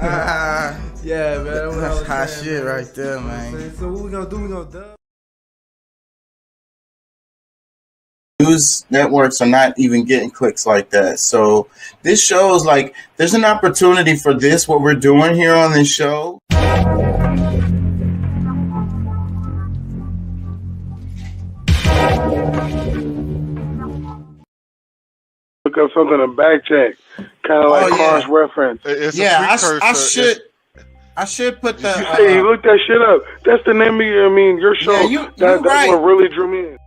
Yeah, man. That's hot shit right there, man. So what we gonna do? We gonna dub. News networks are not even getting clicks like that. So this shows like there's an opportunity for this, what we're doing here on this show. Look up something in back check, kind of like cross reference. Yeah, I should put the. Hey, look that shit up. That's the name of your show. Yeah, that's right. what really drew me in.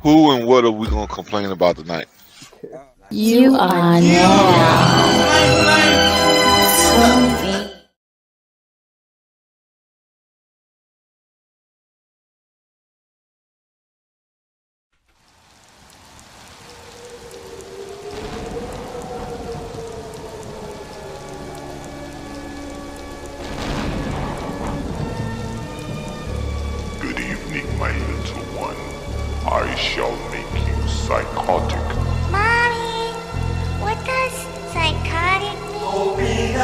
Who and what are we gonna complain about tonight? You are now. Good evening, my little one. I shall make you psychotic. Mommy, what does psychotic mean?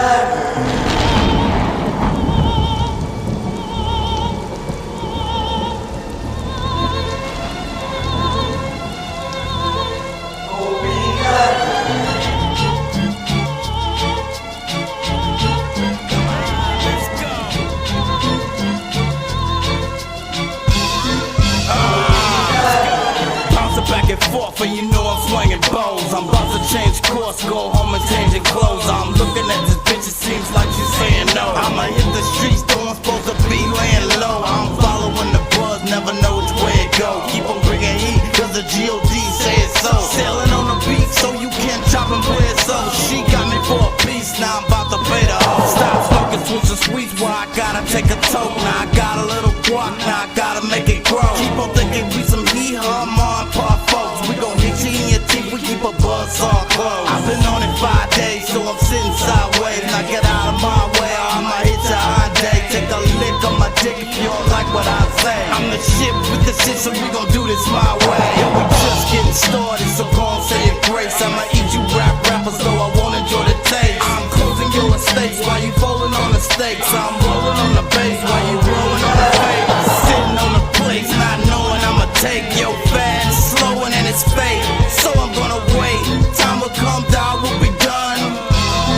Back and forth, and you know I'm swinging bows. I'm about to change course, go home and change your clothes. I'm looking at this bitch, it seems like she's saying no. I'ma hit the streets, though I'm supposed to be laying low. I'm following the buzz, never know which way it go. Keep on bringing heat, cause the G.O.D. say it so. Sailing on the beat, so you can't chop and play it so. She got me for a piece, now I'm about to pay the hoe. Stop smoking, switch the sweets, where I gotta take a toke. Now I got a little guac, now I gotta make it grow. Keep on thinking we some hee-haw, ma and pa folks. We gon' hit you in your teeth, we keep a buzz all closed. I've been on it 5 days, so I'm sitting sideways. Now get out of my way, or I'ma hit your eye day. Take a lick on my dick if you don't like what I say. I'm the shit with the shit, so we gon' do this my way. And we just getting started, so go and say your grace. I'ma eat you rappers, though I won't enjoy the taste. I'm closing your estates while you falling on the stakes. I'm rolling on the bass while you rolling on the face. Sitting on the place, not knowing I'ma take your fast, slowing and it's fake. So I'm gonna wait. Time will come, down will be done.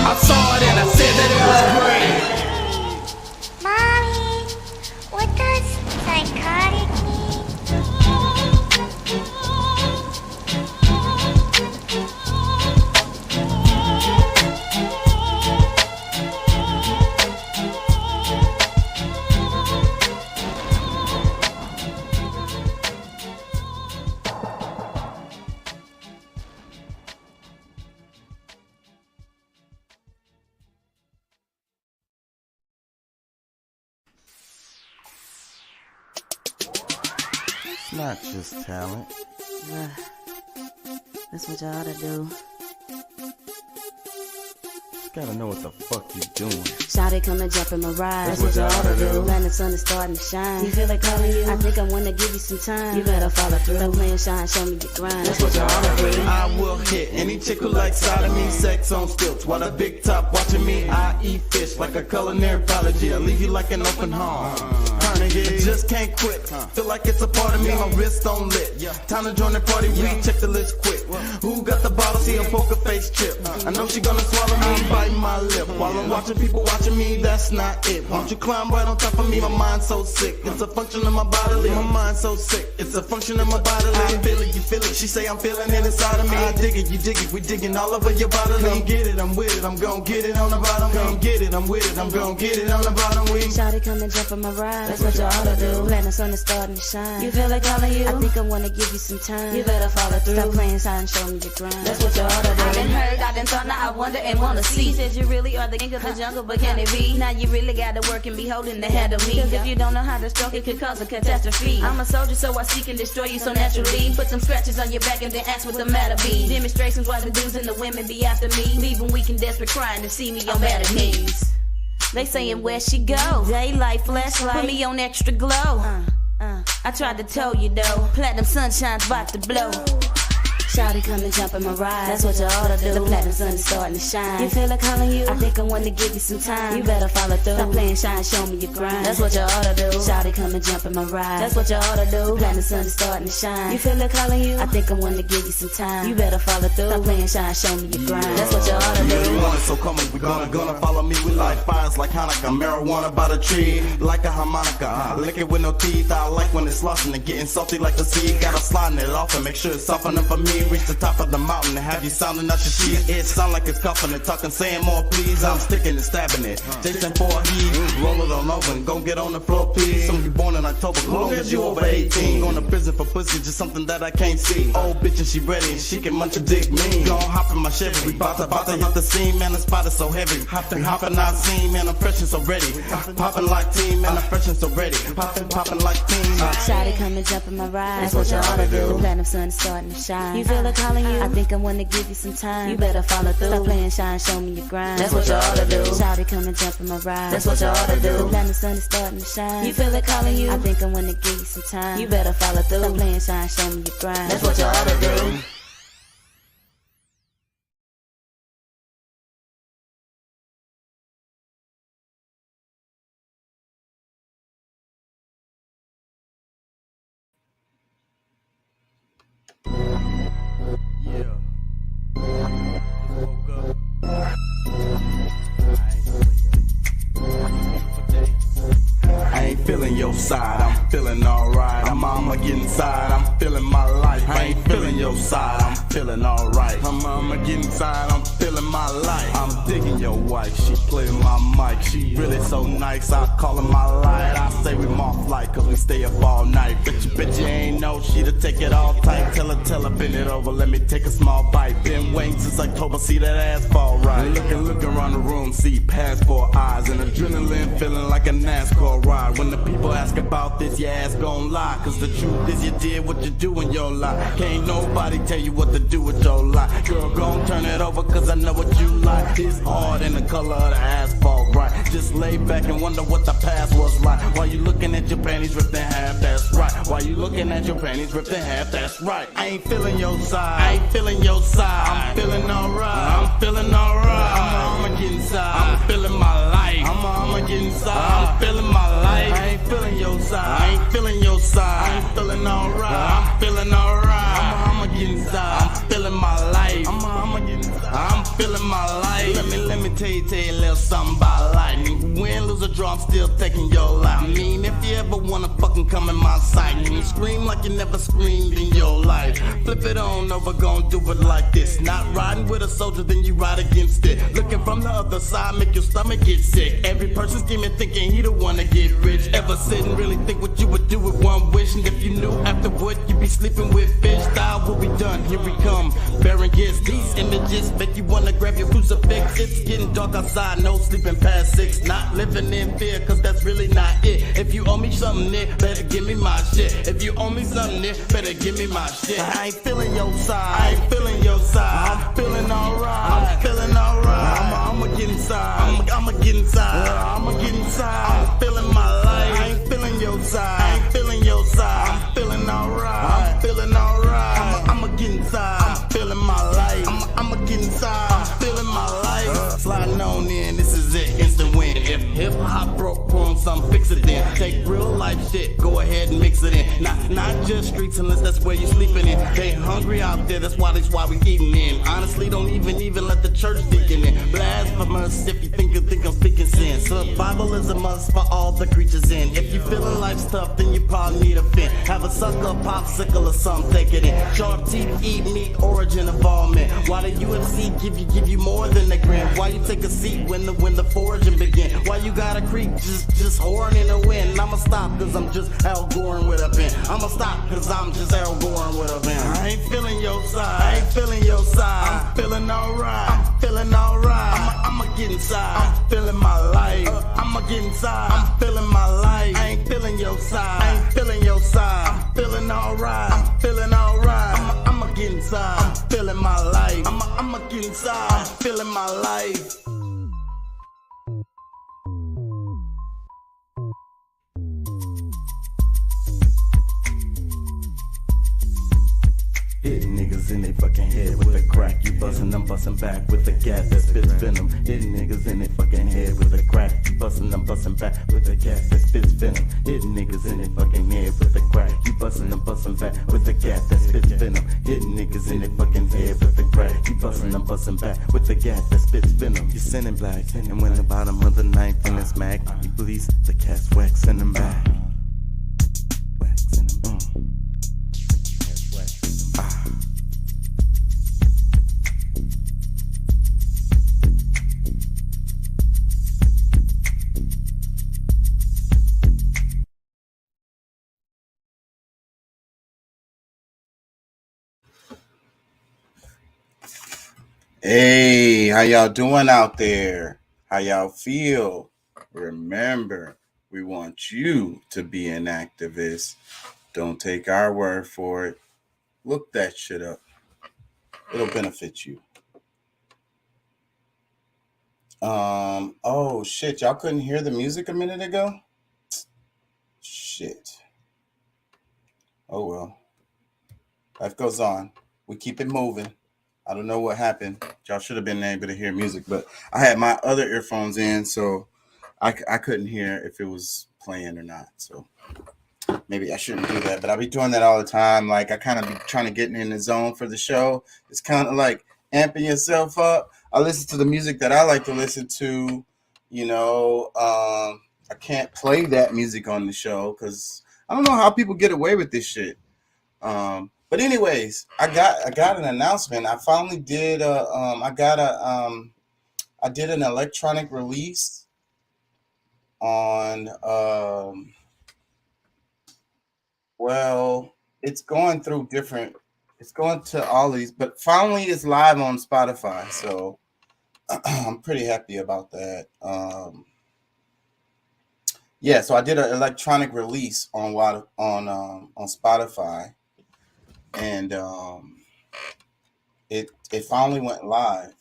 I saw it and I said that it was great. Mommy, what does psychotic mean? It's not just talent. That's what y'all ought to do. You gotta know what the fuck you doing. Shawty come and jump in my ride. That's what y'all ought to do. When the sun is starting to shine. You feel like calling you? I think I wanna give you some time. You better follow through. Stop playing shine, show me your grind. That's what y'all ought to do. I will hit any chick who likes sodomy, sex on stilts. While a big top watching me, I eat fish like a culinary apology. I leave you like an open home. Carnegie, just can't quit. Feel like it's a part of me, my wrist on lit. Time to join the party, we check the list quick. Who got the bottle? See a poker face chip. I know she gonna swallow me, bite my lip. While I'm watching people watching me, that's not it. Won't you climb right on top of me? My mind's so sick. It's a function of my bodily. My mind's so sick. It's a function of my bodily. I feel it, you feel it. She say I'm feeling it inside of me. I dig it, you dig it. We digging all over your body. Come get it, I'm with it. I'm gon' get it on the bottom. Come get it, I'm with it. I'm gon' get it on the bottom. We Shawty come and jump in my ride. That's what y'all ought to do. When the sun is starting to shine. You feel like calling you? I think I wanna give you some time. You better follow through. Stop playing shine, show me your grind. That's what y'all ought to do. I done heard, I done thought, now I wonder and wanna see. Said you really are the king of the jungle, but can it be? Now you really gotta work and be holding the head of me. Cause if you don't know how to stroke, it could cause a catastrophe. I'm a soldier, so I seek and destroy you so naturally. Put some scratches on your back and then ask what the matter be. Demonstrations why the dudes and the women be after me. Leaving weak and desperate, crying to see me on bad knees. They saying where she go? Daylight, flashlight, put me on extra glow. I tried to tell you though, platinum sunshine's about to blow. Shawty come and jump in my ride. That's what you ought to do. The platinum sun is starting to shine. You feel it calling you? I think I want to give you some time. You better follow through. Stop playing shine, show me your grind. That's what you ought to do. Shawty come and jump in my ride. That's what you ought to do. Platinum sun is starting to shine. You feel it calling you? I think I want to give you some time. You better follow through. Stop playing shine, show me your grind. That's what you ought to do. You want it, so come on, we gonna follow me. We light fires like Hanukkah, marijuana by the tree, like a harmonica. Lick it with no teeth. I like when it's lost and getting salty like the sea. Gotta slide it off and make sure it's softening for me. Reach the top of the mountain and have you sounding out your teeth. It sound like it's coughing and talking, saying more please. I'm sticking and stabbing it. Jason for a heat. Roll it on over and gon' get on the floor, please. Some you born in October, long as you over 18. Going to prison for pussy, just something that I can't see. Old bitch and she ready, she can munch a dick mean. Gon' hop in my Chevy, we bout to hit the scene. Man, the spot is so heavy. Hopping out scene, man, I'm fresh and so ready. Popping like team, man, I'm fresh and so ready. Popping like team. Shawty come and jump in my ride. That's what you ought to do. The platinum sun is starting to shine. You feel it calling you? I think I want to give you some time. You better follow through. Stop playing shine, show me your grind. That's what you ought to do. Shawty come and jump in my ride. That's what you ought to do. The platinum sun is starting to shine. You feel it calling you? I think I want to give you some time. You better follow through. Stop playing shine, show me your grind. That's what you ought to do. I ain't feeling your side, I'm feeling alright. I'm getting inside, I'm feeling my life. I ain't feeling your side, I'm feeling alright. I'm getting inside, I'm feeling my life. I'm digging your wife, she playing my mic. She really so nice, I call her my light. I say we off flight, cause we stay up all night. Bet you ain't know she to take it all tight. Tell her, bend it over, let me take a small bite. Been waiting since October, see that ass fall right. Looking around the room, see passport eyes. And adrenaline feeling like a NASCAR ride. When the people ask about this, your ass gon' lie. Cause the truth is you did what you do in your life. Can't nobody tell you what to do with your life. Girl, gon' turn it over cause I know what you like. It's hard in the color of the asphalt, right? Just lay back and wonder what the past was like. While you looking at your panties ripped in half, that's right. While you looking at your panties ripped in half, that's right. I ain't feeling your side, I ain't feeling your side. I'm feeling alright, I'm feeling alright. I'ma get inside, I'm feeling my life. I'ma get inside, I'm feeling my life. I ain't feeling your side, I ain't feeling your side. I ain't feeling alright, I'm feeling alright. I'ma get inside, I'm feeling my life. I'ma get inside, I'm feeling my life. Let me tell you a little something about life. Win, lose or draw, I'm still taking your life. I mean, if you ever wanna fucking come in my sight, you scream like you never screamed in your life. Flip it on over, gon' do it like this. Not riding with a soldier, then you ride against it. Looking from the other side, make your stomach get sick. Every person scheming, thinking he the one to get rich. Ever sit and really think what you would do with one wish? And if you knew afterward, you'd be sleeping with fish. Style will be done, here we come. Bearing gifts, these images make you wanna grab your crucifix. It's getting dark outside, no sleeping past 6. Not living in fear, cause that's really not it. If you owe me something, Nick, better give me my shit. If you owe me something, Nick, better give me my shit. I ain't feeling your side, I ain't feeling your side. I'm feeling alright, I'm feeling alright. I'ma get inside, I'ma get inside. I'ma get inside, I'm feeling my life. I ain't feeling your side, I ain't feeling your side. I'm feeling alright, I'm feeling alright. I'ma get inside, I'm feeling my life. I'ma get inside, I'm feeling my life. Sliding on in, this is it, instant win. If hip hop broke, pour on some, fix it then. Take real life shit, go ahead and mix it in. Not just streets unless that's where you sleeping in. They hungry out there, that's why we eating in. Honestly, don't even let the church thinking in. Blasphemous if you think I'm speaking sin. Survival is a must for all the creatures in. If you feeling life's tough, then you probably need a fin. Have a sucker, popsicle or something, take it in. Sharp teeth, eat meat, origin involvement. Why the UFC give you more than a grin? Why you take a seat when the foraging begin? Why you gotta creep just horn in the wind? I'ma stop cause I'm just Al Goring with a pen. I'ma stop cause I'm just Al Goring with a pen. I ain't feeling your side, I ain't feeling your side. I'm feeling alright, I'm feeling alright. I'ma get inside, I'm feeling my life. I'ma get inside, I'm feeling my life. I ain't feeling your side, I ain't feeling your side. I'm feeling alright, I'm feeling alright. I'ma get inside, I'm feeling my life. I'ma get inside, I'm feeling my life. Hitting niggas in they fucking head with a crack. You bustin', I'm bustin' back with a gas that spits venom. Hitting niggas in they fucking head with a crack. You bustin', I'm bustin' back with a gas that spits venom. Hitting niggas in they fucking head with a crack. You bustin', I'm bustin' back with a gas that spits venom. Hitting niggas in they fucking head with a crack. You bustin', I'm bustin' back with a gas that spits venom. You sending black, and when the bottom of the ninth and it's smack, you police the cat's waxing them back. Waxing them. Hey, how y'all doing out there? How y'all feel? Remember, we want you to be an activist. Don't take our word for it. Look that shit up. It'll benefit you. Oh shit, y'all couldn't hear the music a minute ago? Shit. Oh well. Life goes on. We keep it moving. I don't know what happened. Y'all should have been able to hear music, but I had my other earphones in, so I couldn't hear if it was playing or not. So maybe I shouldn't do that, but I'll be doing that all the time. Like I kind of be trying to get in the zone for the show. It's kind of like amping yourself up. I listen to the music that I like to listen to. You know, I can't play that music on the show because I don't know how people get away with this shit. But anyways, I got an announcement. I finally did I did an electronic release on well, it's going through different, it's going to all these, but finally it's live on Spotify. So I'm pretty happy about that. Yeah, so I did an electronic release on Spotify. And it finally went live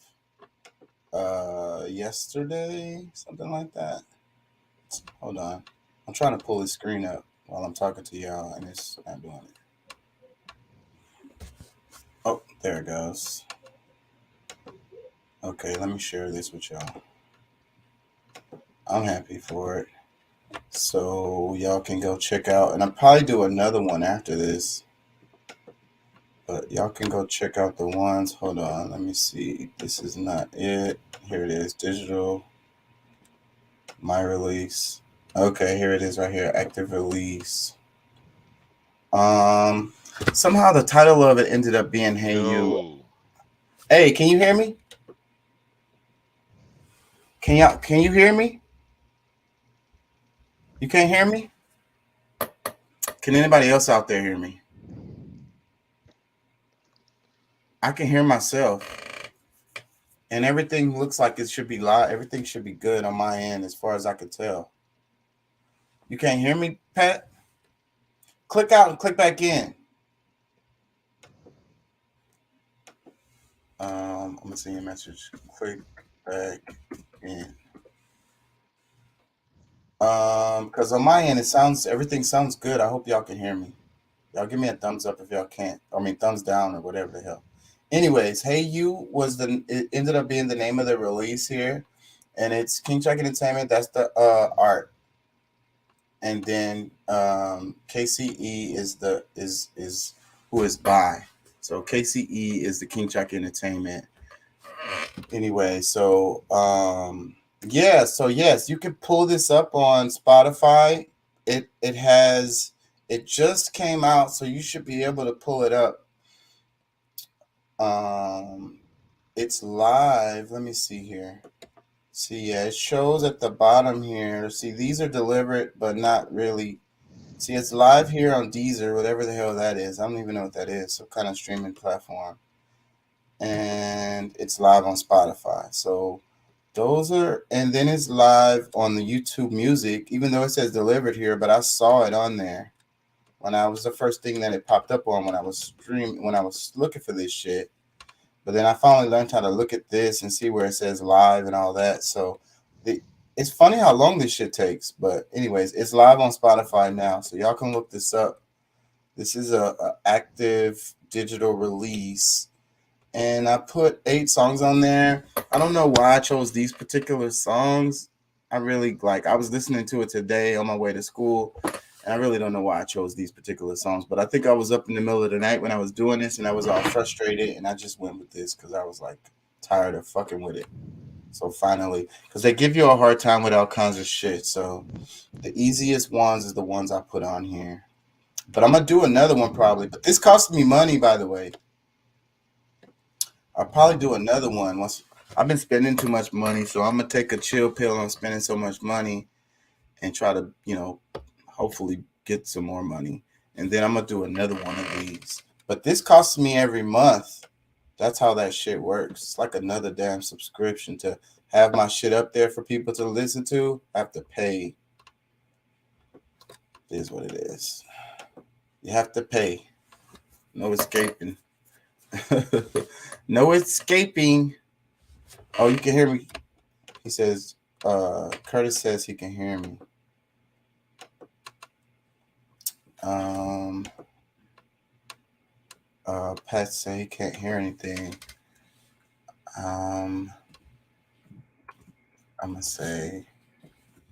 yesterday, something like that. Hold on, I'm trying to pull the screen up while I'm talking to y'all, and it's not doing it. Oh, there it goes. Okay, let me share this with y'all. I'm happy for it, so y'all can go check out, and I'll probably do another one after this. But y'all can go check out the ones. Hold on, let me see. This is not it. Here it is, digital. My release. Okay, here it is right here, active release. Somehow the title of it ended up being Hey You. Hey, can you hear me? Can you hear me? You can't hear me? Can anybody else out there hear me? I can hear myself, and everything looks like it should be live. Everything should be good on my end as far as I can tell. You can't hear me, Pat? Click out and click back in. I'm gonna send you a message. Click back in. Because on my end everything sounds good. I hope y'all can hear me. Y'all give me a thumbs up if y'all can't. I mean thumbs down or whatever the hell. Anyways, Hey You it ended up being the name of the release here, and it's King Chuck Entertainment. That's the art, and then KCE is who is by. So KCE is the King Chuck Entertainment. Anyway, so yeah, so yes, you can pull this up on Spotify. It just came out, so you should be able to pull it up. It's live. Let me see here. See, yeah, it shows at the bottom here. See, these are delivered, but not really. See, it's live here on Deezer, whatever the hell that is. I don't even know what that is. Some kind of streaming platform. And it's live on Spotify. So those are, and then it's live on the YouTube Music, even though it says delivered here, but I saw it on there when I was the first thing that it popped up on when I was looking for this shit. But then I finally learned how to look at this and see where it says live and all that. So it's funny how long this shit takes. But anyways, it's live on Spotify now. So y'all can look this up. This is a active digital release, and I put 8 songs on there. I don't know why I chose these particular songs. I was listening to it today on my way to school, and I really don't know why I chose these particular songs, but I think I was up in the middle of the night when I was doing this, and I was all frustrated, and I just went with this because I was like tired of fucking with it. So finally, because they give you a hard time with all kinds of shit, so the easiest ones is the ones I put on here. But I'm gonna do another one probably. But this cost me money, by the way. I'll probably do another one once. I've been spending too much money, so I'm gonna take a chill pill on spending so much money and try to, hopefully get some more money. And then I'm gonna do another one of these. But this costs me every month. That's how that shit works. It's like another damn subscription to have my shit up there for people to listen to. I have to pay. It is what it is. You have to pay. No escaping. No escaping. Oh, you can hear me. He says, Curtis says he can hear me. Pat say he can't hear anything. I'm gonna say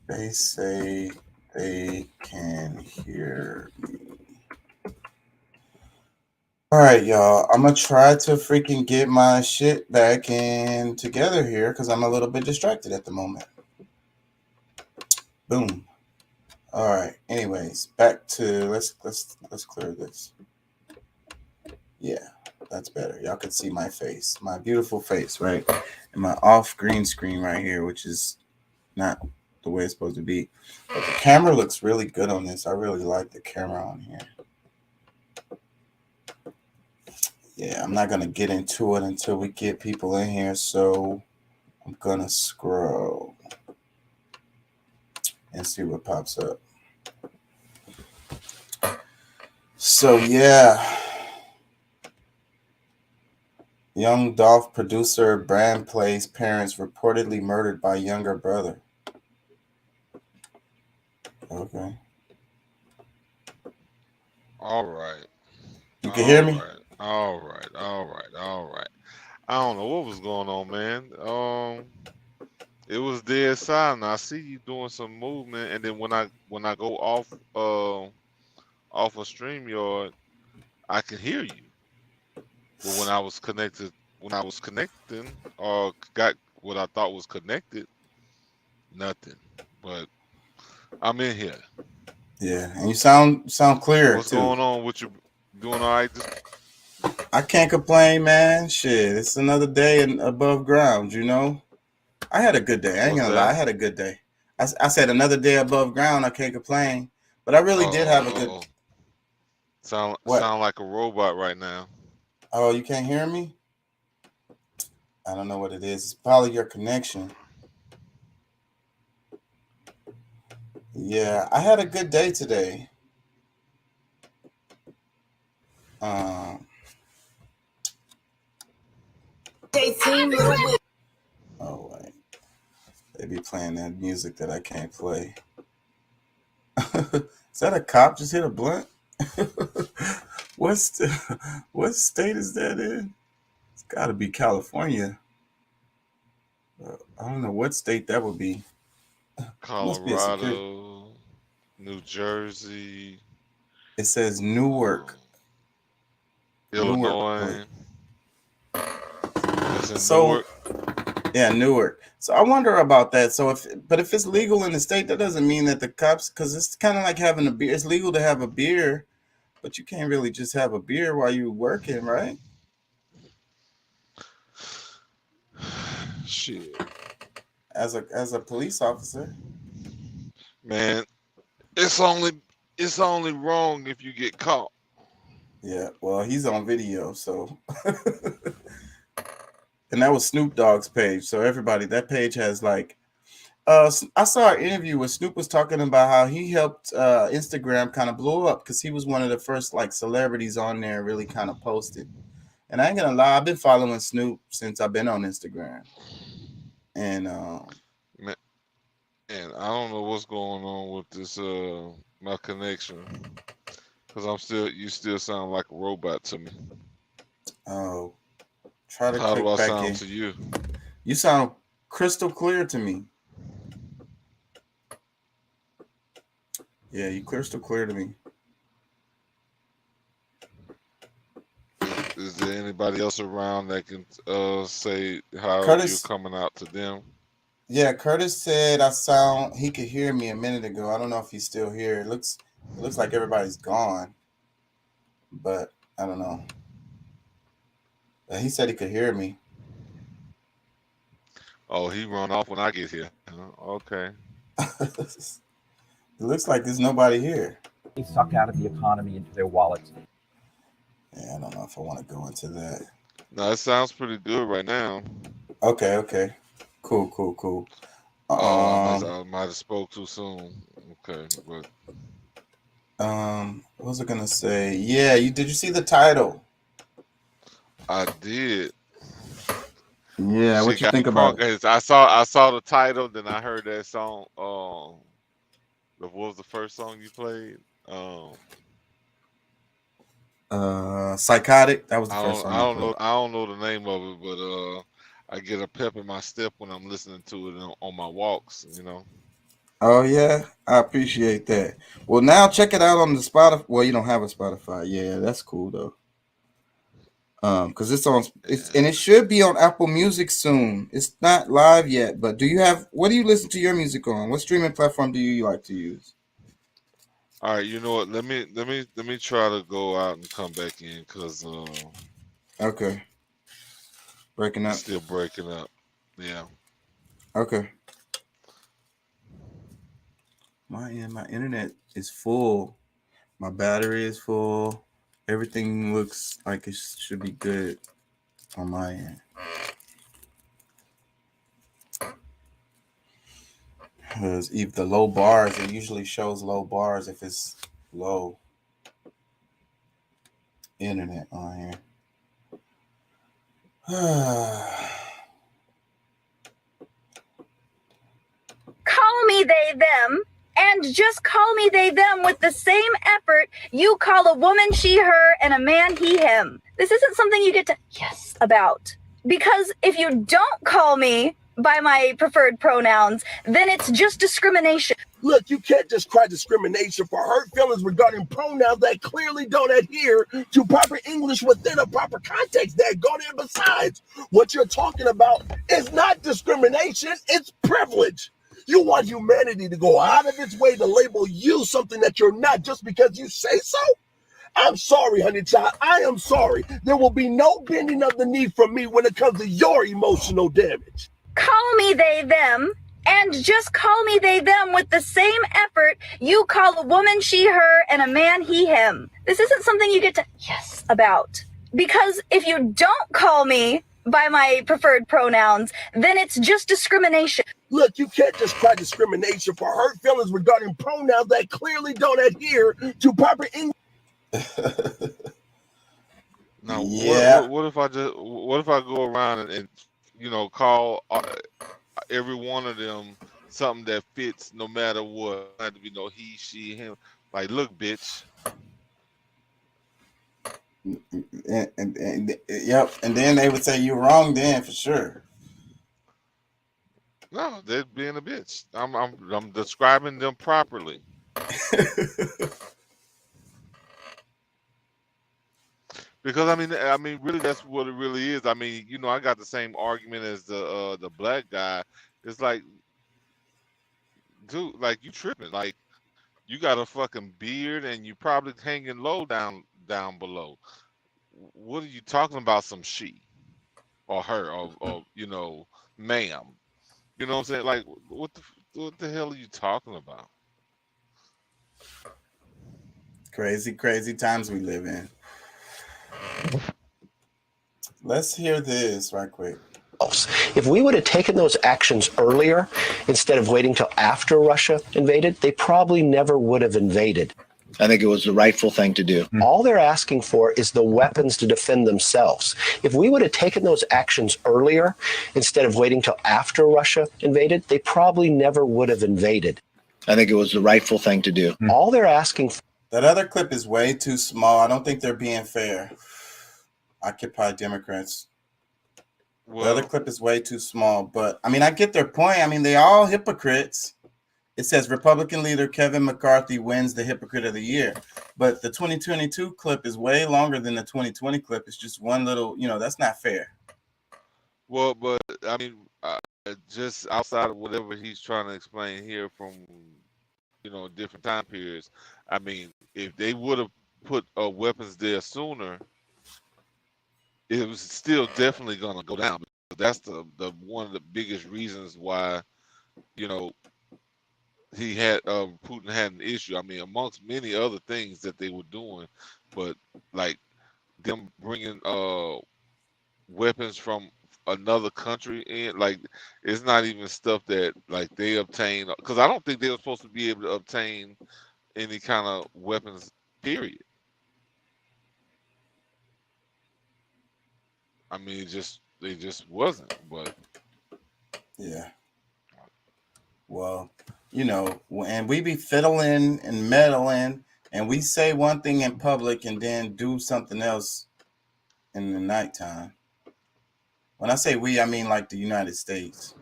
they say they can hear me. All right, y'all. I'm gonna try to freaking get my shit back in together here because I'm a little bit distracted at the moment. Boom. All right. Anyways, back to let's clear this. Yeah, that's better. Y'all can see my face, my beautiful face, right? And my off green screen right here, which is not the way it's supposed to be. But the camera looks really good on this. I really like the camera on here. Yeah, I'm not going to get into it until we get people in here, so I'm going to scroll and see what pops up. So, yeah. Young Dolph producer Brand plays parents reportedly murdered by younger brother. Okay. All right. You can hear me? All right. I don't know what was going on, man. It was dead silent. I see you doing some movement, and then when I go off of StreamYard, I can hear you. But when I was connecting, or got what I thought was connected, nothing. But I'm in here. Yeah, and you sound clear. What's too. going on with you? Doing all right? I can't complain, man. Shit, it's another day above ground, you know? I had a good day. I ain't gonna lie. I had a good day. I said another day above ground. I can't complain. But I really did have a good... Sound like a robot right now. Oh, you can't hear me? I don't know what it is. It's probably your connection. Yeah, I had a good day today. Oh, wait. They be playing that music that I can't play. Is that a cop just hit a blunt? What state is that in? It's got to be California. I don't know what state that would be. Colorado, New Jersey. It says Newark. Illinois. So, yeah, Newark. So I wonder about that. So if it's legal in the state, that doesn't mean that the cops, because it's kind of like having a beer. It's legal to have a beer, but you can't really just have a beer while you're working, right? Shit. As a police officer, man, it's only wrong if you get caught. Yeah, well, he's on video, so. And that was Snoop Dogg's page. So everybody, that page has like, I saw an interview where Snoop was talking about how he helped Instagram kind of blow up because he was one of the first like celebrities on there really kind of posted. And I ain't gonna lie, I've been following Snoop since I've been on Instagram. And man, and I don't know what's going on with this my connection. Cause you still sound like a robot to me. Oh, try to How do click I back sound in. to you? You sound crystal clear to me. Yeah, you crystal clear to me. Is there anybody else around that can say how Curtis- you're coming out to them? Yeah, Curtis said he could hear me a minute ago. I don't know if he's still here. It looks like everybody's gone. But I don't know. He said he could hear me. Oh, he run off when I get here. Okay. It looks like there's nobody here. They suck out of the economy into their wallets. Yeah, I don't know if I want to go into that. No, it sounds pretty good right now. Okay. Cool. I might have spoke too soon. Okay, but what was I gonna say? Yeah, did you see the title? I did. Yeah, what She you got think me about crunk. I saw the title, then I heard that song. What was the first song you played? Psychotic? That was the first song. I don't know the name of it, but I get a pep in my step when I'm listening to it on my walks, you know. Oh yeah, I appreciate that. Well, now check it out on the Spotify. Well, you don't have a Spotify. Yeah, that's cool though. Because and it should be on Apple Music soon. It's not live yet, but what do you listen to your music on? What streaming platform do you like to use? All right, you know what? Let me try to go out and come back in because okay, breaking up. Still breaking up. Yeah. Okay. My internet is full. My battery is full. Everything looks like it should be good on my end. Because if the low bars, it usually shows low bars if it's low internet on here. Call me they, them, and just call me they, them with the same effort you call a woman she, her, and a man he, him. This isn't something you get to yes about. Because if you don't call me by my preferred pronouns, then it's just discrimination. Look, you can't just cry discrimination for hurt feelings regarding pronouns that clearly don't adhere to proper English within a proper context. That go there. Besides, what you're talking about is not discrimination, it's privilege. You want humanity to go out of its way to label you something that you're not just because you say so? I'm sorry, honey child. I am sorry. There will be no bending of the knee from me when it comes to your emotional damage. Call me they, them, and just call me they, them with the same effort you call a woman she, her, and a man he, him. This isn't something you get to yes about. Because if you don't call me by my preferred pronouns, then it's just discrimination. Look, you can't just cry discrimination for hurt feelings regarding pronouns that clearly don't adhere to proper English. Now, yeah. What if I go around and you know call every one of them something that fits no matter what? It had to be no he, she, him. Like, look, bitch. And yep, and then they would say you're wrong then for sure. No, they're being a bitch. I'm describing them properly. Because I mean, really, that's what it really is. I mean, you know, I got the same argument as the black guy. It's like, dude, like you tripping. Like, you got a fucking beard and you probably hanging low down below. What are you talking about? Some she or her or you know, ma'am. You know what I'm saying? Like, what the hell are you talking about? Crazy times we live in. Let's hear this right quick. If we would have taken those actions earlier instead of waiting till after Russia invaded, they probably never would have invaded. I think it was the rightful thing to do. All they're asking for is the weapons to defend themselves. If we would have taken those actions earlier instead of waiting till after Russia invaded, they probably never would have invaded. I think it was the rightful thing to do. All they're asking for. That other clip is way too small. I don't think they're being fair. Occupy Democrats. The other clip is way too small, but I mean, I get their point. I mean, they all hypocrites. It says Republican leader Kevin McCarthy wins the Hypocrite of the Year, but the 2022 clip is way longer than the 2020 clip. It's just one little, that's not fair. Well, but I mean, just outside of whatever he's trying to explain here from, different time periods. I mean, if they would have put weapons there sooner, it was still definitely going to go down. That's the one of the biggest reasons why, he had Putin had an issue. I mean, amongst many other things that they were doing, but like them bringing weapons from another country in, like, it's not even stuff that like they obtained, because I don't think they were supposed to be able to obtain any kind of weapons, period. I mean, they just wasn't. But yeah, well, and we be fiddling and meddling, and we say one thing in public and then do something else in the nighttime. When I say we, I mean like the United States.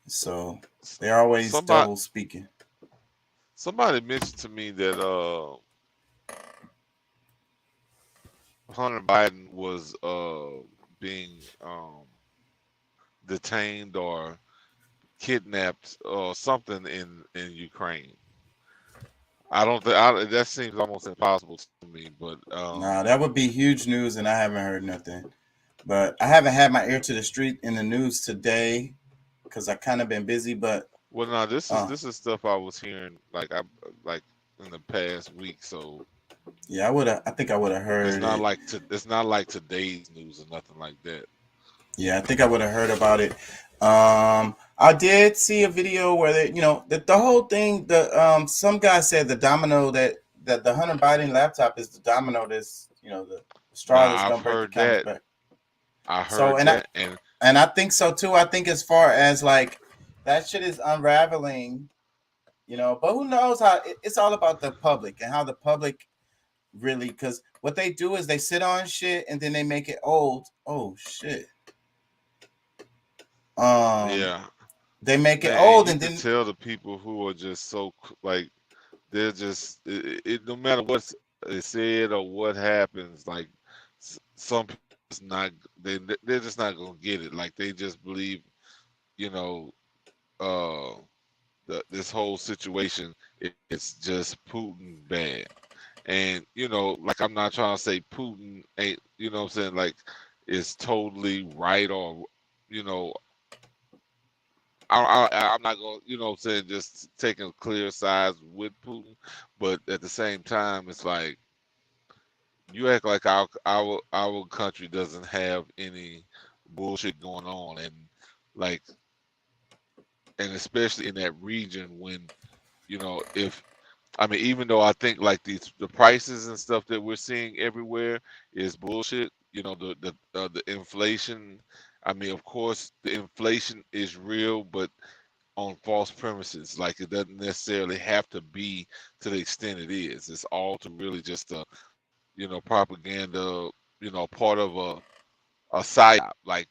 So they're always double speaking. Somebody mentioned to me that Hunter Biden was being detained or kidnapped or something in Ukraine. I don't think that seems almost impossible to me, but nah, that would be huge news, and I haven't heard nothing. But I haven't had my ear to the street in the news today because I kind of been busy. But no, this is stuff I was hearing like in the past week. So yeah, I think I would have heard. It's not like today's news or nothing like that. Yeah, I think I would have heard about it. I did see a video where they, the whole thing. Some guy said the domino that the Hunter Biden laptop is the domino that's the straw that's gonna break the camel's back. I heard that, and I think so too. I think as far as like that shit is unraveling, but who knows how it's all about the public and how the public really, because what they do is they sit on shit and then they make it old. Oh shit. Yeah, they make it old, and then tell the people who are just so like they're just no matter what's said or what happens, like some people they're just not gonna get it. Like they just believe, this whole situation it's just Putin bad, and like I'm not trying to say Putin ain't, what I'm saying, like is totally right or I'm not going to, just taking clear sides with Putin, but at the same time, it's like you act like our country doesn't have any bullshit going on, and especially in that region when even though I think like the prices and stuff that we're seeing everywhere is bullshit, the inflation. I mean, of course, the inflation is real, but on false premises. Like it doesn't necessarily have to be to the extent it is. It's all to really just a, propaganda, part of a psyop, like,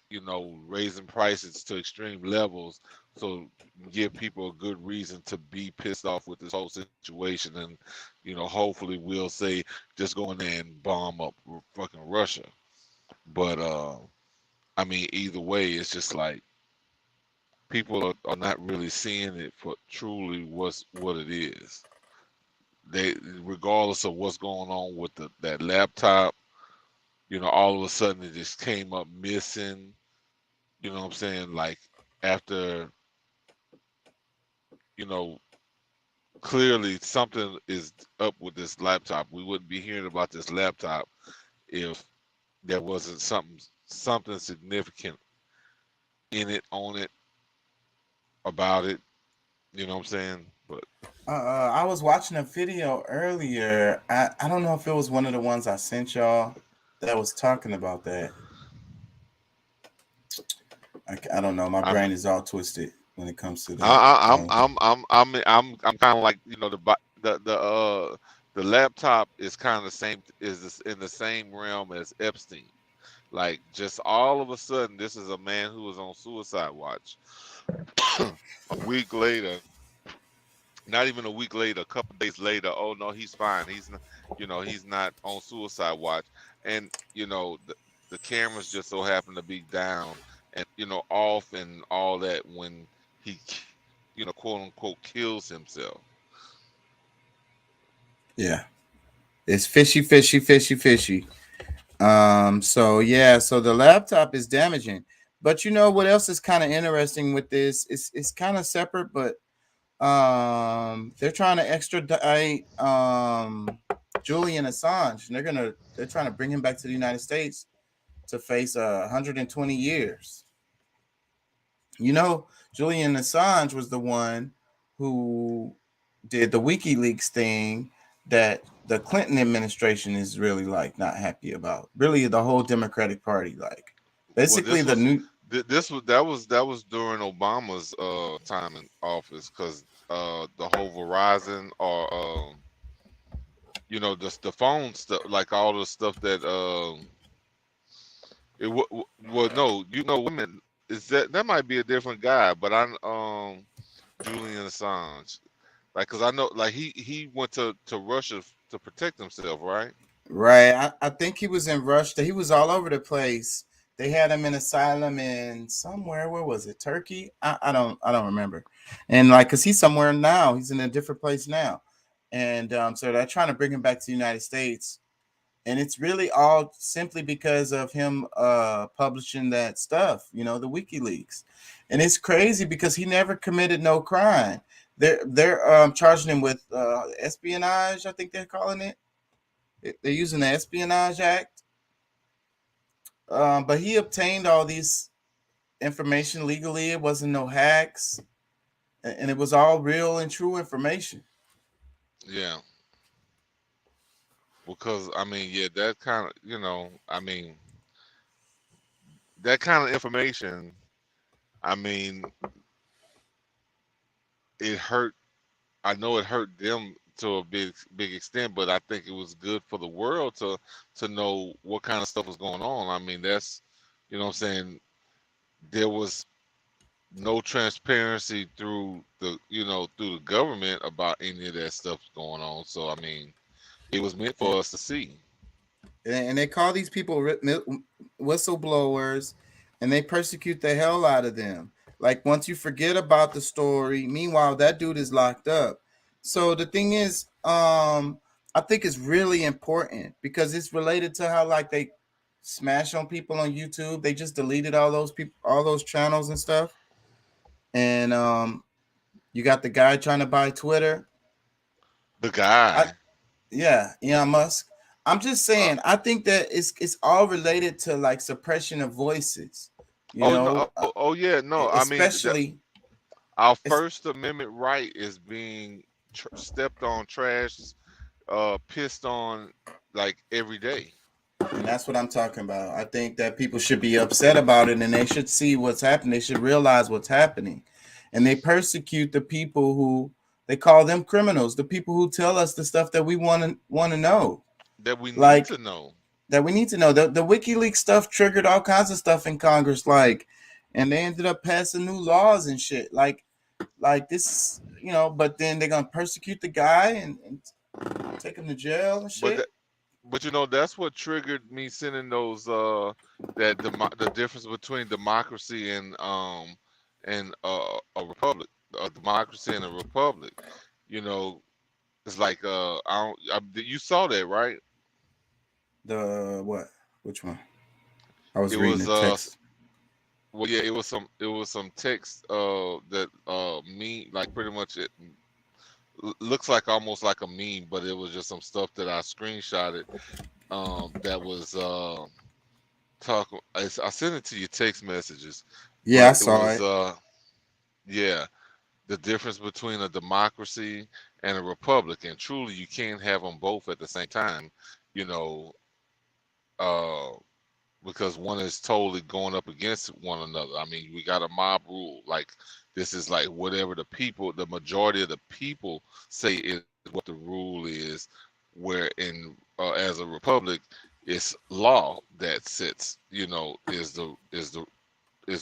raising prices to extreme levels so give people a good reason to be pissed off with this whole situation. And, hopefully we'll say just go in there and bomb up fucking Russia. But, I mean, either way, it's just like people are not really seeing it for truly what it is. They, regardless of what's going on with that laptop, all of a sudden it just came up missing. You know what I'm saying? Like after, clearly something is up with this laptop. We wouldn't be hearing about this laptop if there wasn't something significant in it, on it, about it. You know what I'm saying? But I was watching a video earlier. I don't know if it was one of the ones I sent y'all that was talking about that. I don't know. My brain is all twisted. when it comes to that. I'm kind of like, you know, the laptop is kind of the same, is in the same realm as Epstein. Like, just all of a sudden, this is a man who was on suicide watch. A week later, not even a week later, a couple days later, oh no, he's fine. He's not, you know, he's not on suicide watch. And you know, the cameras just so happen to be down and, you know, off and all that when he, you know, quote unquote, kills himself. Yeah, it's fishy, fishy, fishy, fishy. So yeah, so the laptop is damaging. But you know what else is kind of interesting with this? It's kind of separate, but they're trying to extradite Julian Assange, and they're trying to bring him back to the United States to face 120 years. You know, Julian Assange was the one who did the WikiLeaks thing that the Clinton administration is really like not happy about. Really, the whole Democratic Party, like basically that was during Obama's time in office, because the whole Verizon or you know, the phone stuff, like all the stuff that no, you know, women is that might be a different guy, but I'm Julian Assange, like, because I know, like, he went to Russia to protect himself, right? Right. I think he was in Russia. He was all over the place. They had him in asylum in somewhere. Where was it? Turkey? I don't remember. And like, cause he's somewhere now. He's in a different place now. And so they're trying to bring him back to the United States. And it's really all simply because of him publishing that stuff, you know, the WikiLeaks. And it's crazy because he never committed no crime. They're charging him with espionage, I think they're calling it. They're using the Espionage Act. But he obtained all these information legally. It wasn't no hacks. And it was all real and true information. Yeah. Because, I mean, yeah, that kind of, you know, I mean, that kind of information, I mean, it hurt. I know it hurt them to a big extent, but I think it was good for the world to know what kind of stuff was going on. I mean, that's, you know what I'm saying, there was no transparency through the, you know, through the government about any of that stuff going on. So I mean, it was meant for us to see. And they call these people whistleblowers, and they persecute the hell out of them. Like, once you forget about the story, meanwhile that dude is locked up. So the thing is, I think it's really important because it's related to how, like, they smash on people on YouTube. They just deleted all those people, all those channels and stuff. And you got the guy trying to buy Twitter. The guy. Elon Musk. I'm just saying, I think that it's all related to, like, suppression of voices. You know? Yeah, no. I mean, especially our First Amendment right is being stepped on, trashed, pissed on, like, every day. And that's what I'm talking about. I think that people should be upset about it, and they should see what's happening. They should realize what's happening. And they persecute the people who, they call them criminals, the people who tell us the stuff that we want to know. That we need to know. That we need to know. The WikiLeaks stuff triggered all kinds of stuff in Congress, like, and they ended up passing new laws and shit. Like this, you know, but then they're gonna persecute the guy and take him to jail and shit. But you know, that's what triggered me sending those the difference between democracy and a republic, a democracy and a republic. You know, it's like you saw that, right? The what? Which one? I was reading the text. Well, yeah, it was some text that like, pretty much it looks like almost like a meme, but it was just some stuff that I screenshotted that was talking. I sent it to your text messages. Yeah, I saw it. Yeah, the difference between a democracy and a republic, and truly you can't have them both at the same time, you know, because one is totally going up against one another. I mean, we got a mob rule. Like, This is like whatever the majority of the people say is what the rule is. Where in as a republic, it's law that sets, is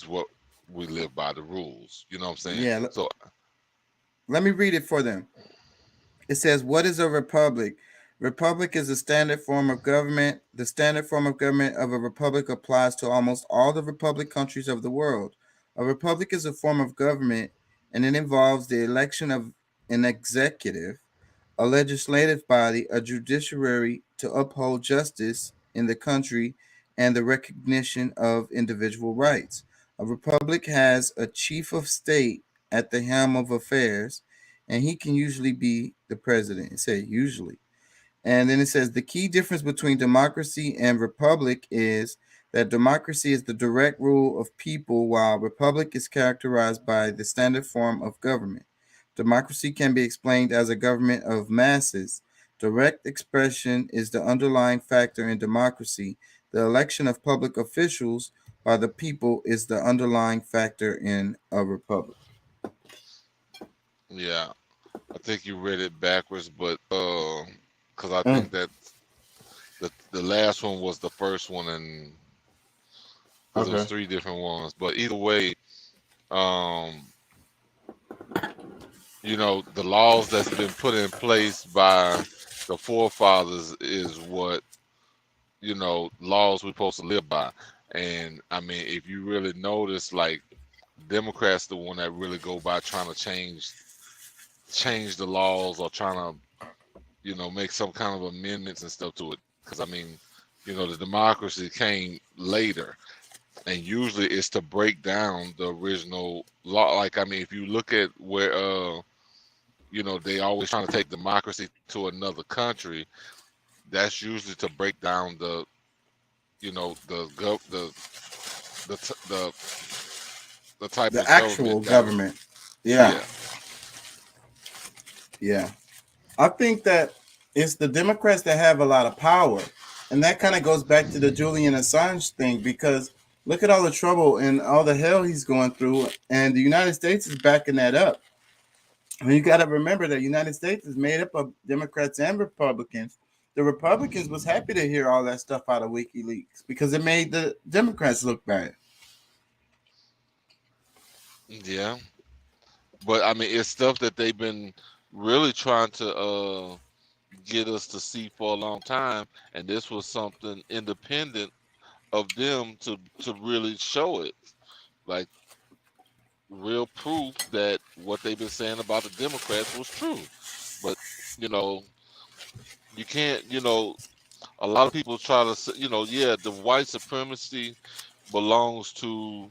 what we live by, the rules. You know what I'm saying? Yeah. So Let me read it for them. It says, "What is a republic? Republic is a standard form of government. The standard form of government of a republic applies to almost all the republic countries of the world. A republic is a form of government, and it involves the election of an executive, a legislative body, a judiciary to uphold justice in the country, and the recognition of individual rights. A republic has a chief of state at the helm of affairs, and he can usually be the president." It says usually. And then it says the key difference between democracy and republic is that democracy is the direct rule of people, while republic is characterized by the standard form of government. Democracy can be explained as a government of masses. Direct expression is the underlying factor in democracy. The election of public officials by the people is the underlying factor in a republic. yeah, I think you read it backwards, but because I think that the last one was the first one, and because there's Okay. 3 different ones. But either way, the laws that's been put in place by the forefathers is what laws we're supposed to live by. And I mean, if you really notice, like Democrats, the one that really go by trying to change the laws or trying to make some kind of amendments and stuff to it. Because I mean, the democracy came later, and usually it's to break down the original law. Like, I mean, if you look at where they always trying to take democracy to another country, that's usually to break down the type The of actual government. Yeah. Yeah. I think that it's the Democrats that have a lot of power. And that kind of goes back to the Julian Assange thing, because look at all the trouble and all the hell he's going through. And the United States is backing that up. I mean, you got to remember that the United States is made up of Democrats and Republicans. The Republicans was happy to hear all that stuff out of WikiLeaks because it made the Democrats look bad. Yeah, but I mean, it's stuff that they've been really trying to get us to see for a long time, and this was something independent of them to really show it, like real proof that what they've been saying about the Democrats was true. But you can't, a lot of people try to say, the white supremacy belongs to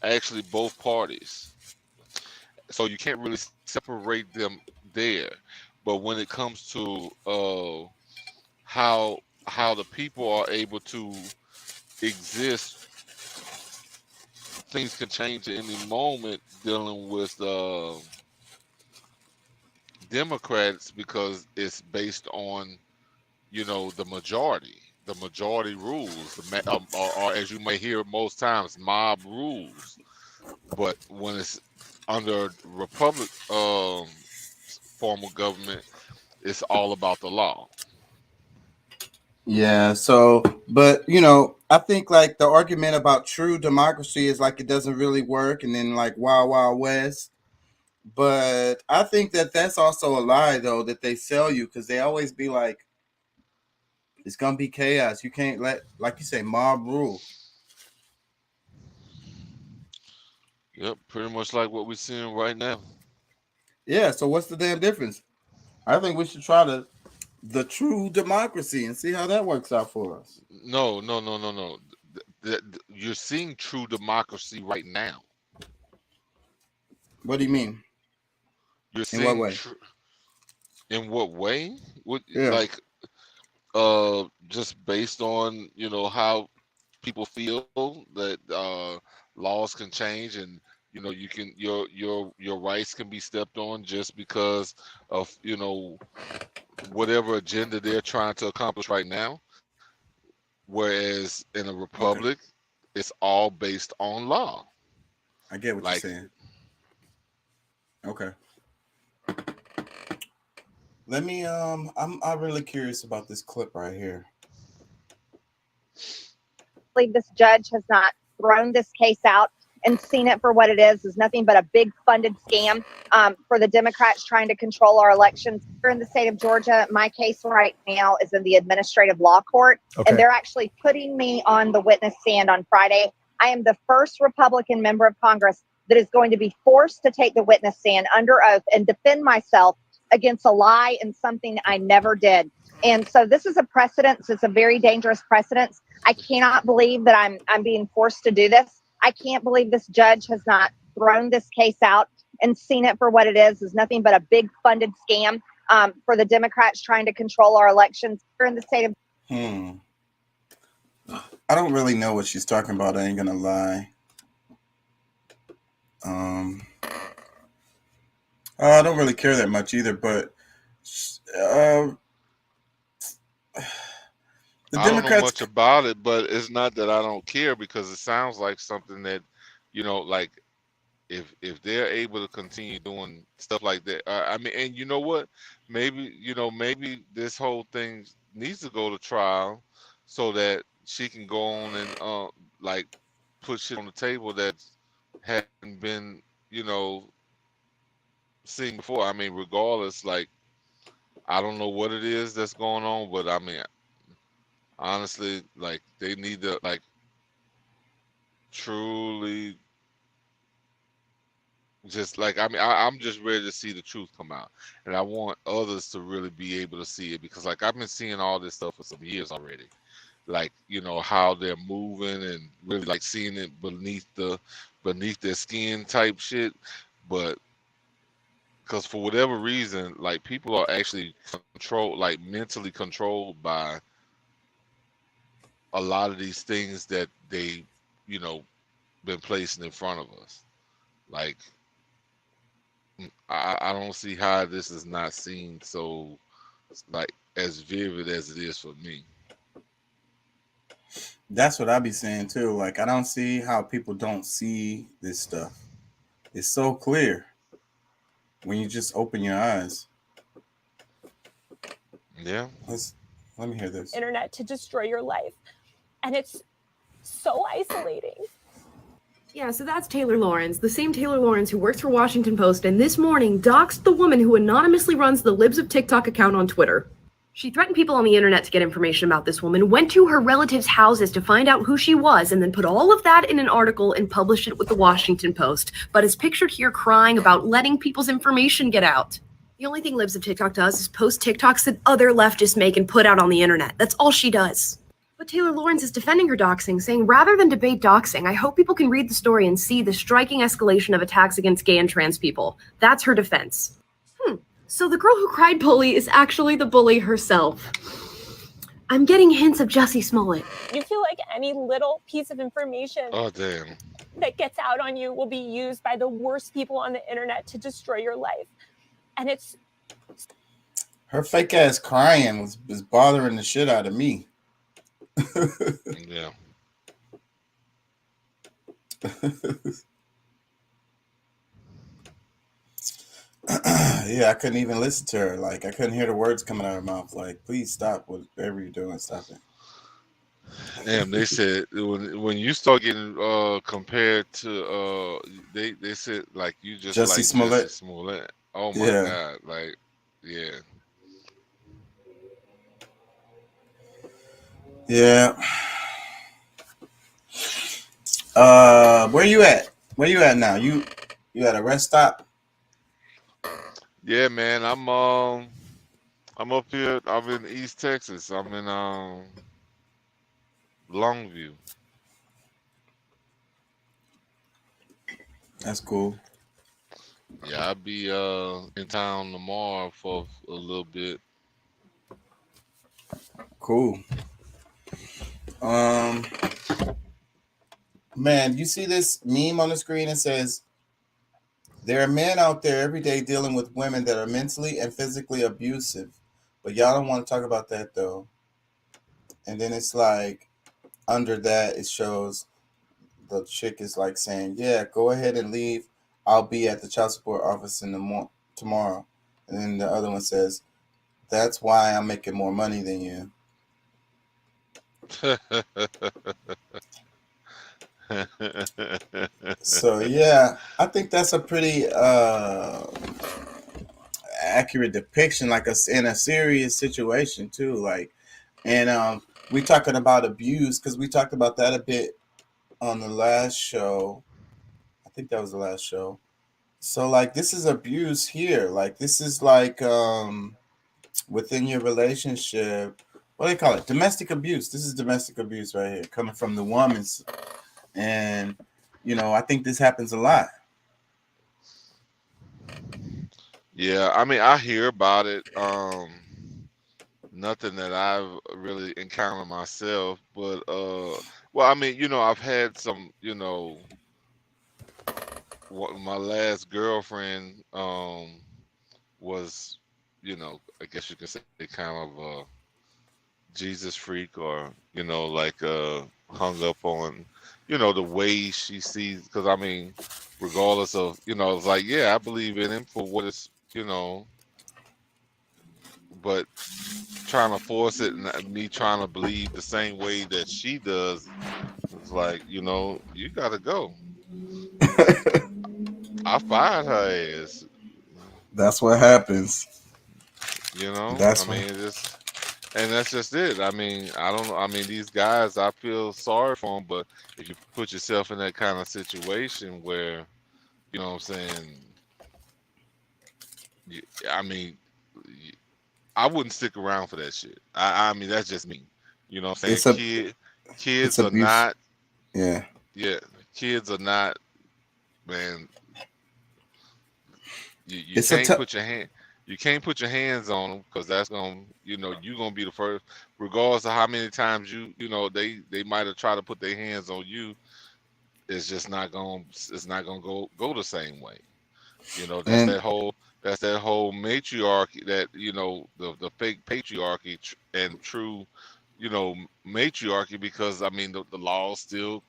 actually both parties. So you can't really separate them there. But when it comes to how the people are able to exist, things can change at any moment dealing with Democrats, because it's based on the majority. The majority rules, or as you may hear most times, mob rules. But when it's under republic form of government, it's all about the law. Yeah, so, but I think like the argument about true democracy is like it doesn't really work, and then like Wild Wild West. But I think that that's also a lie, though, that they sell you, because they always be like, it's gonna be chaos. You can't let, like you say, mob rule. Yep, pretty much like what we're seeing right now. Yeah, so what's the damn difference? I think we should try the true democracy and see how that works out for us. No. You're seeing true democracy right now. What do you mean? You're In seeing what way? In what way? What, Yeah. like just based on how people feel that laws can change, and you can your rights can be stepped on just because of whatever agenda they're trying to accomplish right now. Whereas in a republic, it's all based on law. I get what Like, you're saying. Okay. Let me I'm really curious about this clip right here. believe this judge has not thrown this case out and seen it for what it is nothing but a big funded scam for the Democrats trying to control our elections. Here in the state of Georgia, my case right now is in the administrative law court, and they're actually putting me on the witness stand on Friday. I am the first Republican member of Congress that is going to be forced to take the witness stand under oath and defend myself against a lie and something I never did. And so this is a precedent. It's a very dangerous precedent. I cannot believe that I'm being forced to do this. I can't believe this judge has not thrown this case out and seen it for what it is nothing but a big funded scam for the Democrats trying to control our elections here in the state of. I don't really know what she's talking about. I ain't gonna lie. I don't really care that much either, but the I don't know Democrats. much about it, but it's not that I don't care because it sounds like something that, you know, like if they're able to continue doing stuff like that, I mean, and you know what? Maybe this whole thing needs to go to trial so that she can go on and like put shit on the table that hadn't been, seen before. I mean, regardless, like I don't know what it is that's going on, but I mean, honestly, like they need to like truly just like I'm just ready to see the truth come out, and I want others to really be able to see it because like I've been seeing all this stuff for some years already, like how they're moving and really like seeing it beneath their skin type shit, but because for whatever reason, like people are actually mentally controlled by a lot of these things that they, been placing in front of us. Like, I don't see how this is not seen so, like, as vivid as it is for me. That's what I be saying too. Like, I don't see how people don't see this stuff. It's so clear when you just open your eyes. Yeah. Let me hear this. Internet to destroy your life. And it's so isolating. Yeah, so that's Taylor Lawrence, the same Taylor Lawrence who works for Washington Post and this morning doxed the woman who anonymously runs the Libs of TikTok account on Twitter. She threatened people on the internet to get information about this woman, went to her relatives' houses to find out who she was, and then put all of that in an article and published it with the Washington Post, but is pictured here crying about letting people's information get out. The only thing Libs of TikTok does is post TikToks that other leftists make and put out on the internet. That's all she does. But Taylor Lawrence is defending her doxing, saying rather than debate doxing, I hope people can read the story and see the striking escalation of attacks against gay and trans people. That's her defense. So the girl who cried bully is actually the bully herself. I'm getting hints of Jussie Smollett. You feel like any little piece of information that gets out on you will be used by the worst people on the internet to destroy your life. And it's... Her fake ass crying was bothering the shit out of me. Yeah. Yeah, I couldn't even listen to her. Like, I couldn't hear the words coming out of her mouth. Like, please stop whatever you're doing. Stop it. Damn, they said when you start getting compared to they said like you just Jussie like Smollett. Jussie Smollett. Oh my God, like yeah. Yeah. Where you at? Where you at now? You at a rest stop? Yeah, man. I'm up here. I'm in East Texas. I'm in Longview. That's cool. Yeah, I'll be in town tomorrow for a little bit. Cool. Man, you see this meme on the screen? It says, there are men out there every day dealing with women that are mentally and physically abusive, but y'all don't want to talk about that though. And then it's like, under that, it shows the chick is like saying, yeah, go ahead and leave I'll be at the child support office in the tomorrow. And then the other one says, that's why I'm making more money than you. So yeah, I think that's a pretty accurate depiction, like in a serious situation too. Like, and we talking about abuse because we talked about that a bit on the last show. I think that was the last show. So like, this is abuse here. Like, this is like within your relationship. What do they call it? Domestic abuse. This is domestic abuse right here, coming from the woman's. And you know, I think this happens a lot. Yeah, I mean, I hear about it. Nothing that I've really encountered myself, but well, I mean, you know, I've had some, you know, my last girlfriend was, you know, I guess you could say kind of a Jesus freak, or you know, like hung up on, you know, the way she sees. Because I mean, regardless of, you know, it's like, yeah, I believe in him for what it's, you know, but trying to force it and me trying to believe the same way that she does, it's like, you know, you gotta go. I fired her ass. That's what happens. You know, That's I mean, and that's just it. I mean, I don't know. I mean, these guys, I feel sorry for them, but if you put yourself in that kind of situation where, you know what I'm saying, I mean, I wouldn't stick around for that shit. I mean, that's just me. You know what I'm saying? Kids are abuse. not. Yeah. Yeah. Kids are not, man. You can't put your hand. You can't put your hands on them, because that's gonna, you know, you're gonna be the first, regardless of how many times you know, they might have tried to put their hands on you. It's just not gonna. It's not gonna go the same way. You know, that's that whole matriarchy, that, you know, the fake patriarchy and true, you know, matriarchy, because I mean the laws still,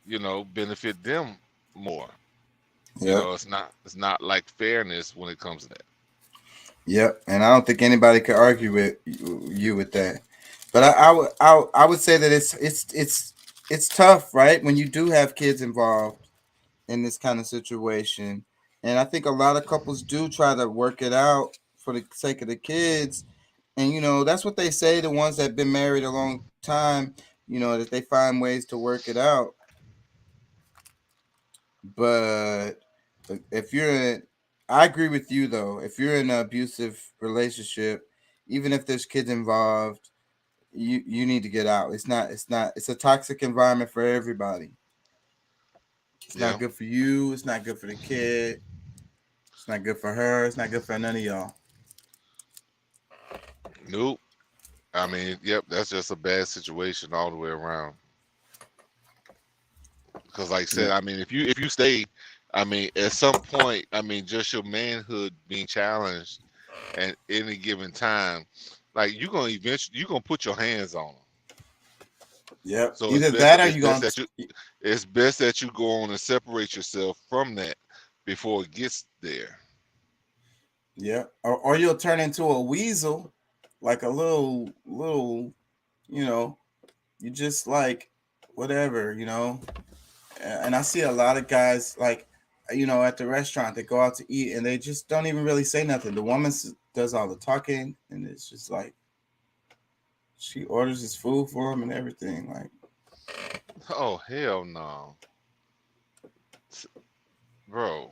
you know, benefit them more. You know, it's not like fairness when it comes to that. Yep, and I don't think anybody could argue with you with that. But I would say that it's tough, right, when you do have kids involved in this kind of situation. And I think a lot of couples do try to work it out for the sake of the kids. And, you know, that's what they say, the ones that have been married a long time, you know, that they find ways to work it out. But if I agree with you, though. If you're in an abusive relationship, even if there's kids involved, you need to get out. It's a toxic environment for everybody. It's not good for you. It's not good for the kid. It's not good for her. It's not good for none of y'all. Nope. I mean, yep, that's just a bad situation all the way around. Because, like I said, I mean, if you stay, I mean, at some point, I mean, just your manhood being challenged at any given time, like you're gonna put your hands on them. Yep. So either that or you gonna. It's best that you go on and separate yourself from that before it gets there. Yeah, or you'll turn into a weasel, like a little, you know, you just like whatever, you know. And I see a lot of guys, like, you know, at the restaurant, they go out to eat and they just don't even really say nothing. The woman does all the talking, and it's just like she orders his food for him and everything. Like, oh hell no, bro.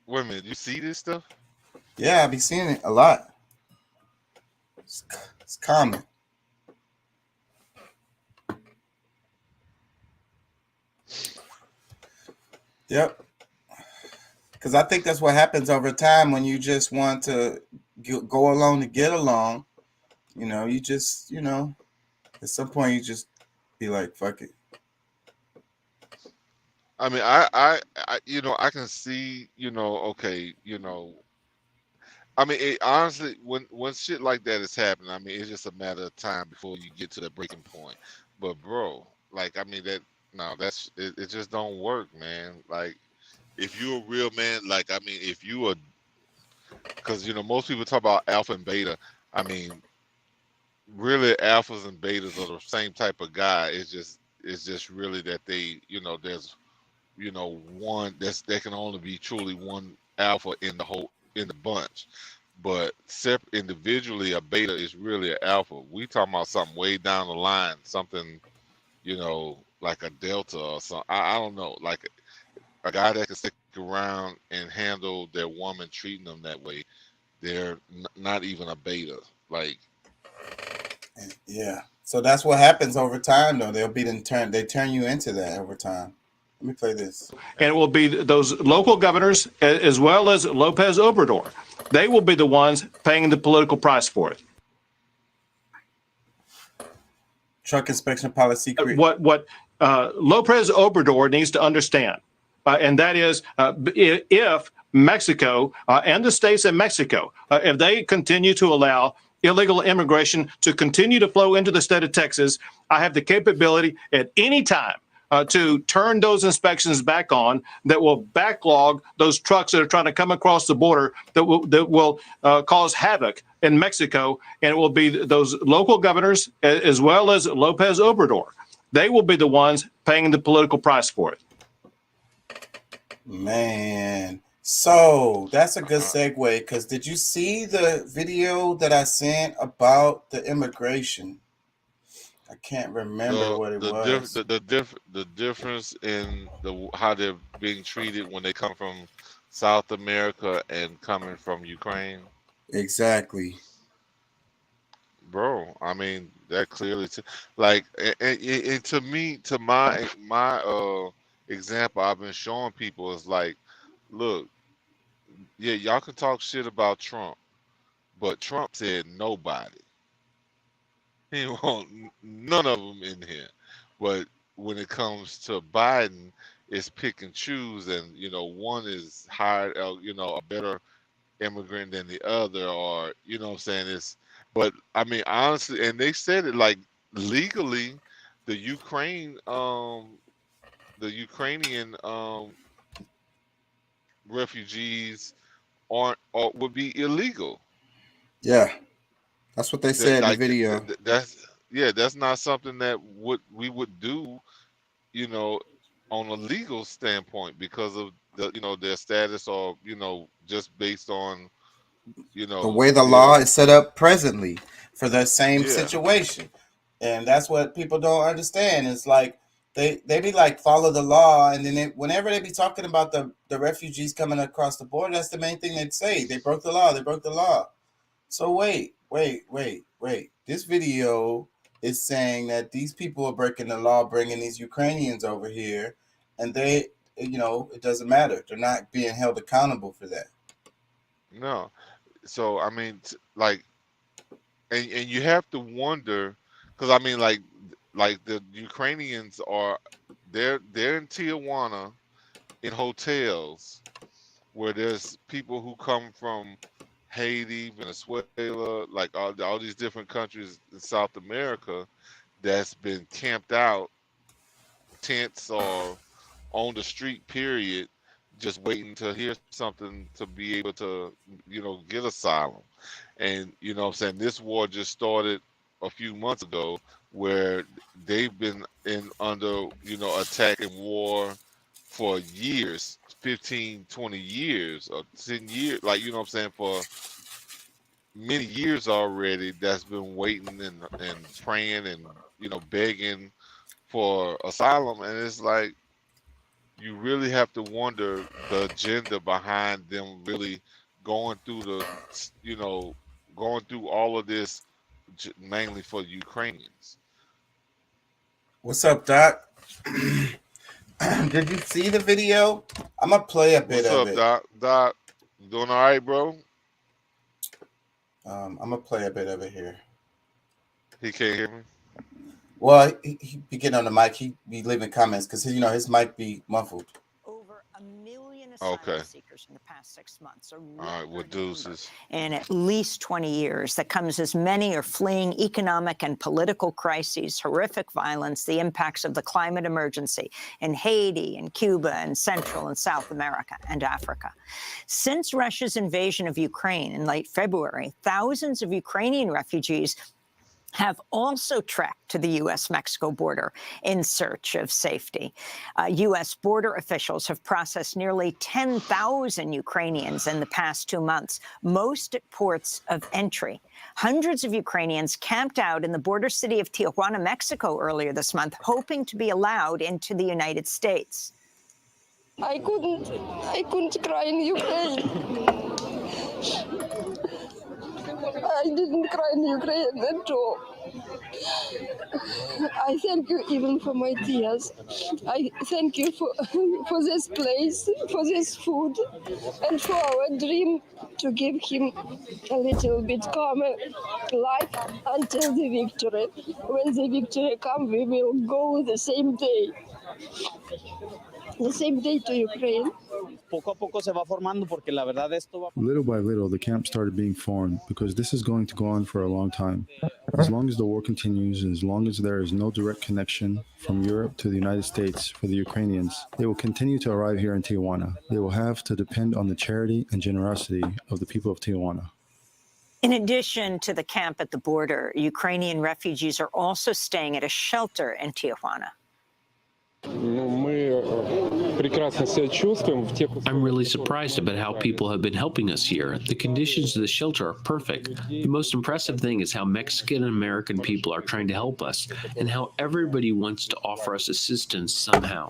Wait a minute, you see this stuff? Yeah, I be seeing it a lot. It's common. Yep. Because I think that's what happens over time when you just want to go along to get along. You know, you just, you know, at some point you just be like, fuck it. I mean, I you know, I can see, you know, okay, you know, I mean, honestly, when shit like that is happening, I mean, it's just a matter of time before you get to that breaking point. But bro, like, I mean, it just don't work, man. Like, if you're a real man, like I mean, if you are, because most people talk about alpha and beta. I mean, really, alphas and betas are the same type of guy. It's just really that they, there's, one there can only be truly one alpha in the bunch. But individually, a beta is really an alpha. We talking about something way down the line, something, like a delta or something. I don't know, like a guy that can stick around and handle their woman treating them that way. They're not even a beta. Like, yeah. So that's what happens over time, though. They turn you into that over time. Let me play this. And it will be those local governors as well as Lopez Obrador. They will be the ones paying the political price for it. Truck inspection policy. What Lopez Obrador needs to understand, and that is if Mexico and the states in Mexico, if they continue to allow illegal immigration to continue to flow into the state of Texas, I have the capability at any time to turn those inspections back on that will backlog those trucks that are trying to come across the border that will cause havoc in Mexico. And it will be those local governors as well as Lopez Obrador. They will be the ones paying the political price for it. Man, so that's a good segue, because did you see the video that I sent about the immigration? I can't remember what it was. The difference in how they're being treated when they come from South America and coming from Ukraine. Exactly. Bro, I mean, that clearly, and to me, to my example I've been showing people is like, look, yeah, y'all can talk shit about Trump, but Trump said nobody. He didn't want none of them in here. But when it comes to Biden, it's pick and choose, and one is hired, a better immigrant than the other, or what I'm saying. But I mean, honestly, and they said it like legally, the Ukrainian refugees would be illegal. Yeah, that's what they said in the video. That's not something that we would do, on a legal standpoint, because of their status, or just based on the way the law is set up presently for the same situation. And that's what people don't understand. It's like they be like, follow the law, and then whenever they be talking about the refugees coming across the border, that's the main thing they'd say. They broke the law. So wait. This video is saying that these people are breaking the law, bringing these Ukrainians over here, and they, it doesn't matter. They're not being held accountable for that. No. So, I mean, and you have to wonder, because I mean, like the Ukrainians they're in Tijuana in hotels where there's people who come from Haiti, Venezuela, like all these different countries in South America that's been camped out, tents or on the street, period, just waiting to hear something to be able to, get asylum. And, what I'm saying, this war just started a few months ago, where they've been under, attack and war for years, 15, 20 years, or 10 years, like, what I'm saying, for many years already, that's been waiting and praying and, begging for asylum. And it's like, you really have to wonder the agenda behind them really going through going through all of this, mainly for Ukrainians. What's up, Doc? Did you see the video? I'm gonna play a bit of it. What's up, Doc? You doing all right, bro? I'm gonna play a bit of it here. He can't hear me. Well, he be getting on the mic. He be leaving comments because his mic be muffled. Over 1.5 million Okay. seekers in the past 6 months. All right, well, deuces. In at least 20 years, that comes as many are fleeing economic and political crises, horrific violence, the impacts of the climate emergency in Haiti and Cuba and Central and South America and Africa. Since Russia's invasion of Ukraine in late February, thousands of Ukrainian refugees have also trekked to the U.S.-Mexico border in search of safety. U.S. border officials have processed nearly 10,000 Ukrainians in the past 2 months, most at ports of entry. Hundreds of Ukrainians camped out in the border city of Tijuana, Mexico earlier this month, hoping to be allowed into the United States. I couldn't cry in Ukraine. I didn't cry in Ukraine at all. I thank you even for my tears. I thank you for this place, for this food, and for our dream to give him a little bit calmer life until the victory. When the victory comes, we will go the same day. The same day to Ukraine. Little by little, the camp started being formed because this is going to go on for a long time. As long as the war continues, and as long as there is no direct connection from Europe to the United States for the Ukrainians, they will continue to arrive here in Tijuana. They will have to depend on the charity and generosity of the people of Tijuana. In addition to the camp at the border, Ukrainian refugees are also staying at a shelter in Tijuana. I'm really surprised about how people have been helping us here. The conditions of the shelter are perfect. The most impressive thing is how Mexican and American people are trying to help us and how everybody wants to offer us assistance somehow.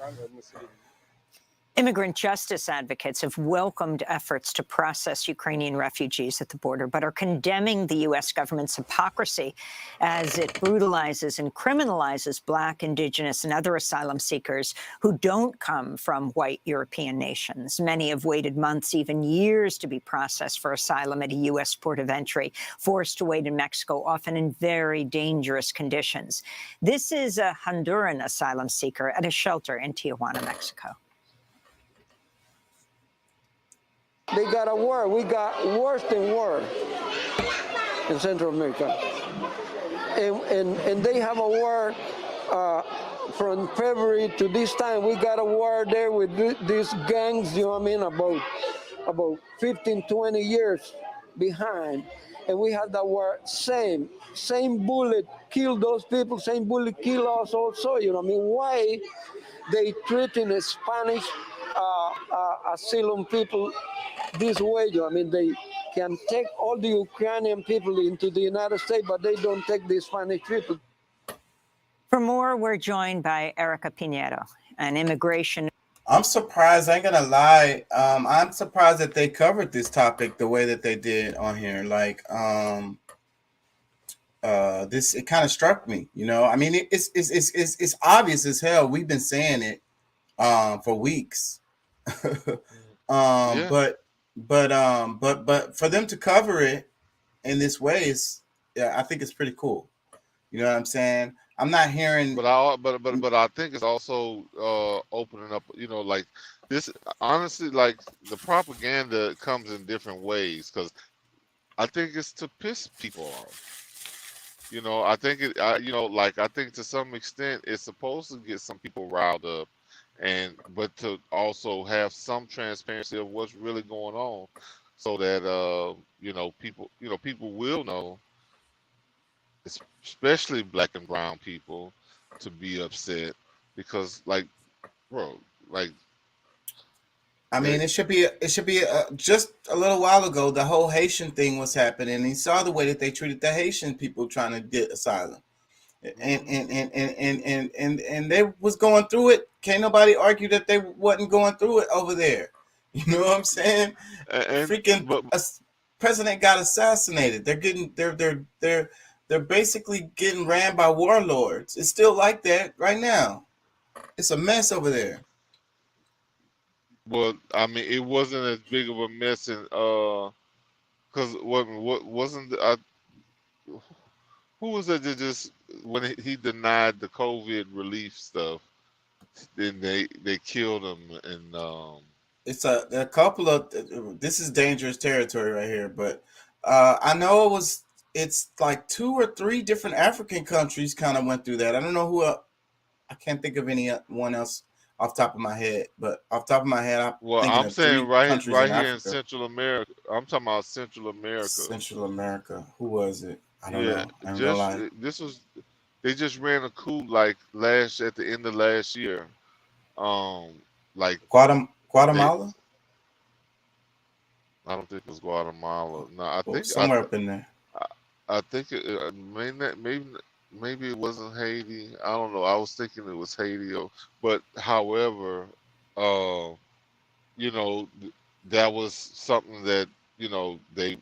Immigrant justice advocates have welcomed efforts to process Ukrainian refugees at the border, but are condemning the U.S. government's hypocrisy as it brutalizes and criminalizes Black, Indigenous, and other asylum seekers who don't come from white European nations. Many have waited months, even years, to be processed for asylum at a U.S. port of entry, forced to wait in Mexico, often in very dangerous conditions. This is a Honduran asylum seeker at a shelter in Tijuana, Mexico. They got a war. We got worse than war in Central America. And they have a war from February to this time. We got a war there with these gangs, you know what I mean, about 15, 20 years behind. And we had that war, same bullet killed those people, same bullet kill us also, you know what I mean? Why they treating the Spanish asylum people this way? I mean, they can take all the Ukrainian people into the United States, but they don't take the Spanish people. For more, we're joined by Erica Pinheiro, an immigration. I'm surprised, I ain't gonna lie. I'm surprised that they covered this topic the way that they did on here. Like, it kind of struck me, you know. I mean, it's obvious as hell. We've been saying it for weeks. But for them to cover it in this way I think it's pretty cool. You know what I'm saying? I'm not hearing, but I think it's also opening up. You know, like this. Honestly, like the propaganda comes in different ways because I think it's to piss people off. You know, I think I think to some extent it's supposed to get some people riled up. But to also have some transparency of what's really going on, so that people will know, especially Black and brown people, to be upset because, like, bro, like, I mean, it should be just a little while ago the whole Haitian thing was happening, and you saw the way that they treated the Haitian people trying to get asylum. And they was going through it. Can't nobody argue that they wasn't going through it over there. You know what I'm saying? President got assassinated. They're basically getting ran by warlords. It's still like that right now. It's a mess over there. Well, I mean, it wasn't as big of a mess in because what wasn't who was it that just when he denied the COVID relief stuff, then they killed him it's a couple of this is dangerous territory right here, but I know it's like 2 or 3 different African countries kind of went through that. I don't know who I can't think of anyone else off the top of my head, but off the top of my head, Well, thinking I'm of saying 3 right countries right in here in Africa. Central America. I'm talking about Central America. Central America. Who was it? I don't Yeah, know. I ain't gonna lie. they just ran a coup like at the end of last year. Like they, Guatemala? I don't think it was Guatemala. No, I Well, think somewhere up in there. I think it maybe it wasn't Haiti. I don't know. I was thinking it was Haiti, but however, you know, that was something that they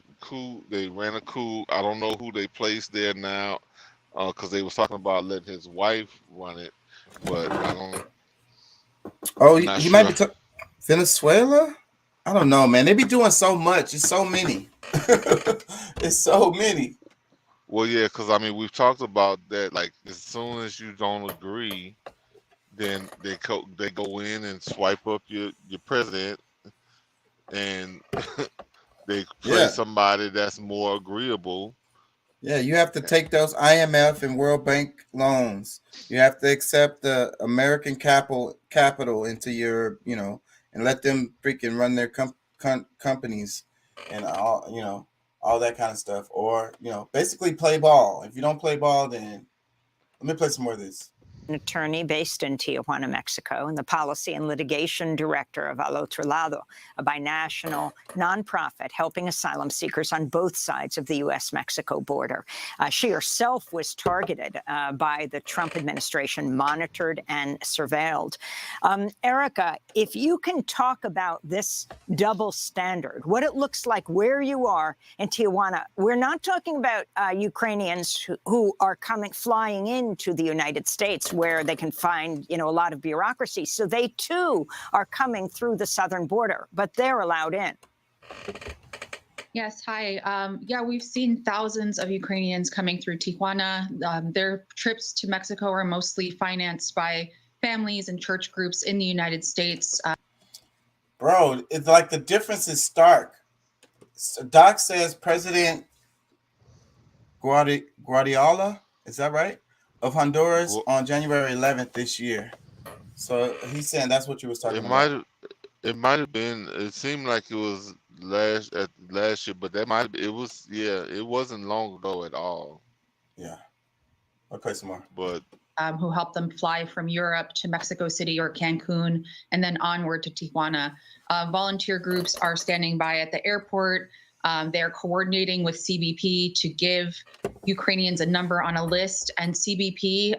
ran a coup. I don't know who they placed there now, because they was talking about letting his wife run it, but Oh, I'm not he might sure. be Venezuela? I don't know, man. They be doing so much. It's so many. It's so many. Well, yeah, because I mean we've talked about that. Like as soon as you don't agree, then they go in and swipe up your president, and they play Yeah. somebody that's more agreeable. Yeah, you have to take those IMF and World Bank loans. You have to accept the American capital into your, and let them freaking run their companies and all that kind of stuff. Or, basically play ball. If you don't play ball, then let me play some more of this. An attorney based in Tijuana, Mexico, and the policy and litigation director of Al Otro Lado, a binational nonprofit helping asylum seekers on both sides of the U.S.-Mexico border. She herself was targeted by the Trump administration, monitored and surveilled. Erica, if you can talk about this double standard, what it looks like where you are in Tijuana, we're not talking about Ukrainians who are flying into the United States, where they can find, a lot of bureaucracy. So they, too, are coming through the southern border, but they're allowed in. Yes, hi. Yeah, we've seen thousands of Ukrainians coming through Tijuana. Their trips to Mexico are mostly financed by families and church groups in the United States. Bro, it's like the difference is stark. So Doc says President Guardiola, is that right? Of Honduras on January 11th this year. So he's saying that's what you was talking about. It might have been. It seemed like it was last year, but it wasn't long ago at all. Yeah. I'll play some more. But who helped them fly from Europe to Mexico City or Cancun and then onward to Tijuana. Volunteer groups are standing by at the airport. They're coordinating with CBP to give Ukrainians a number on a list, and CBP,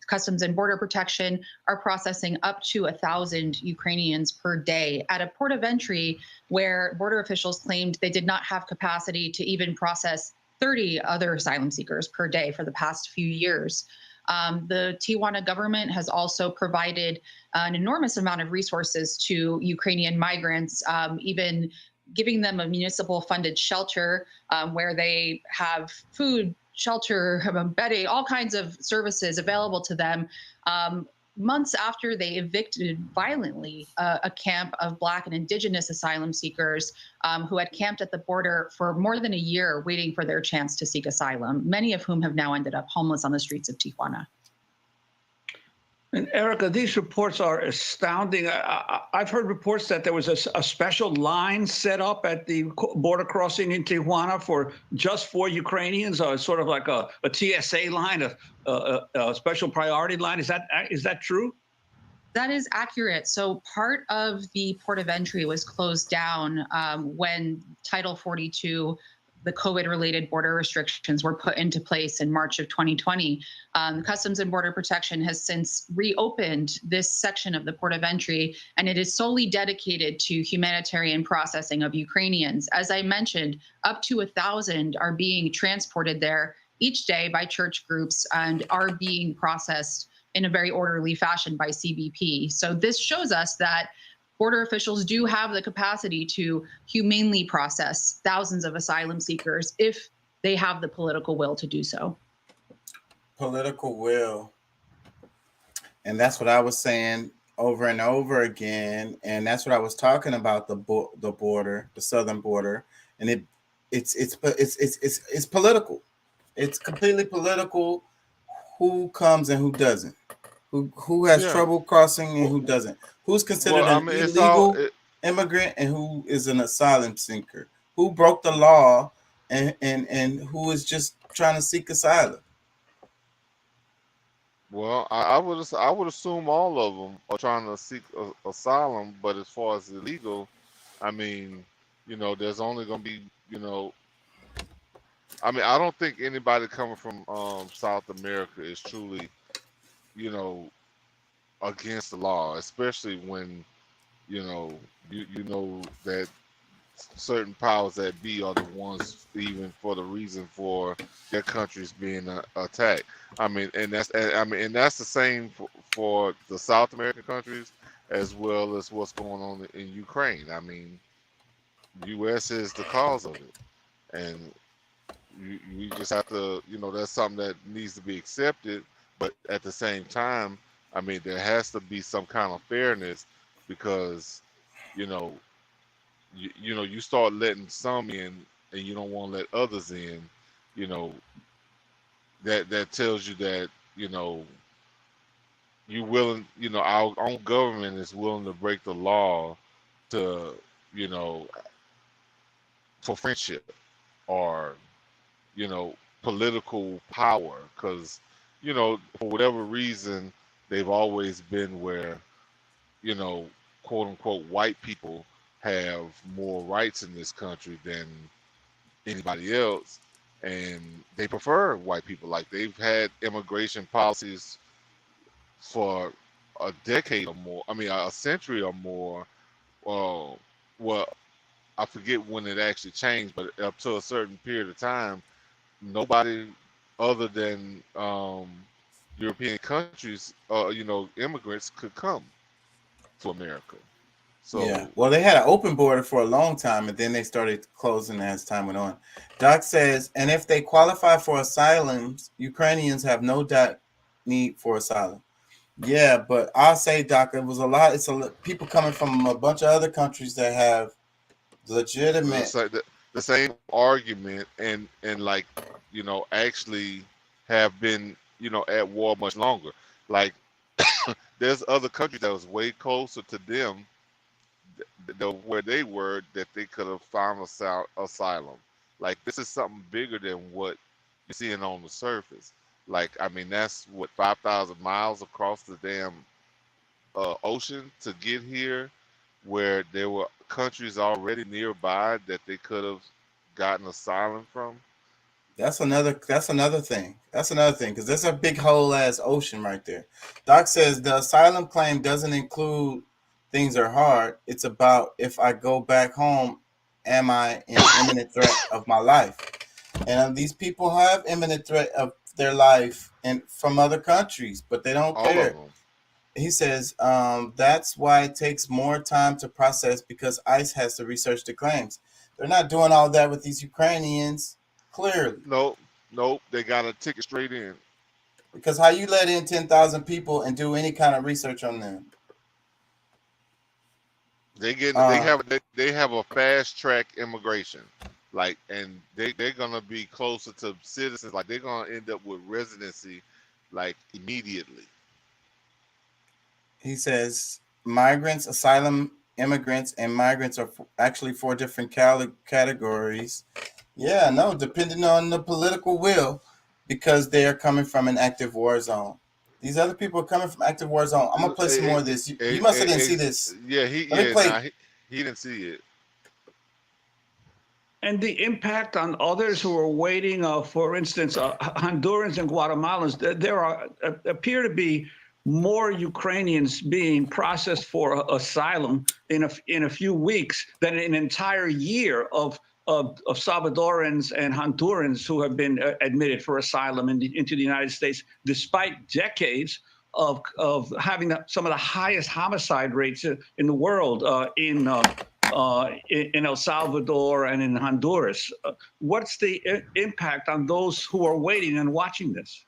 Customs and Border Protection, are processing up to 1,000 Ukrainians per day at a port of entry where border officials claimed they did not have capacity to even process 30 other asylum seekers per day for the past few years. The Tijuana government has also provided an enormous amount of resources to Ukrainian migrants, even giving them a municipal funded shelter where they have food, shelter, bedding, all kinds of services available to them. Months after they evicted violently a camp of Black and Indigenous asylum seekers who had camped at the border for more than a year waiting for their chance to seek asylum, many of whom have now ended up homeless on the streets of Tijuana. And Erica, these reports are astounding. I've heard reports that there was a special line set up at the border crossing in Tijuana just for Ukrainians, sort of like a TSA line, a special priority line. Is that true? That is accurate. So part of the port of entry was closed down when Title 42, the COVID-related border restrictions, were put into place in March of 2020. Customs and Border Protection has since reopened this section of the port of entry, and it is solely dedicated to humanitarian processing of Ukrainians. As I mentioned, up to 1,000 are being transported there each day by church groups and are being processed in a very orderly fashion by CBP. So this shows us that border officials do have the capacity to humanely process thousands of asylum seekers if they have the political will to do so. Political will. And that's what I was saying over and over again, and that's what I was talking about, the border, the southern border, and it's political. It's completely political. Who comes and who doesn't? Who has trouble crossing and who doesn't? Who's considered an illegal immigrant and who is an asylum seeker? Who broke the law and who is just trying to seek asylum? Well, I would assume all of them are trying to seek asylum, but as far as illegal, I mean, there's only going to be, I mean, I don't think anybody coming from South America is truly, against the law, especially when, you know that certain powers that be are the ones even for the reason for their countries being attacked. I mean, and that's the same for the South American countries as well as what's going on in Ukraine. I mean, U.S. is the cause of it, and you just have to, that's something that needs to be accepted. But at the same time, I mean, there has to be some kind of fairness, because, you start letting some in and you don't want to let others in, that tells you that, you willing, our own government is willing to break the law to, for friendship or, political power, because, for whatever reason, they've always been where, quote unquote, white people have more rights in this country than anybody else, and they prefer white people. Like, they've had immigration policies for a decade or more, I mean a century or more. Well, I forget when it actually changed, but up to a certain period of time, nobody other than European countries, immigrants could come to America. So yeah, well, they had an open border for a long time, and then they started closing as time went on. Doc says, and if they qualify for asylums, Ukrainians have no need for asylum. Yeah, but I'll say, Doc, it's people coming from a bunch of other countries that have legitimate. The same argument, and like, actually have been, at war much longer. Like, there's other countries that was way closer to them, where they were, that they could have found asylum. Like, this is something bigger than what you're seeing on the surface. Like, I mean, that's what, 5,000 miles across the damn ocean to get here, where there were countries already nearby that they could have gotten asylum from. That's another thing, because there's a big whole ass ocean right there. Doc says the asylum claim doesn't include things are hard. It's about, if I go back home, am I in imminent threat of my life? And these people have imminent threat of their life and from other countries, but they don't care. He says that's why it takes more time to process, because ICE has to research the claims. They're not doing all that with these Ukrainians, clearly. Nope, they got a ticket straight in. Because how you let in 10,000 people and do any kind of research on them? They have a fast track immigration, like, and they're gonna be closer to citizens. Like, they're gonna end up with residency, like, immediately. He says migrants, asylum, immigrants, and migrants are actually 4 different categories. Yeah, no, depending on the political will, because they are coming from an active war zone. These other people are coming from active war zone. I'm gonna play some more of this. You must have didn't see this. Yeah, he didn't see it. And the impact on others who are waiting, for instance, Hondurans and Guatemalans. There appear to be more Ukrainians being processed for asylum in a few weeks than an entire year of Salvadorans and Hondurans who have been admitted for asylum into the United States, despite decades of having some of the highest homicide rates in the world in El Salvador and in Honduras. What's the impact on those who are waiting and watching this?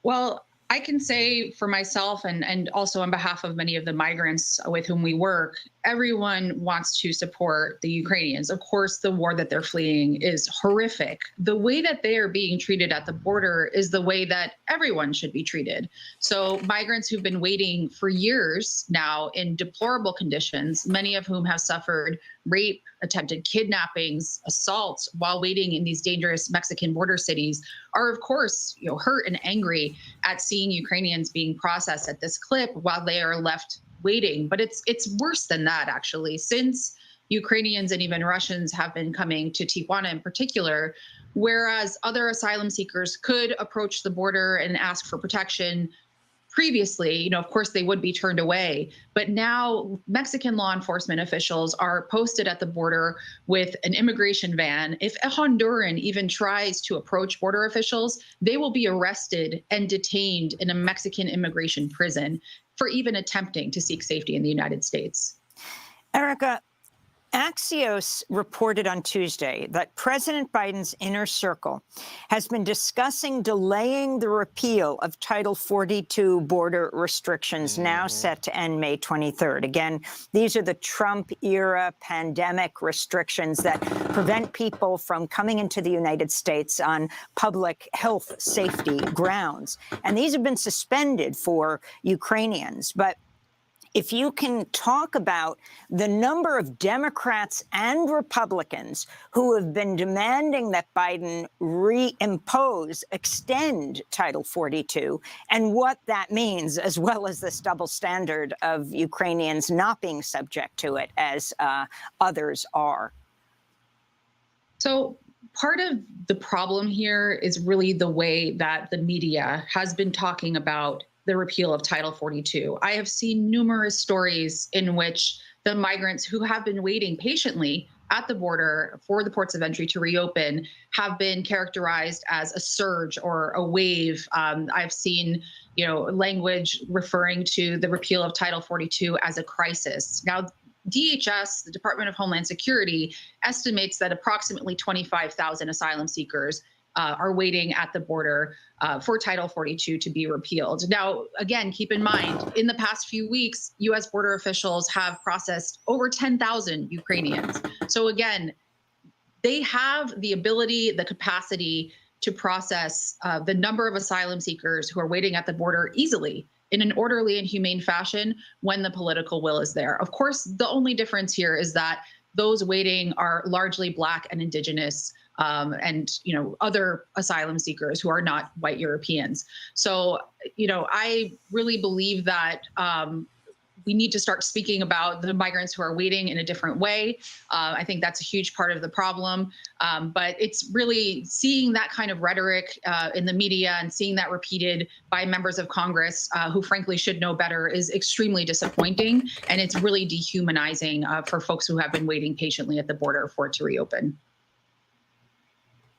Well, I can say for myself and also on behalf of many of the migrants with whom we work, everyone wants to support the Ukrainians. Of course, the war that they're fleeing is horrific. The way that they are being treated at the border is the way that everyone should be treated. So migrants who've been waiting for years now in deplorable conditions, many of whom have suffered rape, attempted kidnappings, assaults while waiting in these dangerous Mexican border cities, are of course, hurt and angry at seeing Ukrainians being processed at this clip while they are left waiting. But it's worse than that, actually. Since Ukrainians and even Russians have been coming to Tijuana in particular, whereas other asylum seekers could approach the border and ask for protection previously, of course, they would be turned away. But now Mexican law enforcement officials are posted at the border with an immigration van. If a Honduran even tries to approach border officials, they will be arrested and detained in a Mexican immigration prison for even attempting to seek safety in the United States. Erica, Axios reported on Tuesday that President Biden's inner circle has been discussing delaying the repeal of Title 42 border restrictions now set to end May 23rd. Again, these are the Trump-era pandemic restrictions that prevent people from coming into the United States on public health safety grounds. And these have been suspended for Ukrainians. But if you can talk about the number of Democrats and Republicans who have been demanding that Biden extend Title 42, and what that means, as well as this double standard of Ukrainians not being subject to it as others are. So part of the problem here is really the way that the media has been talking about the repeal of Title 42. I have seen numerous stories in which the migrants who have been waiting patiently at the border for the ports of entry to reopen have been characterized as a surge or a wave. I've seen, language referring to the repeal of Title 42 as a crisis. Now, DHS, the Department of Homeland Security, estimates that approximately 25,000 asylum seekers are waiting at the border for Title 42 to be repealed. Now, again, keep in mind, in the past few weeks, U.S. border officials have processed over 10,000 Ukrainians. So again, they have the ability, the capacity to process the number of asylum seekers who are waiting at the border easily in an orderly and humane fashion when the political will is there. Of course, the only difference here is that those waiting are largely Black and Indigenous and other asylum seekers who are not white Europeans. So, I really believe that we need to start speaking about the migrants who are waiting in a different way. I think that's a huge part of the problem. But it's really seeing that kind of rhetoric in the media and seeing that repeated by members of Congress who frankly should know better is extremely disappointing. And it's really dehumanizing for folks who have been waiting patiently at the border for it to reopen.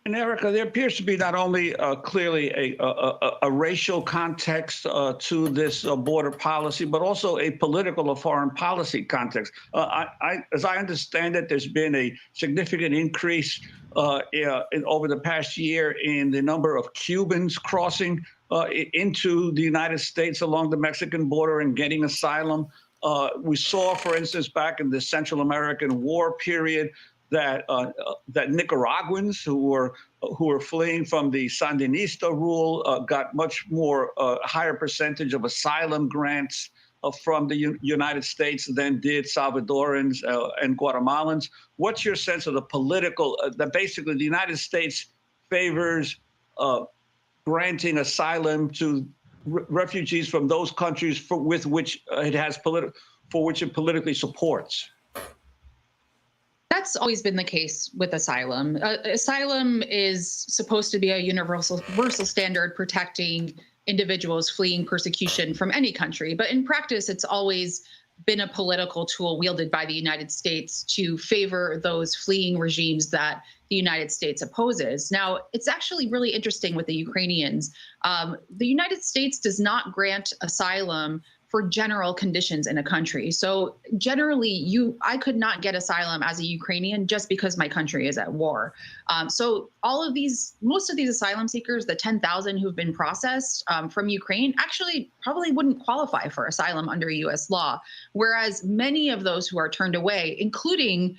And Erica, there appears to be not only clearly a racial context to this border policy, but also a political or foreign policy context. As I understand it, there's been a significant increase over the past year in the number of Cubans crossing into the United States along the Mexican border and getting asylum. We saw, for instance, back in the Central American War period, that Nicaraguans who were fleeing from the Sandinista rule got much more higher percentage of asylum grants from the United States than did Salvadorans and Guatemalans. What's your sense of the political, that basically the United States favors granting asylum to refugees from those countries for which it politically supports? That's always been the case with asylum. Asylum is supposed to be a universal standard protecting individuals fleeing persecution from any country. But in practice, it's always been a political tool wielded by the United States to favor those fleeing regimes that the United States opposes. Now, it's actually really interesting with the Ukrainians. The United States does not grant asylum for general conditions in a country. So generally, I could not get asylum as a Ukrainian just because my country is at war. So most of these asylum seekers, the 10,000 who've been processed from Ukraine, actually probably wouldn't qualify for asylum under U.S. law. Whereas many of those who are turned away, including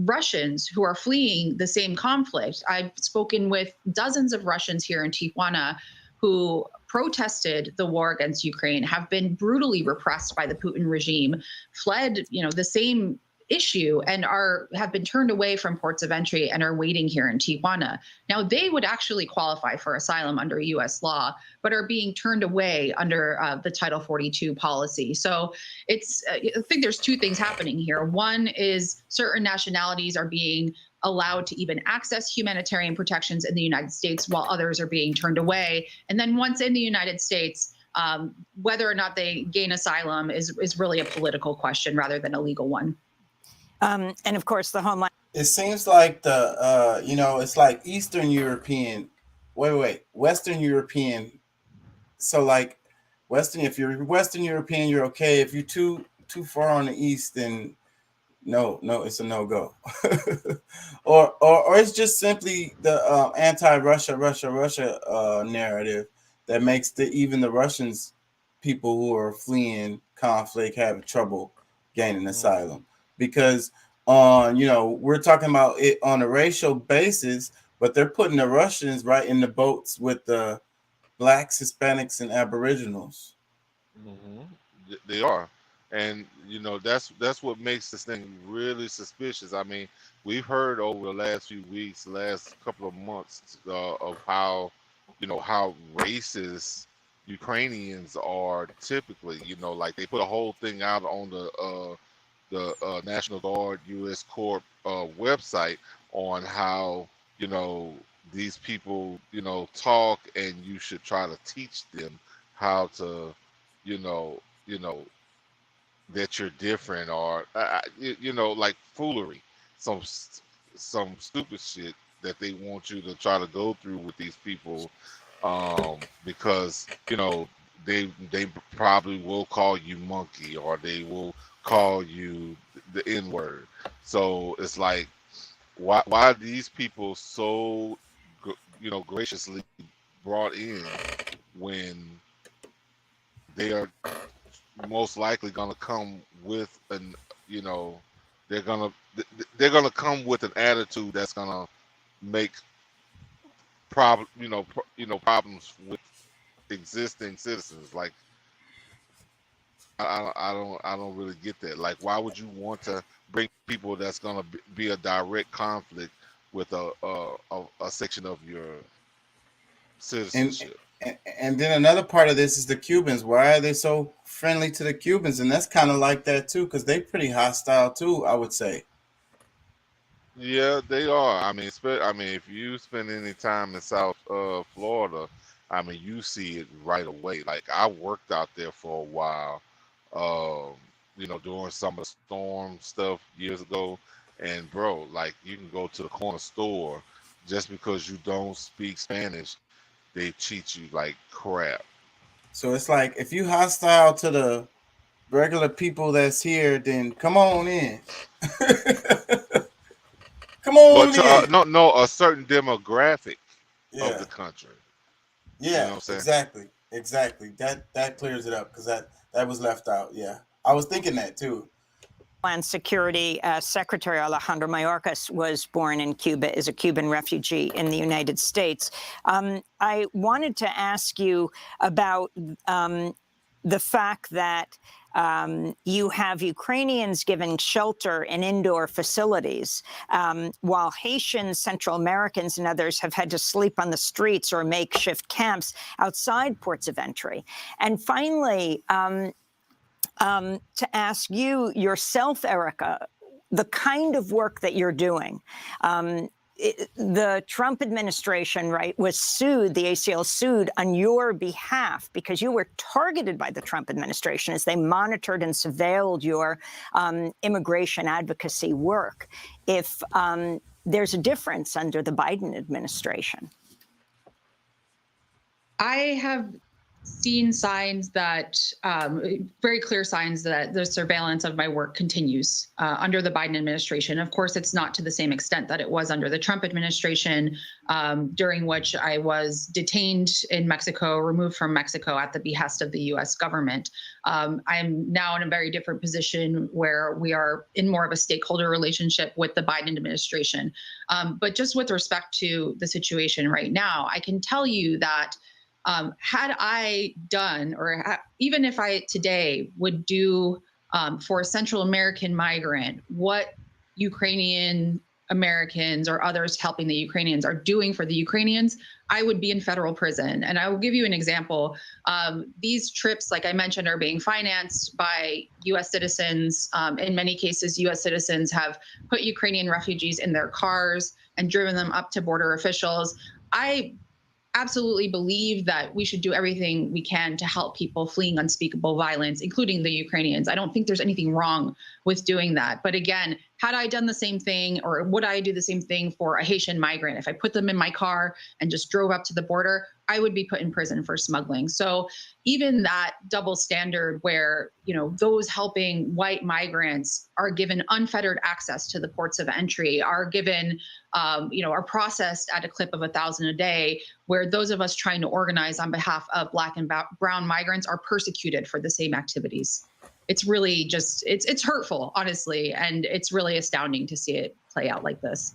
Russians who are fleeing the same conflict. I've spoken with dozens of Russians here in Tijuana who protested the war against Ukraine, have been brutally repressed by the Putin regime, fled, the same issue, and have been turned away from ports of entry and are waiting here in Tijuana. Now, they would actually qualify for asylum under U.S. law, but are being turned away under the Title 42 policy. So I think there's two things happening here. One is certain nationalities are being allowed to even access humanitarian protections in the United States, while others are being turned away. And then once in the United States, whether or not they gain asylum is really a political question rather than a legal one. And of course, the Homeland. It seems like it's like Eastern European. Western European. So like if you're Western European, you're okay. If you're too far on the East, then no, it's a no-go. or it's just simply the anti-Russia narrative that makes even the Russians, people who are fleeing conflict, have trouble gaining asylum. Because we're talking about it on a racial basis, but they're putting the Russians right in the boats with the Blacks, Hispanics, and Aboriginals. Mm-hmm. They are. And, that's what makes this thing really suspicious. I mean, we've heard over the last few weeks, last couple of months of how, how racist Ukrainians are typically, like they put a whole thing out on the National Guard U.S. Corp website on how, these people, talk, and you should try to teach them how to, that you're different, or like foolery, some stupid shit that they want you to try to go through with these people, because they probably will call you monkey, or they will call you the N-word. So it's like, why are these people so graciously brought in when they are most likely going to come with they're gonna come with an attitude that's gonna make problems with existing citizens. Like, I don't really get that. Like, why would you want to bring people that's gonna be a direct conflict with a section of your citizenship? And then another part of this is the Cubans. Why are they so friendly to the Cubans? And that's kind of like that too, because they're pretty hostile too, I would say. Yeah, they are. I mean, if you spend any time in South Florida, I mean, you see it right away. Like, I worked out there for a while, during some of the storm stuff years ago. And bro, like, you can go to the corner store, just because you don't speak Spanish, they treat you like crap. So it's like, if you hostile to the regular people that's here, then come on in. Come on in. A certain demographic of the country. Yeah, you know what I'm saying? Exactly. That clears it up, because that was left out. Yeah, I was thinking that too. Homeland Security Secretary Alejandro Mayorkas was born in Cuba, is a Cuban refugee in the United States. I wanted to ask you about the fact that you have Ukrainians giving shelter in indoor facilities, while Haitians, Central Americans, and others have had to sleep on the streets or makeshift camps outside ports of entry. And finally, to ask you yourself, Erica, the kind of work that you're doing. The Trump administration, right, was sued, the ACL sued on your behalf because you were targeted by the Trump administration as they monitored and surveilled your immigration advocacy work. If there's a difference under the Biden administration. I have seen signs that, very clear signs that the surveillance of my work continues under the Biden administration. Of course, it's not to the same extent that it was under the Trump administration, during which I was detained in Mexico, removed from Mexico at the behest of the U.S. government. I'm now in a very different position where we are in more of a stakeholder relationship with the Biden administration. But just with respect to the situation right now, I can tell you that had I done, or even if I today would do for a Central American migrant, what Ukrainian Americans or others helping the Ukrainians are doing for the Ukrainians, I would be in federal prison. And I will give you an example. These trips, like I mentioned, are being financed by U.S. citizens. In many cases, U.S. citizens have put Ukrainian refugees in their cars and driven them up to border officials. I absolutely believe that we should do everything we can to help people fleeing unspeakable violence, including the Ukrainians. I don't think there's anything wrong with doing that. But again, had I done the same thing, or would I do the same thing for a Haitian migrant? If I put them in my car and just drove up to the border, I would be put in prison for smuggling. So even that double standard where, you know, those helping white migrants are given unfettered access to the ports of entry, are given, you know, are processed at a clip of 1,000 a day, where those of us trying to organize on behalf of Black and brown migrants are persecuted for the same activities. It's really just, it's hurtful, honestly, and it's really astounding to see it play out like this.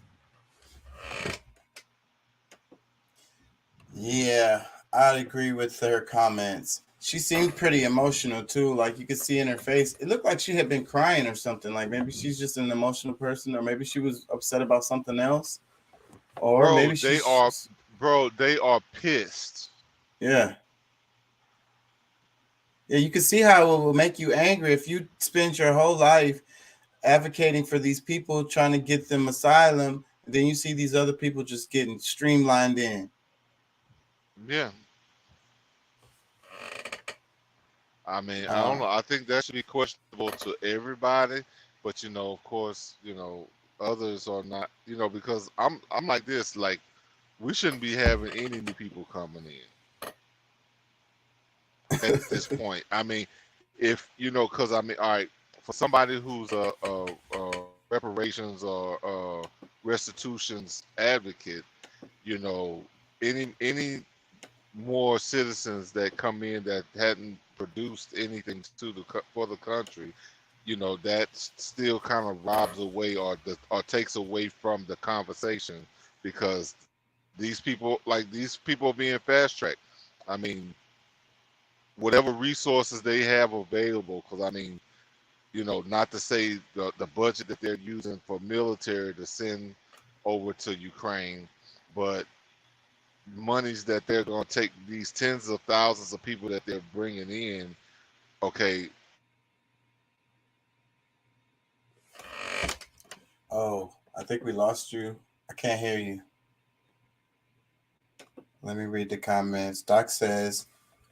Yeah, I'd agree with her comments. She seemed pretty emotional too. Like you could see in her face, it looked like she had been crying or something. Like maybe she's just an emotional person, or maybe she was upset about something else, or Bro, maybe they are pissed. Yeah. Yeah, you can see how it will make you angry if you spend your whole life advocating for these people, trying to get them asylum, and then you see these other people just getting streamlined in. Yeah. I mean, I don't know. I think that should be questionable to everybody, but you know, of course, you know, others are not. You know, because I'm like this. Like, we shouldn't be having any new people coming in at this point. I mean, if you know, because I mean, all right, for somebody who's a reparations or restitutions advocate, you know, any more citizens that come in that hadn't produced anything for the country, you know, that still kind of robs away or takes away from the conversation, because these people are being fast tracked. I mean, whatever resources they have available, because I mean, you know, not to say the budget that they're using for military to send over to Ukraine, but monies that they're going to take these tens of thousands of people that they're bringing in. Okay. Oh, I think we lost you. I can't hear you. Let me read the comments. Doc says,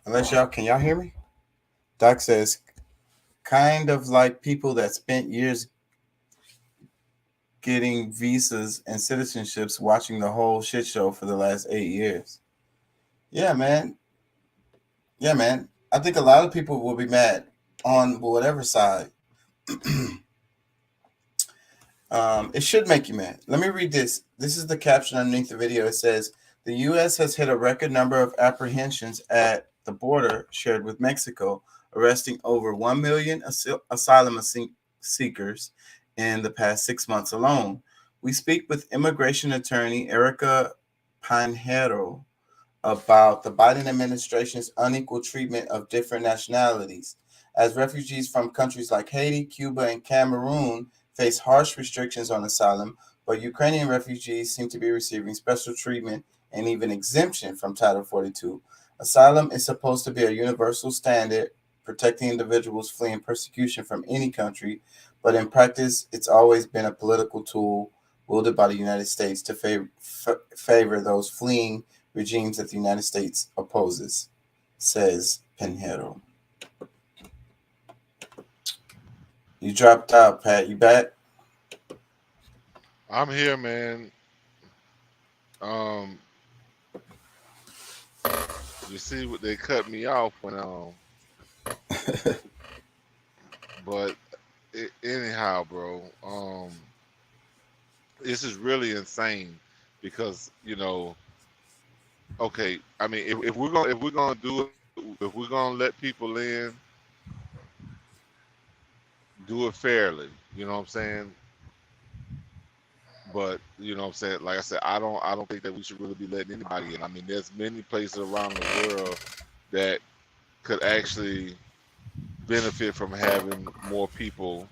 can y'all hear me? Doc says, kind of like people that spent years getting visas and citizenships, watching the whole shit show for the last 8 years. Yeah, man. Yeah, man. I think a lot of people will be mad on whatever side. It should make you mad. Let me read this. This is the caption underneath the video. It says, the U.S. has hit a record number of apprehensions at the border shared with Mexico, arresting over 1 million asylum seekers in the past 6 months alone. We speak with immigration attorney Erica Pinheiro about the Biden administration's unequal treatment of different nationalities, as refugees from countries like Haiti, Cuba, and Cameroon face harsh restrictions on asylum, but Ukrainian refugees seem to be receiving special treatment and even exemption from Title 42. Asylum is supposed to be a universal standard protecting individuals fleeing persecution from any country, but in practice, it's always been a political tool wielded by the United States to favor those fleeing regimes that the United States opposes, says Pinheiro. You dropped out, Pat. You back? I'm here, man. You see what they cut me off when but anyhow, bro, this is really insane because okay, I mean, if we're gonna do it, if we're gonna let people in, do it fairly. You know what I'm saying? But you know what I'm saying, like I said, I don't think that we should really be letting anybody in. I mean, there's many places around the world that could actually benefit from having more people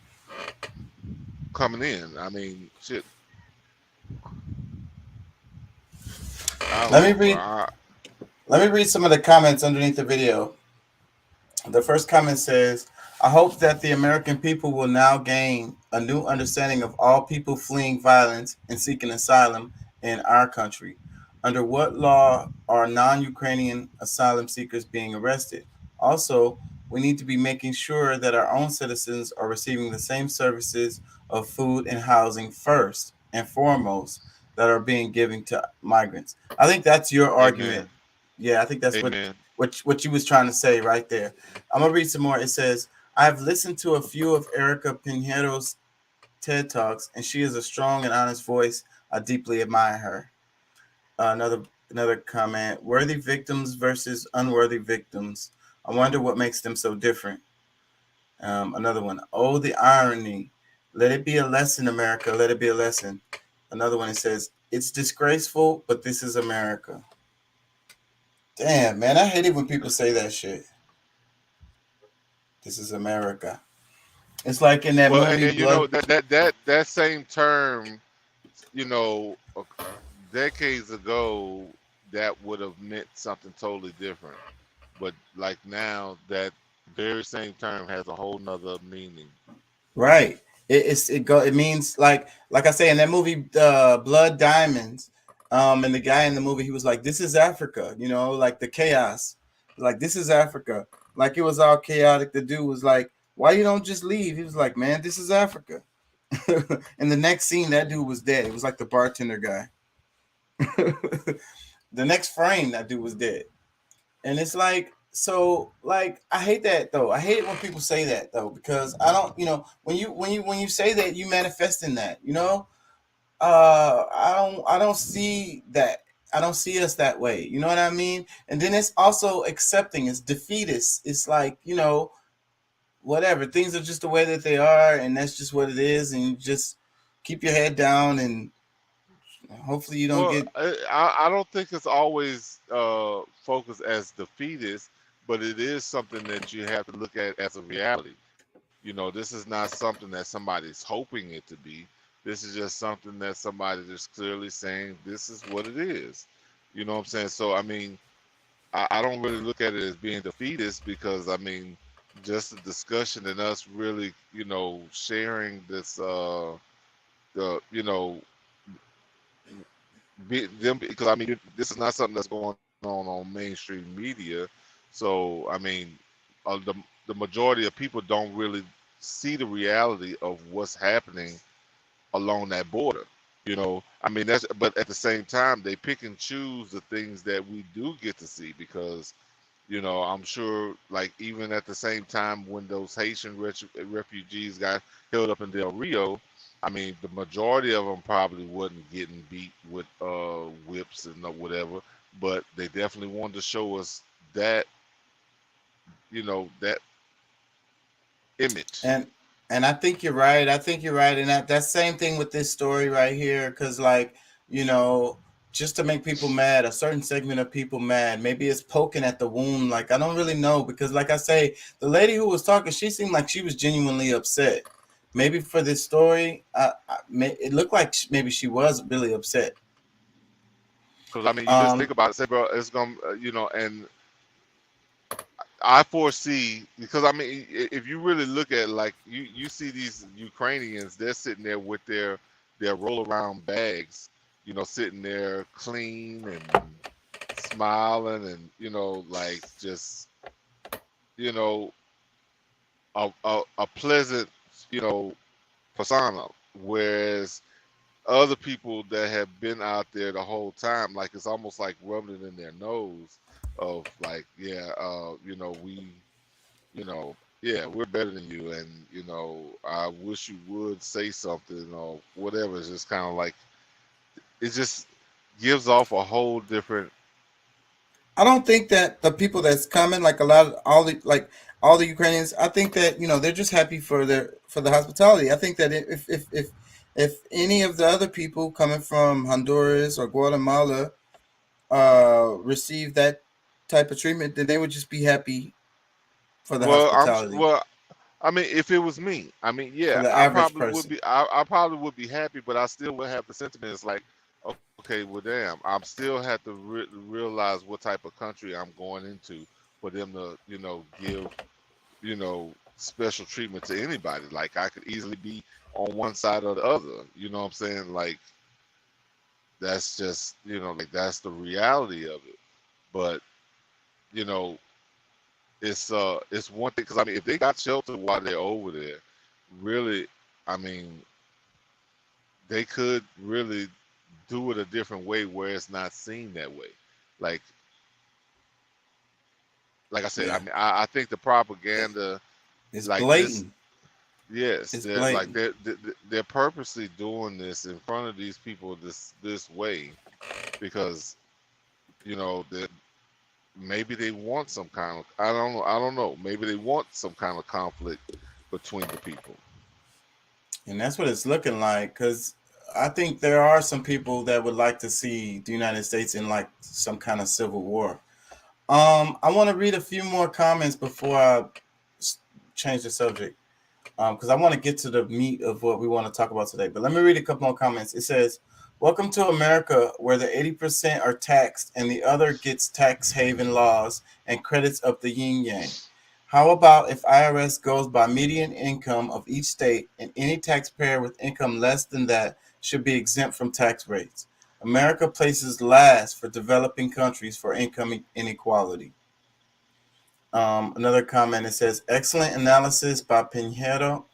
coming in. I mean, shit. Let me read some of the comments underneath the video. The first comment says, I hope that the American people will now gain a new understanding of all people fleeing violence and seeking asylum in our country. Under what law are non-Ukrainian asylum seekers being arrested? Also, we need to be making sure that our own citizens are receiving the same services of food and housing first and foremost that are being given to migrants. I think that's your argument. Amen. Yeah, I think that's Amen. what you was trying to say right there. I'm gonna read some more. It says, I've listened to a few of Erica Pinheiro's TED Talks, and she is a strong and honest voice. I deeply admire her. Another comment, worthy victims versus unworthy victims. I wonder what makes them so different. Another one, oh, the irony. Let it be a lesson, America. Let it be a lesson. Another one, it says, it's disgraceful, but this is America. Damn, man, I hate it when people say that shit. This is America. It's like in that movie. And you know that same term, decades ago, that would have meant something totally different. But like now, that very same term has a whole nother meaning. Right. It means like I say in that movie, Blood Diamonds. And the guy in the movie, he was like, this is Africa, like the chaos. Like, this is Africa. Like, it was all chaotic. The dude was like, why you don't just leave? He was like, man, this is Africa. And the next scene, that dude was dead. It was like the bartender guy. The next frame, that dude was dead. And it's like, so like, I hate that though. I hate it when people say that though, because I don't, when you say that, you manifesting that, I don't see that. I don't see us that way. You know what I mean? And then it's also accepting. It's defeatist. It's like, whatever. Things are just the way that they are, and that's just what it is. And you just keep your head down, and hopefully you don't get. I don't think it's always focused as defeatist, but it is something that you have to look at as a reality. This is not something that somebody's hoping it to be. This is just something that somebody is clearly saying, this is what it is. You know what I'm saying? So, I mean, I don't really look at it as being defeatist because, I mean, just the discussion and us really, sharing this, because, I mean, this is not something that's going on mainstream media. So, I mean, the majority of people don't really see the reality of what's happening along that border. I mean, but at the same time, they pick and choose the things that we do get to see because, I'm sure, like, even at the same time when those Haitian refugees got held up in Del Rio, I mean, the majority of them probably wasn't getting beat with whips and whatever, but they definitely wanted to show us that, that image. And I think you're right. And that same thing with this story right here, because like, just to make people mad, a certain segment of people mad, maybe it's poking at the wound. Like, I don't really know, because like I say, the lady who was talking, she seemed like she was genuinely upset. Maybe for this story, it looked like maybe she was really upset. Because I mean, you just think about it, say, bro, it's gonna, and I foresee, because I mean, if you really look at, like, you see these Ukrainians, they're sitting there with their roll around bags, sitting there clean and smiling and like just a pleasant persona, whereas other people that have been out there the whole time, like, it's almost like rubbing it in their nose of like, yeah, yeah, we're better than you, and I wish you would say something or whatever. It's just kind of like it just gives off a whole different. I don't think that the people that's coming, like a lot of all the Ukrainians, I think that they're just happy for the hospitality. I think that if any of the other people coming from Honduras or Guatemala receive that type of treatment, then they would just be happy for the hospitality. I mean, if it was me, I mean, For yeah, the I average probably would person. be. I probably would be happy, but I still would have the sentiment. It's like, okay, well, damn, I'm still have to realize what type of country I'm going into for them to, give, special treatment to anybody. Like I could easily be on one side or the other. You know what I'm saying? Like that's just, like that's the reality of it. But it's one thing because I mean, if they got shelter while they're over there, really, I mean, they could really do it a different way where it's not seen that way. Like I said, I Yeah, mean, I think the propaganda it's like this, blatant. yes, It's they're like blatant. they're purposely doing this in front of these people this way because that maybe they want some kind of I don't know, maybe they want some kind of conflict between the people. And that's what it's looking like, because I think there are some people that would like to see the United States in like some kind of civil war. I want to read a few more comments before I change the subject, because I want to get to the meat of what we want to talk about today. But let me read a couple more comments. It says, "Welcome to America, where the 80% are taxed and the other gets tax haven laws and credits up the yin yang. How about if IRS goes by median income of each state, and any taxpayer with income less than that should be exempt from tax rates? America places last for developing countries for income inequality." Another comment, it says, "Excellent analysis by Pinheiro.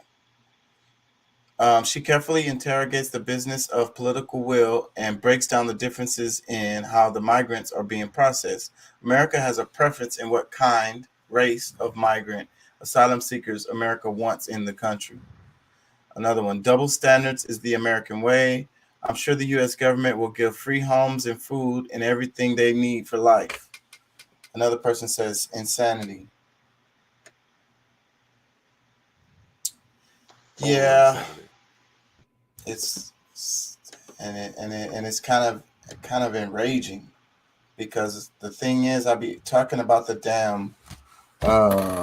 She carefully interrogates the business of political will and breaks down the differences in how the migrants are being processed. America has a preference in what kind, race of migrant, asylum seekers America wants in the country." Another one, "Double standards is the American way. I'm sure the U.S. government will give free homes and food and everything they need for life." Another person says, "Insanity." Total Yeah, insanity. it's kind of enraging, because the thing is, I be talking about the damn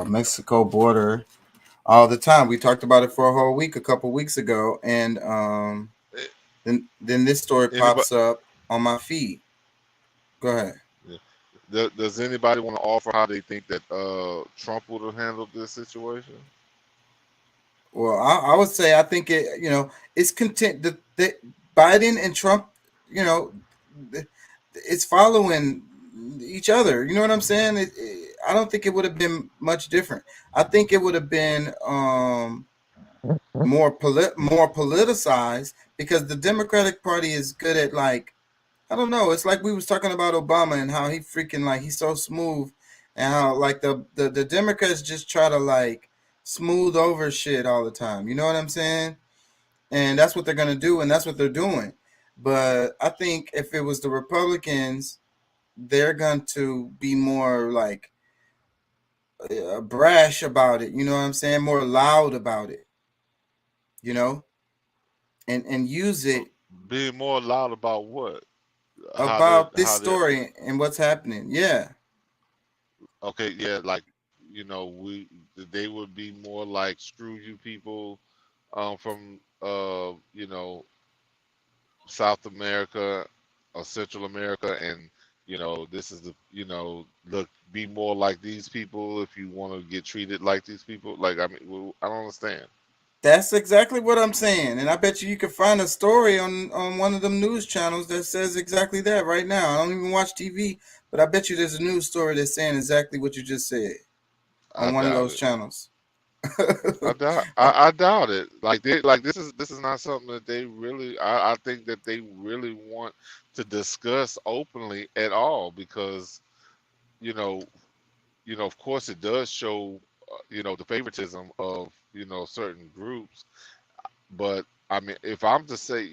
Mexico border all the time. We talked about it for a whole week a couple weeks ago, and then this story Anybody? pops up on my feed. Go ahead. Does anybody want to offer how they think that Trump would have handled this situation? Well, I would say I think it's content that Biden and Trump, it's following each other. You know what I'm saying? I don't think it would have been much different. I think it would have been more politicized, because the Democratic Party is good at, like, I don't know. It's like we was talking about Obama and how he freaking, like, he's so smooth, and how like the Democrats just try to like smooth over shit all the time. You know what I'm saying? And that's what they're gonna do, and that's what they're doing. But I think if it was the Republicans, they're going to be more like brash about it. You know what I'm saying? More loud about it. And use it Being more loud about what? about this How they story and what's happening. Yeah. okay, yeah, like they would be more like screw you people from South America or Central America, and this is the look, be more like these people if you want to get treated like these people. Like, I mean, well, I don't understand. That's exactly what I'm saying. And I bet you can find a story on one of them news channels that says exactly that right now. I don't even watch TV, but I bet you there's a news story that's saying exactly what you just said I on one of doubt those it. channels. I doubt it. Like this is not something that they really. I think that they really want to discuss openly at all, because of course, it does show, the favoritism of certain groups. But I mean, if I'm to say,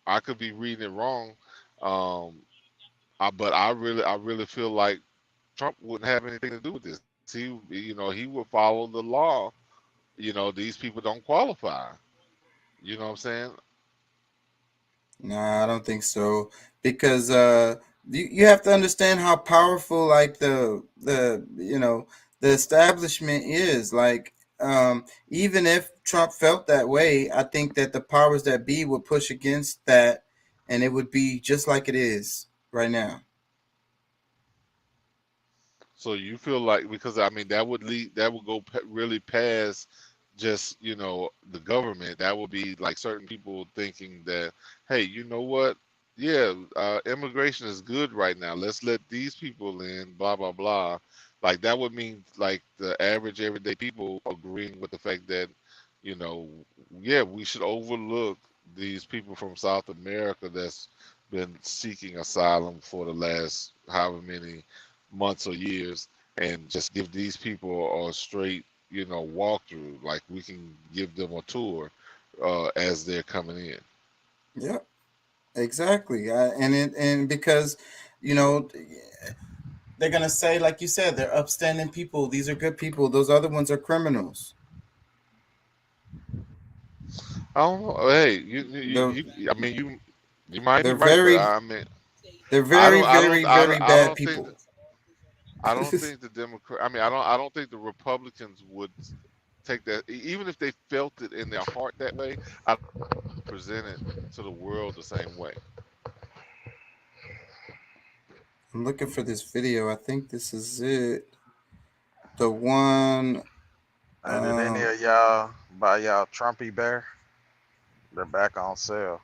I could be reading it wrong, but I really feel like Trump wouldn't have anything to do with this. He would follow the law. These people don't qualify. You know what I'm saying? No, I don't think so, because you have to understand how powerful like the establishment is. Like even if Trump felt that way, I think that the powers that be would push against that, and it would be just like it is right now. So you feel like, because I mean that would go really past just the government. That would be like certain people thinking that, hey, you know what, yeah, immigration is good right now, let's let these people in, blah blah blah. Like that would mean like the average everyday people agreeing with the fact that yeah, we should overlook these people from South America that's been seeking asylum for the last however many months or years, and just give these people a straight walkthrough. Like we can give them a tour as they're coming in. Yep, exactly. And because they're gonna say, like you said, they're upstanding people, these are good people, those other ones are criminals. I don't know. Hey, I mean, you might be They're right, very, but I mean, they're very, very, very bad people. I don't think the Democrat. I mean, I don't think the Republicans would take that, even if they felt it in their heart that way. I present it to the world the same way. I'm looking for this video. I think this is it. The one. And did any of y'all buy y'all Trumpy Bear? They're back on sale.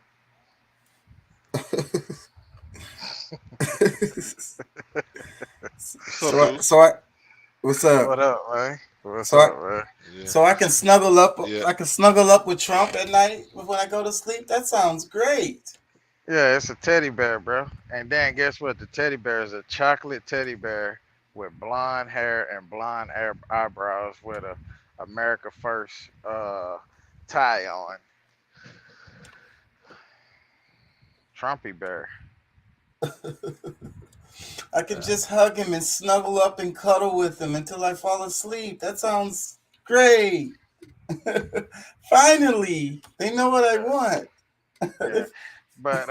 What's up? What up, man? What's so up, man? Yeah. So I can snuggle up. Yeah. I can snuggle up with Trump at night when I go to sleep. That sounds great. Yeah, it's a teddy bear, bro. And then guess what? The teddy bear is a chocolate teddy bear with blonde hair and blonde eyebrows with a America First tie on. Trumpy Bear. I can just hug him and snuggle up and cuddle with him until I fall asleep. That sounds great. Finally, they know what I want. Yeah. But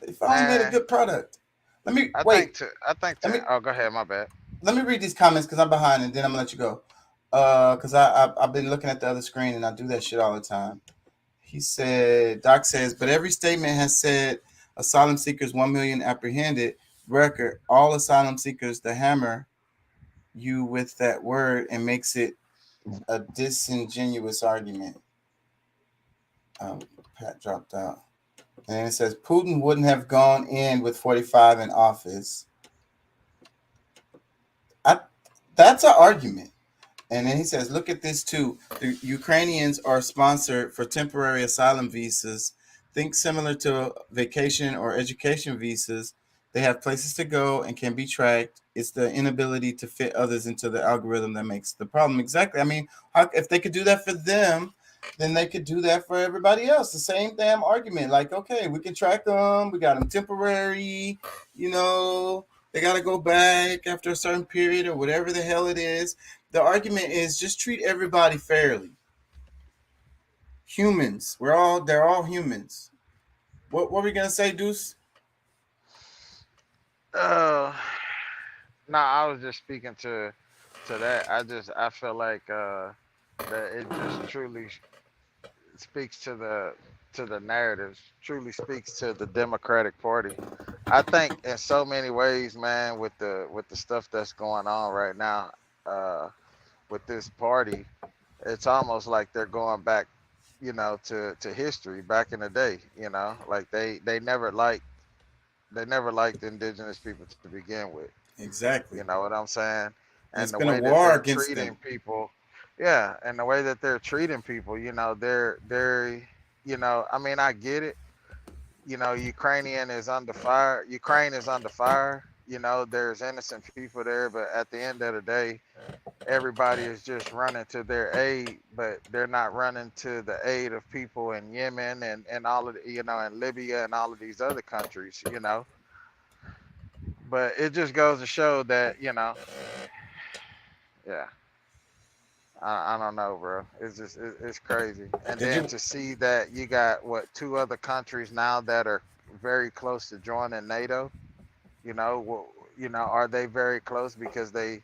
they finally made a good product. Let me wait. Oh, go ahead. My bad. Let me read these comments because I'm behind, and then I'm gonna let you go. Because I've been looking at the other screen and I do that shit all the time. He said, Doc says, but every statement has said asylum seekers 1 million apprehended. Record all asylum seekers to hammer you with that word and makes it a disingenuous argument. Pat dropped out. And it says Putin wouldn't have gone in with 45 in office. That's an argument. And then he says, look at this too. The Ukrainians are sponsored for temporary asylum visas. Think similar to vacation or education visas. They have places to go and can be tracked. It's the inability to fit others into the algorithm that makes the problem. Exactly. I mean, if they could do that for them, then they could do that for everybody else. The same damn argument. Like, okay, we can track them. We got them temporary. They got to go back after a certain period or whatever the hell it is. The argument is just treat everybody fairly. Humans. They're all humans. What were we going to say, Deuce? I was just speaking to that. I feel like that it just truly speaks to the narrative, truly speaks to the Democratic Party. I think in so many ways, man, with the stuff that's going on right now, with this party, it's almost like they're going back, to history back in the day, like they never liked indigenous people to begin with. Exactly. You know what I'm saying? And it's the been way a that war they're against treating them. people, yeah, and the way that they're treating people, they're I mean, I get it. Ukraine is under fire. you know, there's innocent people there, but at the end of the day, everybody is just running to their aid, but they're not running to the aid of people in Yemen and all of the, you know, in Libya and all of these other countries, you know. But it just goes to show that, you know, yeah. I don't know, bro. It's just it's crazy. And then to see that you got what 2 other countries now that are very close to joining NATO, you know, well, you know, are they very close because they,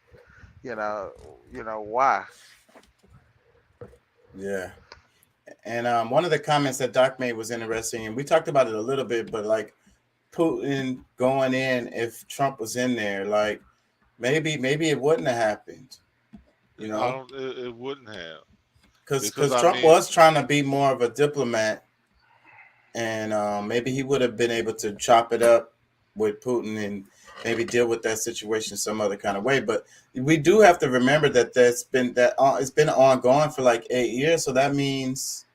you know why? Yeah. And one of the comments that Doc made was interesting, and we talked about it a little bit, but like Putin going in, if Trump was in there, like maybe it wouldn't have happened. You know, it wouldn't have, because Trump was trying to be more of a diplomat, and maybe he would have been able to chop it up with Putin and maybe deal with that situation some other kind of way. But we do have to remember that it's been ongoing for like 8 years. So that means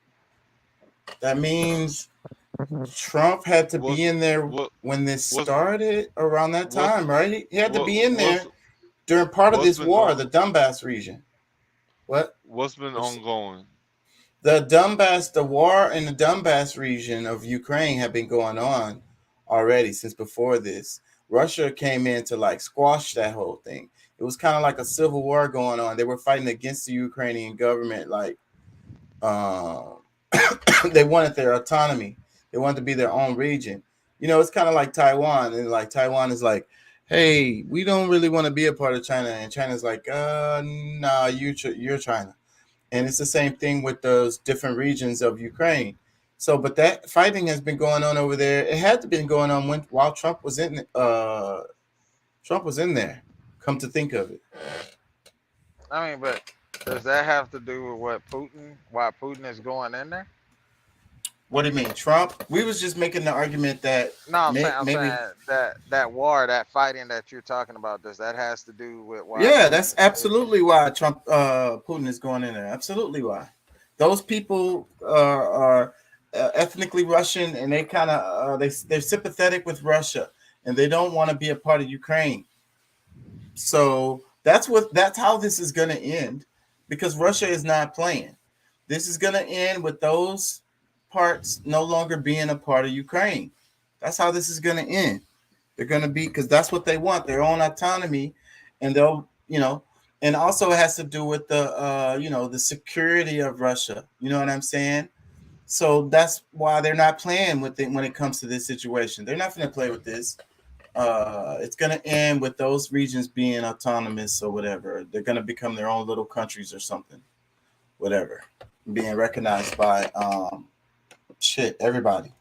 Trump had to be in there when this started around that time, right? He had to be in there during part of this war, the Donbass region. What's been ongoing? The war in the Donbass region of Ukraine have been going on already since before this. Russia came in to like squash that whole thing. It was kind of like a civil war going on. They were fighting against the Ukrainian government. Like, they wanted their autonomy. They wanted to be their own region. You know, it's kind of like Taiwan, and like Taiwan is like, hey, we don't really want to be a part of China, and China's like, nah, you're China. And it's the same thing with those different regions of Ukraine. So, but that fighting has been going on over there. It had to been going on while Trump was in there. Come to think of it. I mean, but does that have to do with why Putin is going in there? What do you mean, Trump? We was just making the argument that I'm saying that war, that fighting that you're talking about, does that has to do with why? Yeah, that's absolutely why Putin is going in there. Absolutely why. Those people are ethnically Russian, and they kind of they're sympathetic with Russia, and they don't want to be a part of Ukraine. So that's how this is going to end, because Russia is not playing. This is going to end with those parts no longer being a part of Ukraine. That's how this is going to end. They're going to be, because that's what they want, their own autonomy, and they'll, you know, and also it has to do with the, you know, the security of Russia. You know what I'm saying? So that's why they're not playing with it when it comes to this situation. They're not going to play with this. It's going to end with those regions being autonomous or whatever. They're going to become their own little countries or something, whatever, being recognized by everybody.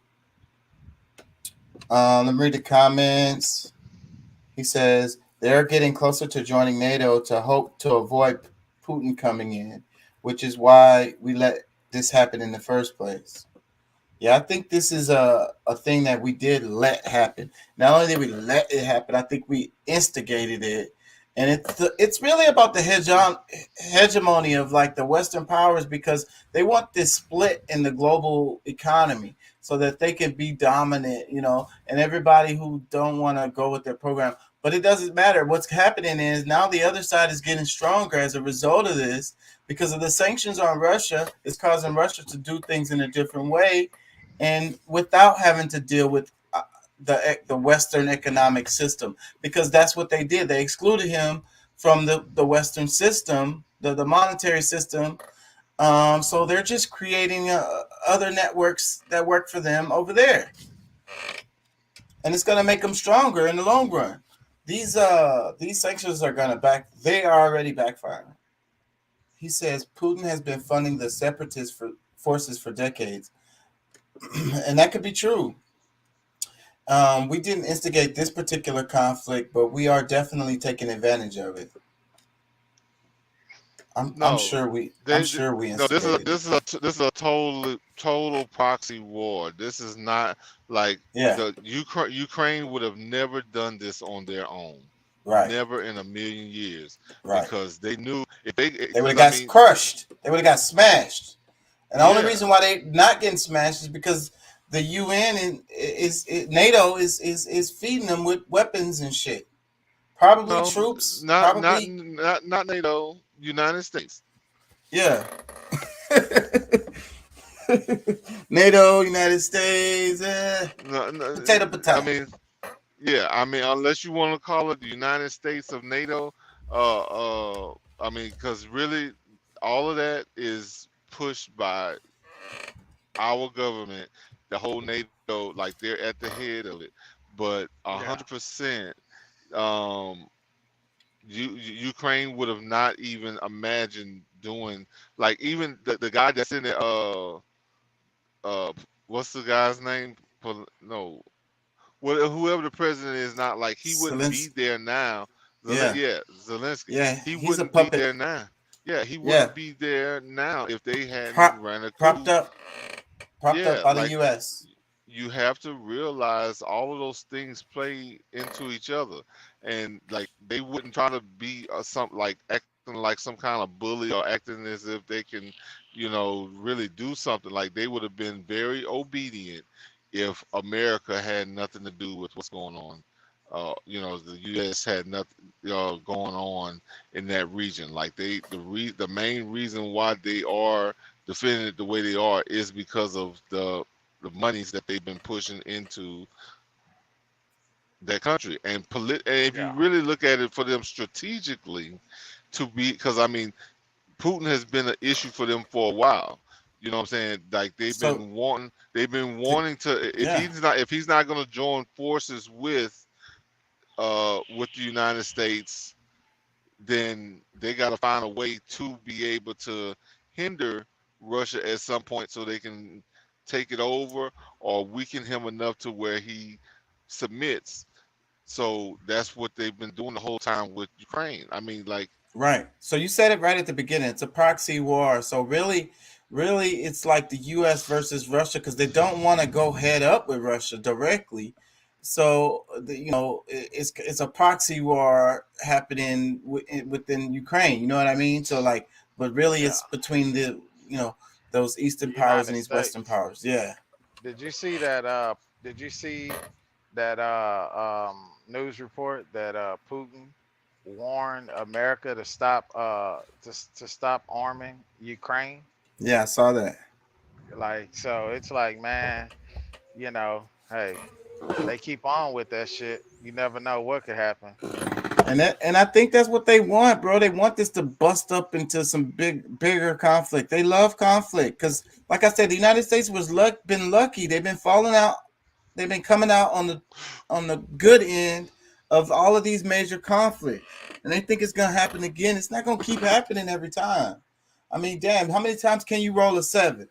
Let me read the comments. He says they're getting closer to joining NATO to hope to avoid Putin coming in, which is why we let this happen in the first place. Yeah, I think this is a thing that we did let happen. Not only did we let it happen, I think we instigated it. And it's really about the hegemony of like the Western powers, because they want this split in the global economy so that they can be dominant, you know, and everybody who don't want to go with their program. But it doesn't matter. What's happening is now the other side is getting stronger as a result of this, because of the sanctions on Russia. It's causing Russia to do things in a different way, and without having to deal with the Western economic system, because that's what they did. They excluded him from the Western system, the monetary system. So they're just creating other networks that work for them over there, and it's going to make them stronger in the long run. These sanctions are going to they are already backfiring. He says Putin has been funding the separatist forces for decades, and that could be true. We didn't instigate this particular conflict, but we are definitely taking advantage of it. I'm sure we instigated it. This is a total proxy war. This is not like the Ukraine would have never done this on their own. Right. Never in a million years. Right. Because they knew if they would have got crushed. They would have got smashed. And the only reason why they're not getting smashed is because the UN and NATO is feeding them with weapons and shit. Probably No, troops. not Probably, NATO. United States. yeah. NATO, United States, No, no, potato, I potato. mean, yeah. I mean, unless you want to call it the United States of NATO. I mean, because really, all of that is pushed by our government, the whole NATO, like they're at the head of it. But 100%, um, Ukraine would have not even imagined doing, like, even the guy that's in it. What's the guy's name? No, whoever the president is, not like he wouldn't be Zelensky. there now. Yeah, Yeah, Zelensky. yeah. He He's a wouldn't be puppet. there now. Yeah, he Yeah, wouldn't be there now if they hadn't prop, ran a propped coup. up, propped up Yeah, by the like U.S. you have to realize all of those things play into each other, and like they wouldn't try to be some like acting like some kind of bully or acting as if they can, really do something. Like they would have been very obedient if America had nothing to do with what's going on. The U.S. had nothing going on in that region. Like the main reason why they are defending it the way they are is because of the monies that they've been pushing into that country. And if you really look at it for them strategically, because I mean, Putin has been an issue for them for a while. You know what I'm saying? Like they've been wanting to. Yeah, If he's not going to join forces with the United States, then they got to find a way to be able to hinder Russia at some point so they can take it over or weaken him enough to where he submits. So that's what they've been doing the whole time with Ukraine. I mean, like, right. So you said it right at the beginning. It's a proxy war. So really, it's like the U.S. versus Russia because they don't want to go head up with Russia directly. So it's a proxy war happening within Ukraine. You know what I mean? So like, but really, it's between those Eastern powers and United these Western States. powers. Yeah. Did you see that? Did you see that news report that Putin warned America to stop to stop arming Ukraine? Yeah, I saw that. Like, so it's like, man, hey, they keep on with that shit. You never know what could happen. And I think that's what they want, bro. They want this to bust up into some bigger conflict. They love conflict because, like I said, the United States been lucky. They've been falling out. They've been coming out on the good end of all of these major conflicts, and they think it's gonna happen again. It's not gonna keep happening every time. I mean, damn, how many times can you roll a 7?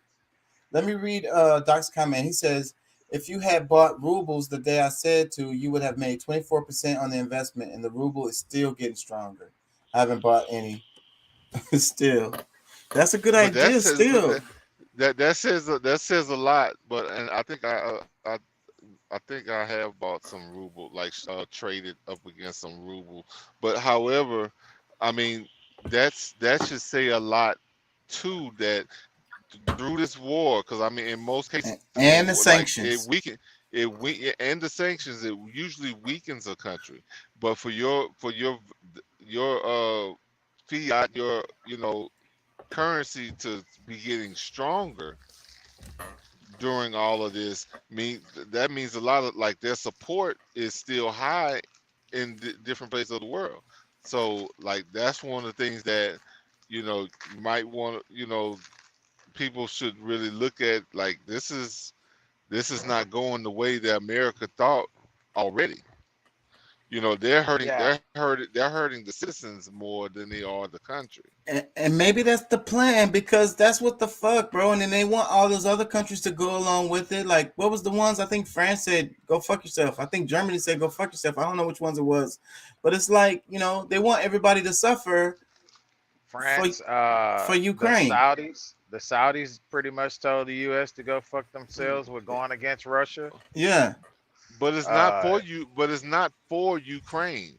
Let me read Doc's comment. He says, if you had bought rubles the day I said to, you would have made 24% on the investment, and the ruble is still getting stronger. I haven't bought any still. That's a good idea still. That says a lot, and I think I think I have bought some ruble, like traded up against some ruble. But however, I mean, that should say a lot too, that through this war, because I mean, in most cases, and the sanctions, and the sanctions, it usually weakens a country. But for your fiat, your currency to be getting stronger during all of this, that means a lot of, like, their support is still high in different places of the world. So like that's one of the things that you might want to, people should really look at. Like, this is not going the way that America thought already. They're hurting they're hurting the citizens more than they are the country. And maybe that's the plan, because that's what the fuck, bro. And then they want all those other countries to go along with it. Like, what was the ones? I think France said, go fuck yourself. I think Germany said, go fuck yourself. I don't know which ones it was. But it's like, they want everybody to suffer. France, for Ukraine. The Saudis pretty much told the U.S. to go fuck themselves with going against Russia. Yeah. But it's not for you. But it's not for Ukraine.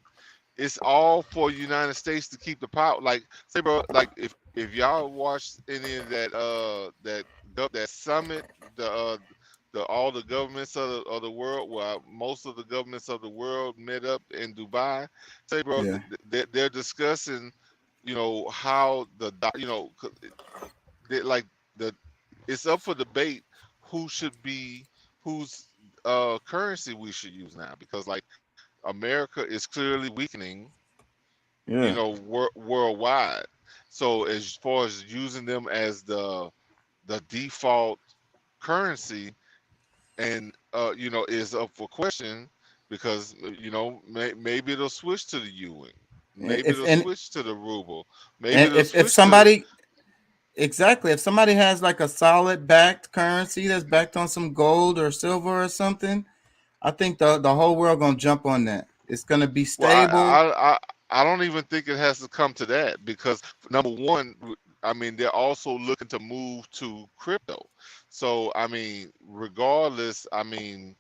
It's all for the United States to keep the power. Like, say, bro, like if y'all watched any of that summit, the all the governments of the world, well, most of the governments of the world met up in Dubai. Say, bro, Yeah. they're discussing, how like it's up for debate whose currency we should use now, because like America is clearly weakening, Yeah. worldwide. So as far as using them as the default currency, and is up for question, because maybe it'll switch to the yuan, maybe If it'll and switch to the ruble, maybe and it'll if switch to somebody exactly if somebody has like a solid backed currency that's backed on some gold or silver or something, I think the whole world gonna jump on that. It's gonna be well, stable. I don't even think it has to come to that, because number one, I mean, they're also looking to move to crypto. So I mean, regardless, I mean,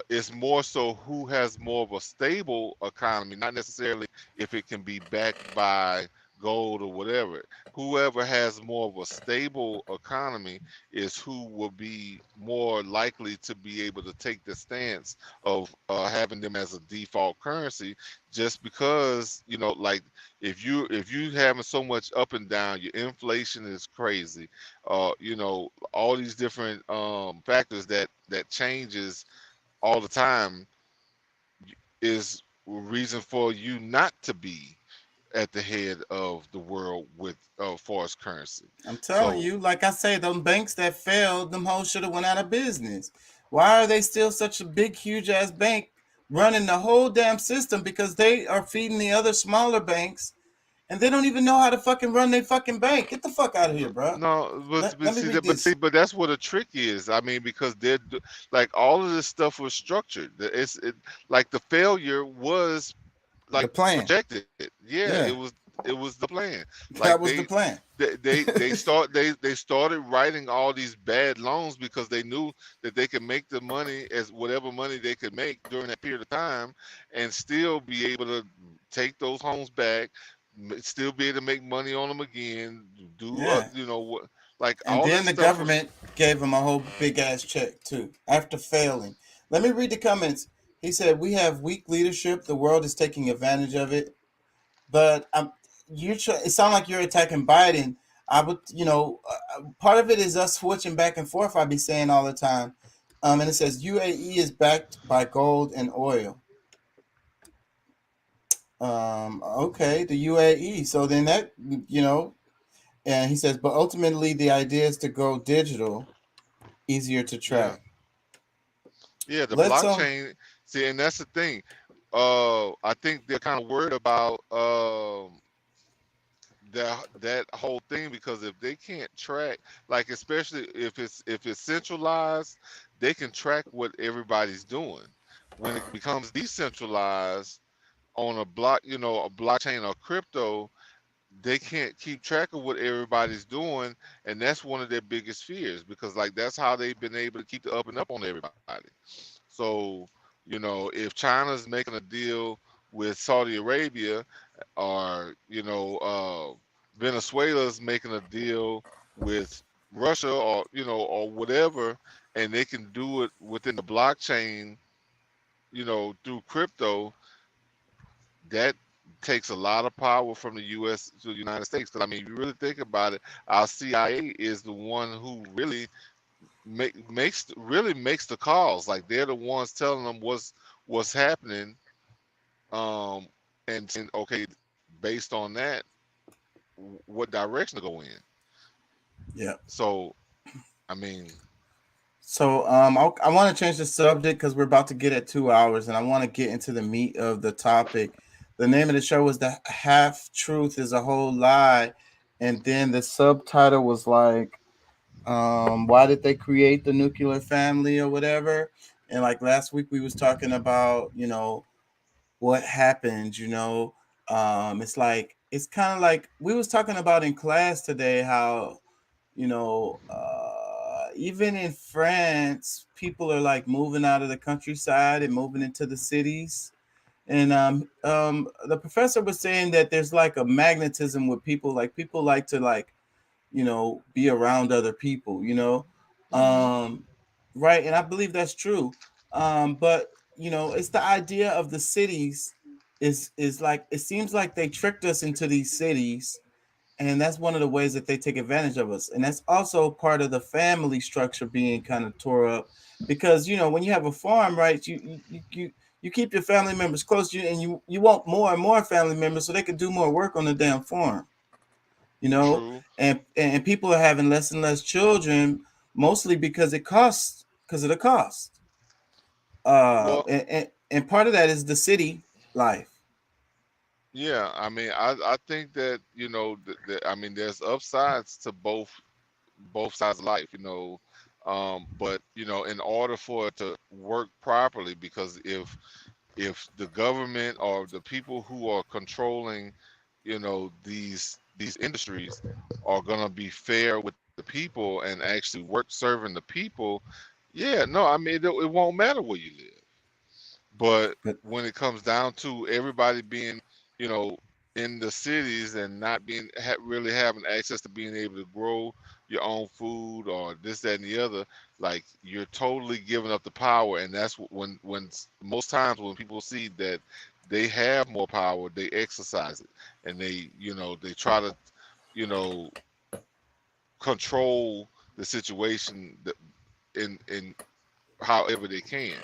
it's more so who has more of a stable economy, not necessarily if it can be backed by gold or whatever. Whoever has more of a stable economy is who will be more likely to be able to take the stance of having them as a default currency, just because like if you having so much up and down, your inflation is crazy, all these different factors that changes all the time, is a reason for you not to be at the head of the world with far as currency. I'm telling So you, like I say, them banks that failed, them hoes should have went out of business. Why are they still such a big, huge ass bank running the whole damn system? Because they are feeding the other smaller banks, and they don't even know how to fucking run their fucking bank. Get the fuck out of here, bro. no, Let me read this. but that's what a trick is. I mean, because like all of this stuff was structured. Like the failure was The like plan. projected. Yeah, Yeah, it was the plan. that Like was the plan. they started writing all these bad loans because they knew that they could make the money as whatever money they could make during that period of time, and still be able to take those homes back, still be able to make money on them again, do Yeah. what, like And all then this the stuff was. government gave him a whole big ass check too after failing. Let me read the comments. He said, "We have weak leadership. The world is taking advantage of it." But it sounds like you're attacking Biden. I would, part of it is us switching back and forth. I be saying all the time. And it says UAE is backed by gold and oil. Okay, the UAE. So then that, and he says, but ultimately the idea is to go digital, easier to track. Yeah, the Let's blockchain. See, and that's the thing. I think they're kind of worried about that whole thing, because if they can't track, like especially if it's centralized, they can track what everybody's doing. When it becomes decentralized on a blockchain or crypto, they can't keep track of what everybody's doing, and that's one of their biggest fears, because like that's how they've been able to keep the up and up on everybody. So if China's making a deal with Saudi Arabia, or Venezuela's making a deal with Russia, or whatever, and they can do it within the blockchain, through crypto, that takes a lot of power from the U.S. to the United States. Because I mean, if you really think about it, our CIA is the one who really makes the calls. Like they're the ones telling them what's happening, and saying, okay, based on that, what direction to go in. Yeah. So, I mean. So I want to change the subject because we're about to get at 2 hours, and I want to get into the meat of the topic. The name of the show was "The Half Truth Is a Whole Lie," and then the subtitle was like, "Why did they create the nuclear family or whatever?" And like last week we was talking about, what happened. It's like it's kind of like we was talking about in class today how, even in France, people are like moving out of the countryside and moving into the cities. And the professor was saying that there's like a magnetism with people, like people like to be around other people, right, and I believe that's true. But you know, it's the idea of the cities is like it seems like they tricked us into these cities, and that's one of the ways that they take advantage of us. And that's also part of the family structure being kind of tore up, because you know when you have a farm, right, you keep your family members close to you, and you want more and more family members so they can do more work on the damn farm. You know, True. and people are having less and less children, mostly because it costs because of the cost. Well, And part of that is the city life. yeah, I mean, I think that I mean, there's upsides to both sides of life, but in order for it to work properly, because if the government or the people who are controlling, these industries are gonna be fair with the people and actually work serving the people, yeah, no, I mean, it won't matter where you live. But when it comes down to everybody being, you know, in the cities and not being really having access to being able to grow your own food or this, that, and the other, like you're totally giving up the power. And that's when most times when people see that they have more power, they exercise it, and they try to, you know, control the situation in however they can.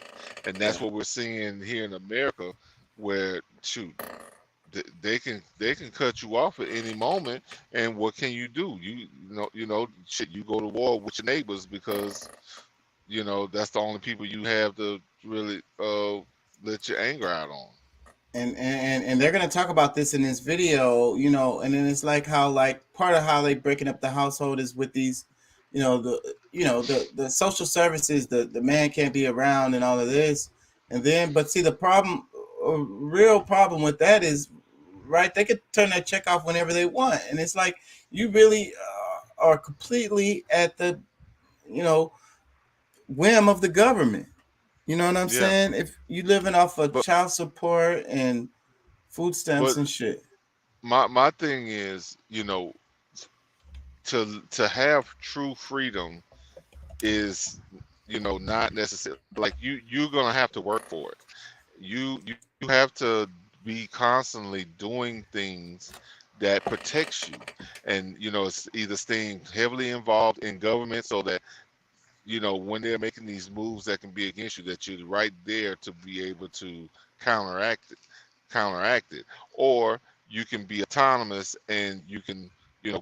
And that's what we're seeing here in America, where shoot, they can cut you off at any moment, and what can you do? Shit, you go to war with your neighbors because that's the only people you have to really let your anger out on. And they're gonna talk about this in this video, and then it's like how like part of how they breaking up the household is with these, the social services, the man can't be around and all of this, and then but see the problem, a real problem with that is, right, they could turn that check off whenever they want, and it's like you really are completely at the whim of the government. You know what I'm Yeah. saying? If you living off of child support and food stamps But and shit. my thing is, to have true freedom is, not necessarily like you're gonna have to work for it. You have to be constantly doing things that protects you, and it's either staying heavily involved in government so that when they're making these moves that can be against you, that you're right there to be able to counteract it, or you can be autonomous and you can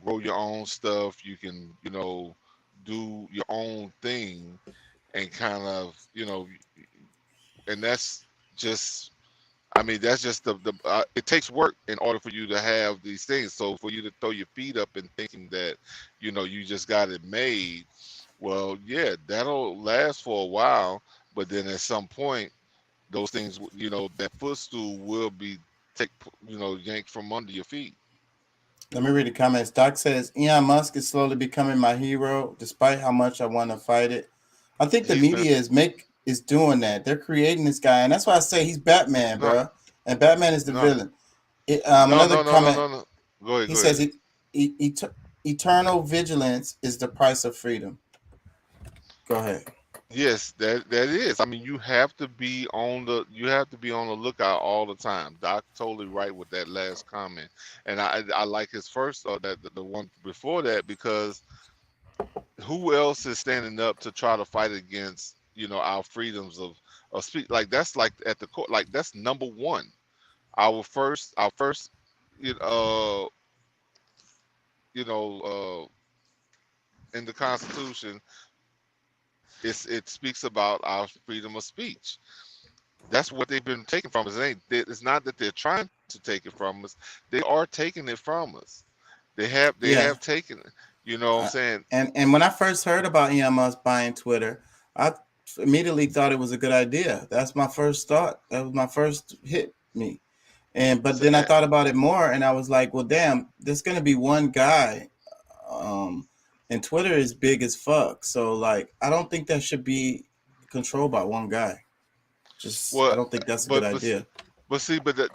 grow your own stuff. You can do your own thing, and kind of and that's just, I mean, that's just the it takes work in order for you to have these things. So for you to throw your feet up and thinking that you just got it made, well, yeah, that'll last for a while, but then at some point those things, that footstool will be yanked from under your feet. Let me read the comments. Doc says Elon Musk is slowly becoming my hero, despite how much I want to fight it. I think the media is doing that. They're creating this guy, and that's why I say he's Batman, bro. And Batman is the villain. Another comment. No. Go ahead. He says eternal vigilance is the price of freedom. Go ahead. Yes, that is. I mean, you have to be on the lookout all the time. Doc totally right with that last comment, and I like his first or that the one before that, because who else is standing up to try to fight against our freedoms of speech? Like that's like at the court, like that's number one. Our first in the Constitution, it speaks about our freedom of speech. That's what they've been taking from us. It's not that they're trying to take it from us. They are taking it from us. They have taken it. You know what I'm saying? And when I first heard about Elon Musk buying Twitter, I immediately thought it was a good idea. That's my first thought. That was my first hit me. But then I thought about it more, and I was like, well, damn, there's gonna be one guy. And Twitter is big as fuck. So like I don't think that should be controlled by one guy. I don't think that's a good idea. But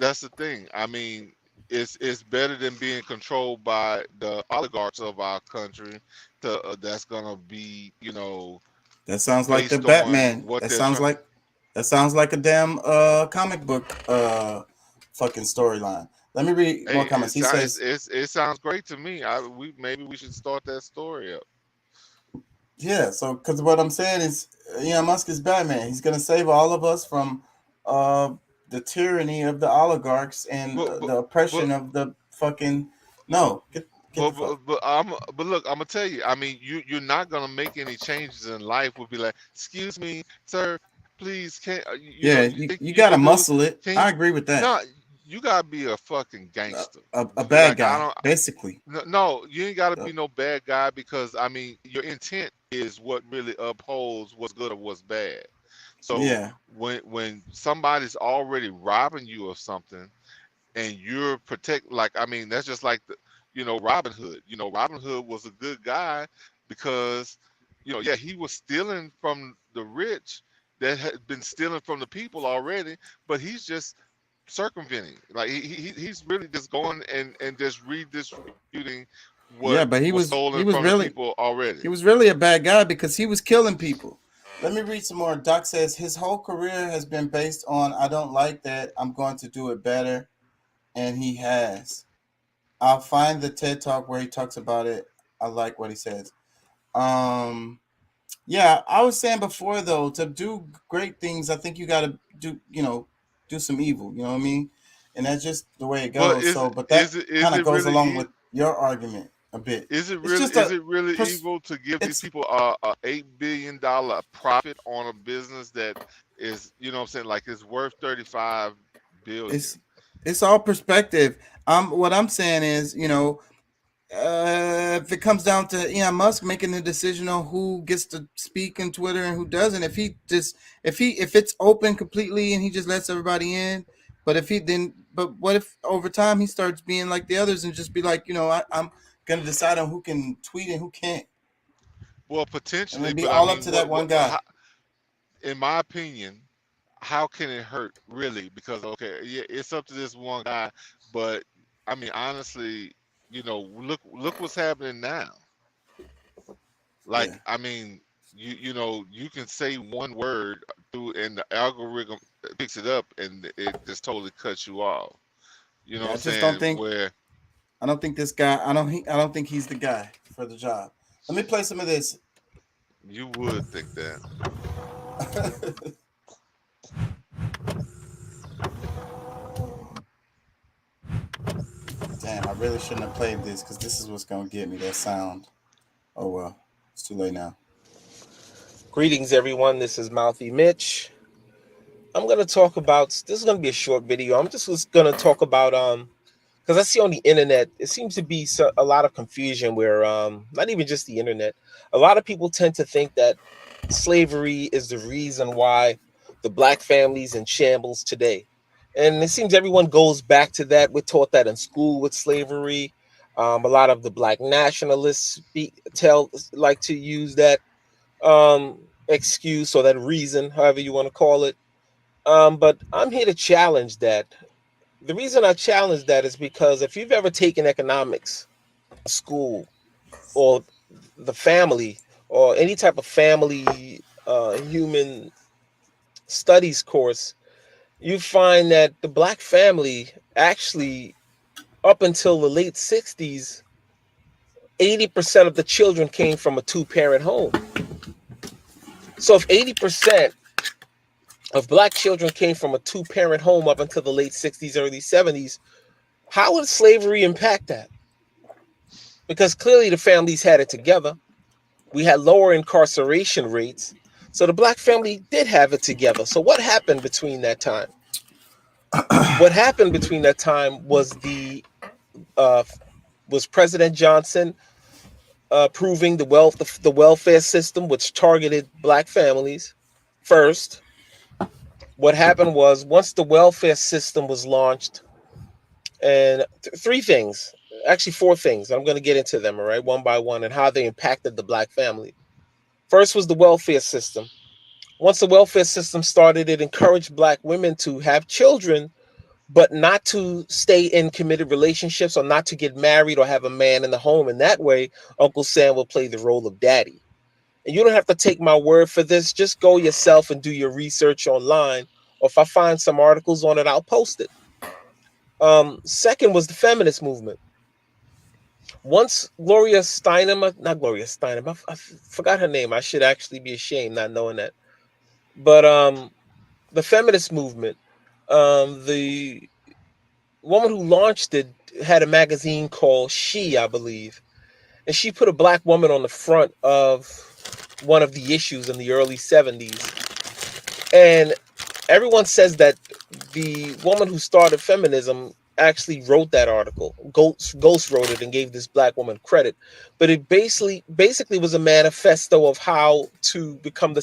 that's the thing. I mean, it's better than being controlled by the oligarchs of our country that's gonna be, That sounds like the based on Batman. what That they're sounds trying. like a damn comic book fucking storyline. Let me read more Hey, comments. He says, it sounds great to me. Maybe we should start that story up. yeah, so because what I'm saying is, Elon Musk is Batman. He's gonna save all of us from the tyranny of the oligarchs and the oppression of the fucking But look, I'm gonna tell you. I mean, you're not gonna make any changes in life. Would be like, excuse me, sir, please, can't you gotta can do muscle it. Can I you, agree with that. no, you gotta be a fucking gangster. A bad Like, guy, basically. No, you ain't gotta be no bad guy because I mean, your intent is what really upholds what's good or what's bad. So Yeah. when somebody's already robbing you of something and you're like, I mean, that's just like Robin Hood. Robin Hood was a good guy because yeah, he was stealing from the rich that had been stealing from the people already, but he's just circumventing. Like he's really just going and just redistributing Yeah, what but he was was stolen from the really people already. he was really a bad guy because he was killing people. Let me read some more. Doc says his whole career has been based on I don't like that, I'm going to do it better, and he has. I'll find the TED Talk where he talks about it. I like what he says. Yeah, I was saying before though, to do great things, I think you got to do some evil. You know what I mean? And that's just the way it But goes. But that is kind of it goes really along with your argument a bit. Is it It's really just evil to give these people a $8 billion profit on a business that is, what I'm saying, like it's worth 35 billion? It's all perspective. What I'm saying is, if it comes down to Elon Musk making the decision on who gets to speak in Twitter and who doesn't, if it's open completely and he just lets everybody in, but what if over time he starts being like the others and just be like, I'm gonna decide on who can tweet and who can't. Well, potentially, be but all I mean, up to that one guy. In my opinion, how can it hurt really? Because okay, yeah, it's up to this one guy, but I mean, honestly, look what's happening now. Like, I mean, you can say one word and the algorithm picks it up and it just totally cuts you off. You know what I'm saying? I don't think this guy. I don't think he's the guy for the job. Let me play some of this. You would think that. Damn, I really shouldn't have played this because this is what's gonna get me, that sound. Oh well, it's too late now. Greetings, everyone. This is Mouthy Mitch. I'm gonna talk about. This is gonna be a short video. I'm just gonna talk about because I see on the internet it seems to be a lot of confusion where not even just the internet. A lot of people tend to think that slavery is the reason why the black family's in shambles today. And it seems everyone goes back to that. We're taught that in school with slavery. A lot of the black nationalists like to use that excuse or that reason, however you want to call it. But I'm here to challenge that. The reason I challenge that is because if you've ever taken economics, school, or the family, or any type of family human studies course, you find that the black family actually, up until the late 60s, 80% of the children came from a two-parent home. So if 80% of black children came from a two-parent home up until the late 60s, early 70s, how would slavery impact that? Because clearly the families had it together. We had lower incarceration rates. So the black family did have it together. So what happened between that time? What happened between that time was was President Johnson approving the welfare system, which targeted black families first. What happened was once the welfare system was launched, and four things. I'm going to get into them, all right, one by one, and how they impacted the black family. First was the welfare system. Once the welfare system started, it encouraged black women to have children, but not to stay in committed relationships or not to get married or have a man in the home. And that way, Uncle Sam will play the role of daddy. And you don't have to take my word for this. Just go yourself and do your research online. Or if I find some articles on it, I'll post it. Second was the feminist movement. Once Gloria Steinem, not Gloria Steinem, I forgot her name. I should actually be ashamed not knowing that. But the feminist movement, the woman who launched it had a magazine called She, I believe. And she put a black woman on the front of one of the issues in the early 70s. And everyone says that the woman who started feminism actually wrote that article. Ghost wrote it and gave this black woman credit. But it basically was a manifesto of how to become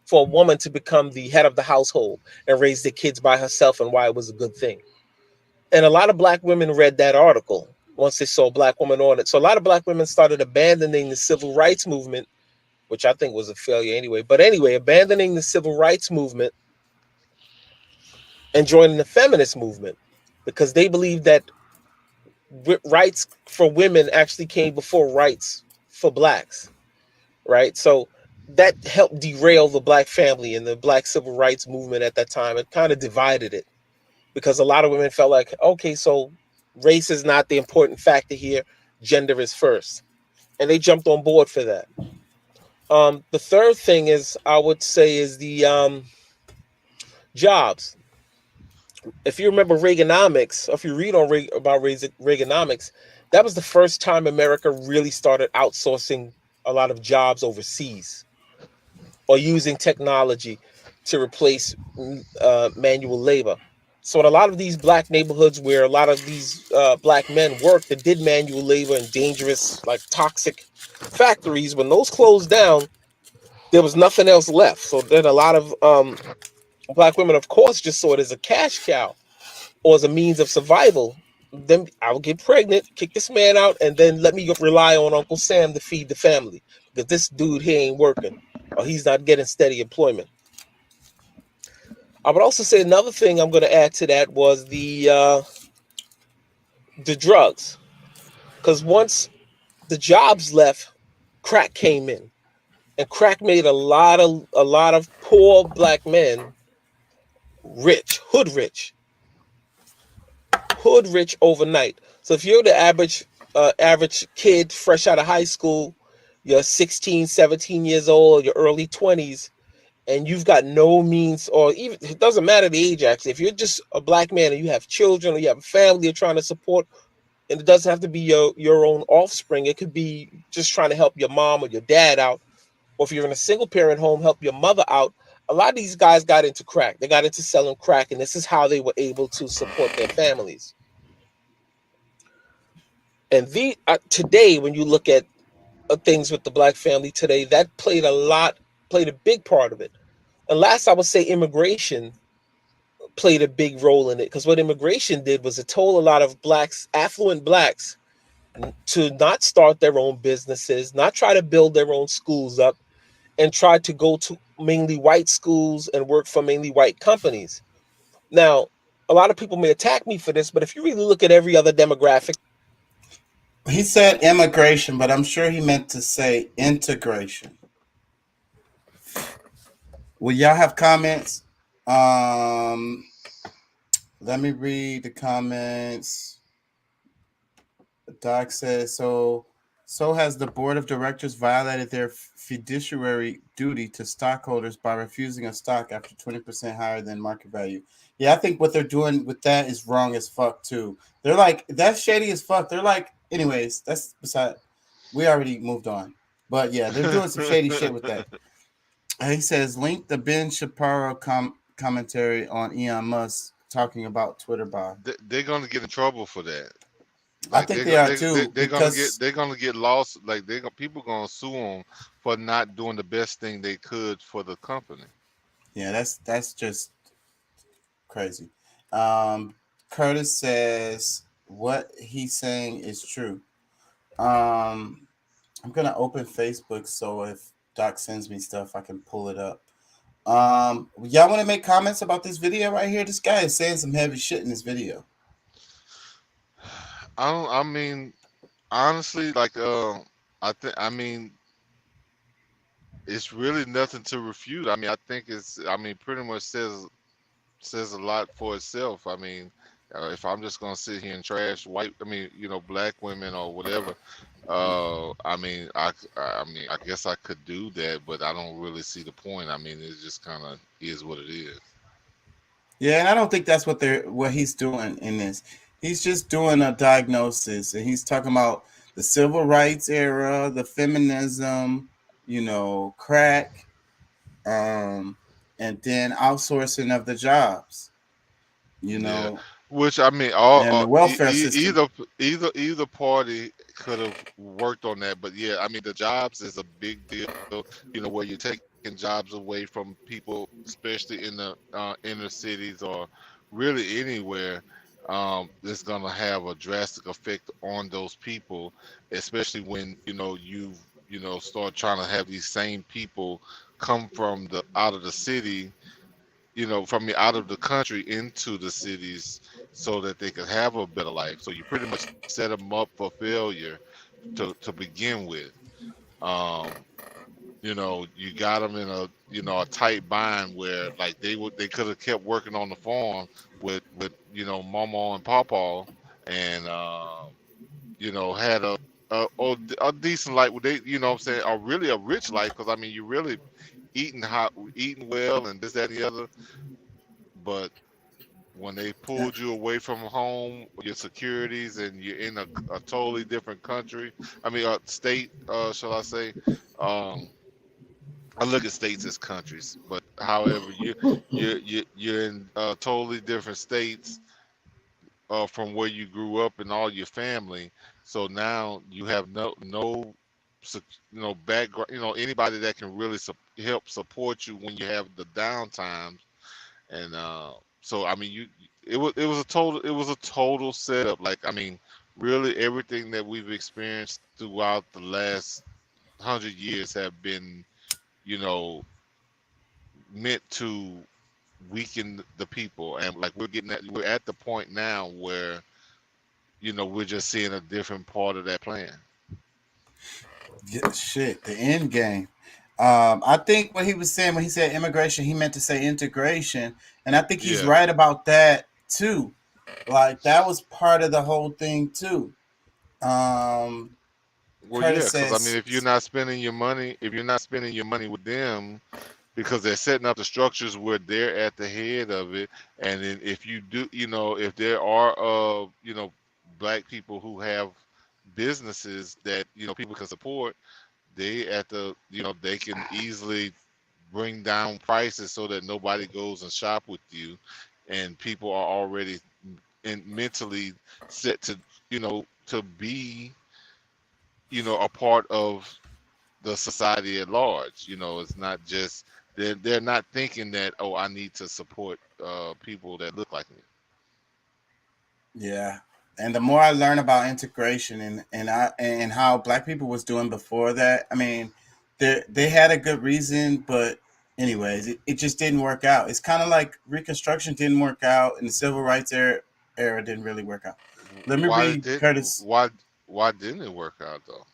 for a woman to become the head of the household and raise the kids by herself, and why it was a good thing. And a lot of black women read that article once they saw a black woman on it. So a lot of black women started abandoning the civil rights movement, which I think was a failure anyway. But anyway, abandoning the civil rights movement and joining the feminist movement, because they believed that rights for women actually came before rights for blacks, right? So that helped derail the black family and the black civil rights movement at that time. It kind of divided it, because a lot of women felt like, okay, so race is not the important factor here. Gender is first. And they jumped on board for that. The third thing is, I would say, is the jobs. If you remember Reaganomics, or if you read about Reaganomics, that was the first time America really started outsourcing a lot of jobs overseas, or using technology to replace manual labor. So in a lot of these black neighborhoods where a lot of these black men worked that did manual labor in dangerous, like toxic factories, when those closed down, there was nothing else left. So then a lot of black women, of course, just saw it as a cash cow or as a means of survival. Then I'll get pregnant, kick this man out, and then let me rely on Uncle Sam to feed the family, because this dude here ain't working, or he's not getting steady employment. I would also say another thing I'm going to add to that was the drugs, because once the jobs left, crack came in, and crack made a lot of poor black men rich, hood rich overnight. So if you're the average kid fresh out of high school, you're 16, 17 years old, your early 20s, and you've got no means, or even, it doesn't matter the age actually, if you're just a black man and you have children or you have a family you're trying to support, and it doesn't have to be your own offspring, it could be just trying to help your mom or your dad out, or if you're in a single parent home, help your mother out. A lot of these guys got into crack. They got into selling crack, and this is how they were able to support their families. And today, when you look at things with the black family today, that played a big part of it. And last, I would say immigration played a big role in it, because what immigration did was it told a lot of affluent blacks, to not start their own businesses, not try to build their own schools up, and try to go to mainly white schools and work for mainly white companies. Now, a lot of people may attack me for this, but if you really look at every other demographic. He said immigration, but I'm sure he meant to say integration. Will y'all have comments? Let me read the comments. Doc says, so has the board of directors violated their fiduciary duty to stockholders by refusing a stock after 20% higher than market value. Yeah, I think what they're doing with that is wrong as fuck too. They're like, that's shady as fuck. They're like, anyways, that's beside, we already moved on. But yeah, they're doing some shady shit with that. He says, link the Ben Shapiro commentary on Elon Musk talking about Twitter bot. They're gonna get in trouble for that. Like, I think they are too. They're gonna get lost. Like people gonna sue them for not doing the best thing they could for the company. Yeah, that's just crazy. Curtis says what he's saying is true. I'm gonna open Facebook, so if Doc sends me stuff, I can pull it up. Y'all want to make comments about this video right here? This guy is saying some heavy shit in this video. I mean, honestly, like, I mean, it's really nothing to refute. I mean, I think pretty much says a lot for itself. I mean, if I'm just gonna sit here and trash black women or whatever, I guess I could do that, but I don't really see the point. I mean, it just kind of is what it is. Yeah, and I don't think that's what he's doing in this. He's just doing a diagnosis, and he's talking about the civil rights era, the feminism, crack, and then outsourcing of the jobs. Yeah. Which and the welfare system. Either party could have worked on that, but yeah, I mean the jobs is a big deal. Where you're taking jobs away from people, especially in the inner cities or really anywhere. It's gonna have a drastic effect on those people, especially when you start trying to have these same people come from out of the city, from out of the country into the cities so that they could have a better life. So you pretty much set them up for failure to begin with. You got them in a tight bind where like they could have kept working on the farm with mama and papa and had a decent life. They really a rich life, because I mean you really eating well and this, that, and the other. But when they pulled you away from home, your securities, and you're in a totally different country, state, shall I say? I look at states as countries, but however, you're in totally different states from where you grew up and all your family. So now you have no background, anybody that can really help support you when you have the downtimes. And so I mean, it was a total setup. Like, I mean, really everything that we've experienced throughout the last 100 years have been meant to weaken the people. And like we're at the point now where we're just seeing a different part of that plan. Yeah, shit, the end game. I think what he was saying when he said immigration, he meant to say integration, and I think he's right about that too. Like that was part of the whole thing too. Well, yeah, because I mean, if you're not spending your money with them, because they're setting up the structures where they're at the head of it, and then if you do, if there are, black people who have businesses that people can support, they they can easily bring down prices so that nobody goes and shop with you, and people are already mentally set to to be a part of the society at large. It's not just they're not thinking that, oh, I need to support people that look like me. Yeah. And the more I learn about integration and how black people was doing before that, I mean, they had a good reason, but anyways, it just didn't work out. It's kind of like Reconstruction didn't work out, and the Civil Rights era didn't really work out. Let me read Curtis. Why didn't it work out though?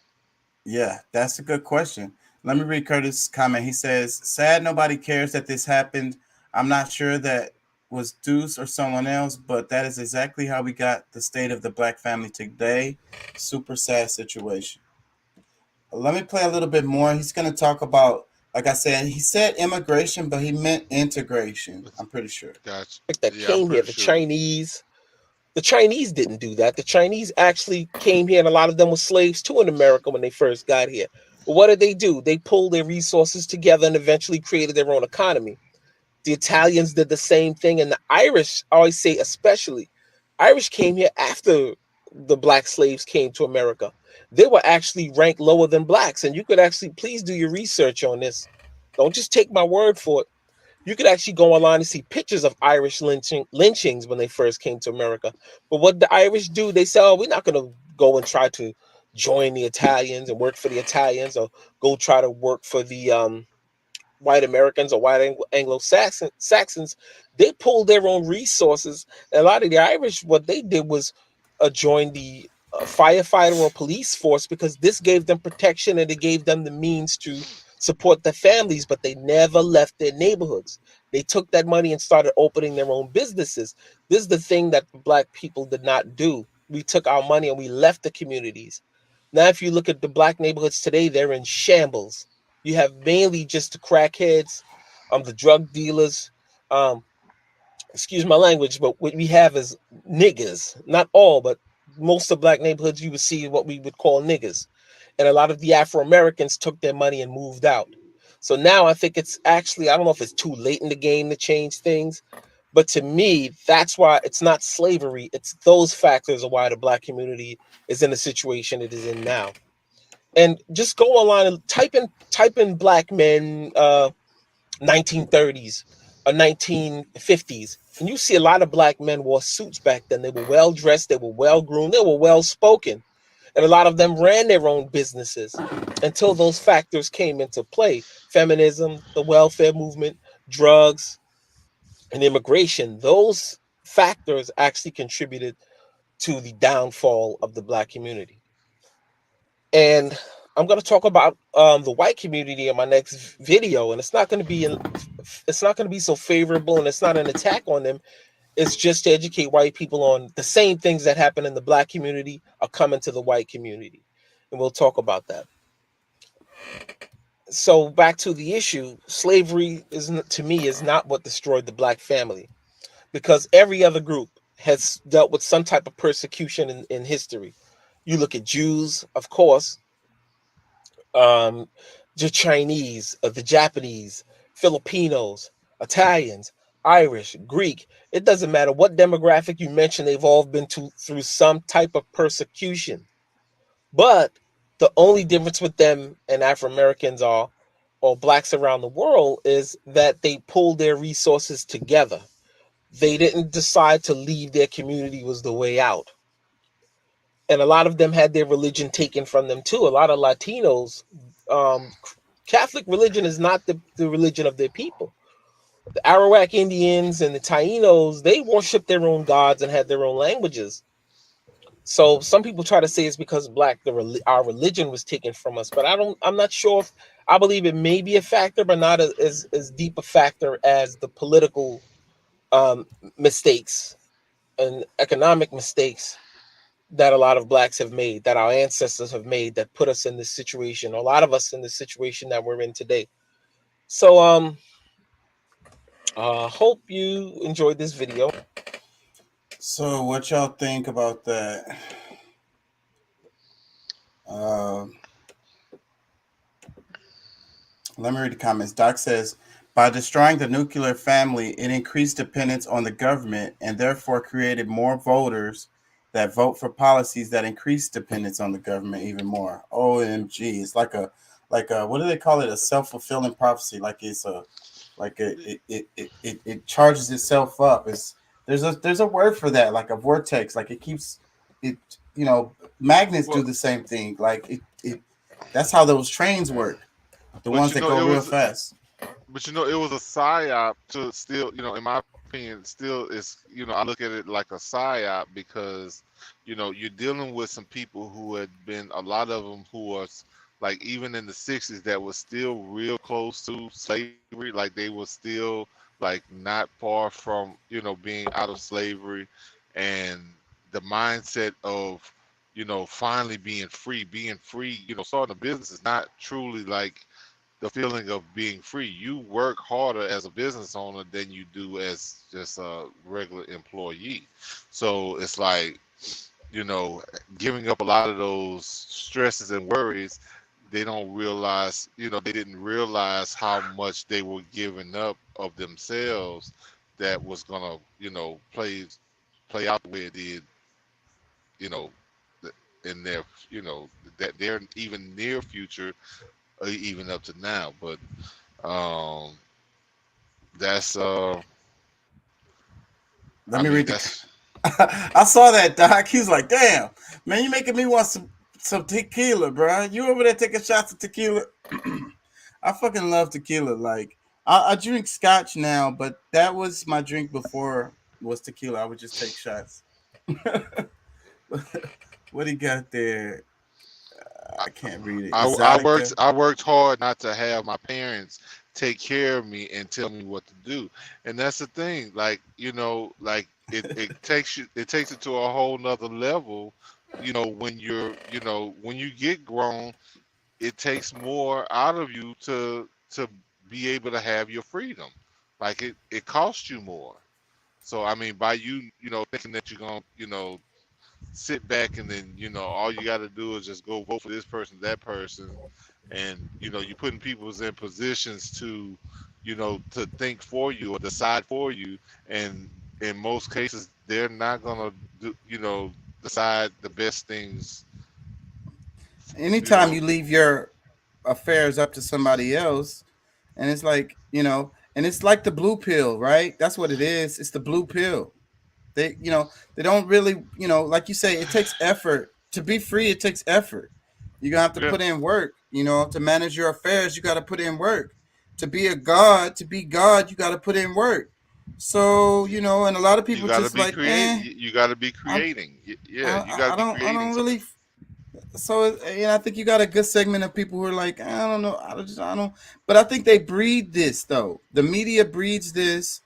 Yeah, that's a good question. Let me read Curtis' comment. He says, "Sad nobody cares that this happened. I'm not sure that was Deuce or someone else, but that is exactly how we got the state of the black family today. Super sad situation." Let me play a little bit more. He's going to talk about, like I said, he said immigration, but he meant integration. I'm pretty sure. Gotcha. That came here, the Chinese. The Chinese didn't do that. The Chinese actually came here, and a lot of them were slaves too in America when they first got here. But what did they do? They pulled their resources together and eventually created their own economy. The Italians did the same thing, and the Irish, I always say especially, Irish came here after the black slaves came to America. They were actually ranked lower than blacks, and you could actually, please do your research on this. Don't just take my word for it. You could actually go online and see pictures of Irish lynchings when they first came to America. But what the Irish do, they say, oh, we're not going to go and try to join the Italians and work for the Italians, or go try to work for the white Americans or white Anglo-Saxons. They pulled their own resources. And a lot of the Irish, what they did was join the firefighter or police force, because this gave them protection and it gave them the means to support their families, but they never left their neighborhoods. They took that money and started opening their own businesses. This is the thing that Black people did not do. We took our money and we left the communities. Now, if you look at the Black neighborhoods today, they're in shambles. You have mainly just the crackheads, the drug dealers, excuse my language, but what we have is niggas. Not all, but most of Black neighborhoods, you would see what we would call niggas. And a lot of the Afro-Americans took their money and moved out. So now I think it's actually, I don't know if it's too late in the game to change things, but to me, that's why it's not slavery. It's those factors of why the Black community is in the situation it is in now. And just go online and type in Black men, 1930s or 1950s, and you see a lot of Black men wore suits back then. They were well dressed, they were well groomed, they were well spoken, and a lot of them ran their own businesses until those factors came into play: feminism, the welfare movement, drugs, and immigration. Those factors actually contributed to the downfall of the Black community. And I'm going to talk about the white community in my next video, and it's not going to be so favorable, and it's not an attack on them. It's just to educate white people on the same things that happen in the Black community are coming to the white community, and we'll talk about that. So back to the issue, slavery to me is not what destroyed the Black family, because every other group has dealt with some type of persecution in history. You look at Jews, of course, the Chinese, the Japanese, Filipinos, Italians, Irish, Greek. It doesn't matter what demographic you mention, they've all been through some type of persecution. But the only difference with them and Afro-Americans or Blacks around the world is that they pulled their resources together. They didn't decide to leave their community was the way out. And a lot of them had their religion taken from them too. A lot of Latinos, Catholic religion is not the religion of their people. The Arawak Indians and the Tainos, they worship their own gods and had their own languages. So some people try to say it's because Black, our religion was taken from us, but I'm not sure if, I believe it may be a factor, but not as deep a factor as the political mistakes and economic mistakes that a lot of Blacks have made, that our ancestors have made, that put us in this situation, a lot of us in the situation that we're in today. So hope you enjoyed this video. So what y'all think about that? Let me read the comments. Doc says, by destroying the nuclear family, it increased dependence on the government and therefore created more voters that vote for policies that increase dependence on the government even more. OMG. It's like a what do they call it? A self-fulfilling prophecy. It charges itself up. There's a word for that, like a vortex. Like it keeps it, magnets do the same thing. Like it that's how those trains work. The ones that go real fast. But it was a psyop to still, in my opinion, still is, I look at it like a psyop because, you're dealing with some people who had been, a lot of them who was like, even in the 60s, that was still real close to slavery. Like they were still like not far from, being out of slavery, and the mindset of, finally being free, starting a business is not truly like the feeling of being free. You work harder as a business owner than you do as just a regular employee. So it's like, giving up a lot of those stresses and worries, they don't realize, they didn't realize how much they were giving up of themselves that was gonna, play out the way it did, in their, that their even near future, even up to now. But that's let me read that. I saw that, Doc. He was like, damn, man, you making me want some tequila, bro. You over there taking shots of tequila? I fucking love tequila. Like I drink scotch now, but that was my drink before was tequila. I would just take shots. What do you got there? I can't read it. I worked hard not to have my parents take care of me and tell me what to do. And that's the thing. Like, you know, like it takes it to a whole nother level, you know, when when you get grown, it takes more out of you to be able to have your freedom. Like it costs you more. So I mean, by you know, thinking that you're gonna, you know, sit back and then, you know, all you got to do is just go vote for this person, that person, and you know, you're putting people in positions to, you know, to think for you or decide for you, and in most cases, they're not gonna do, you know, decide the best things. Anytime you leave your affairs up to somebody else, and it's like, you know, and it's like the blue pill, right? That's what it is. It's the blue pill. They, you know, they don't really, you know, like you say, it takes effort to be free. It takes effort. You're gonna have to put in work, you know, to manage your affairs. You got to put in work. To be God, you got to put in work. So, you know, and a lot of people just like, you got to be creating. Yeah, you got to be creating. I don't really. So, and I think you got a good segment of people who are like, I don't know, I don't. But I think they breed this though. The media breeds this.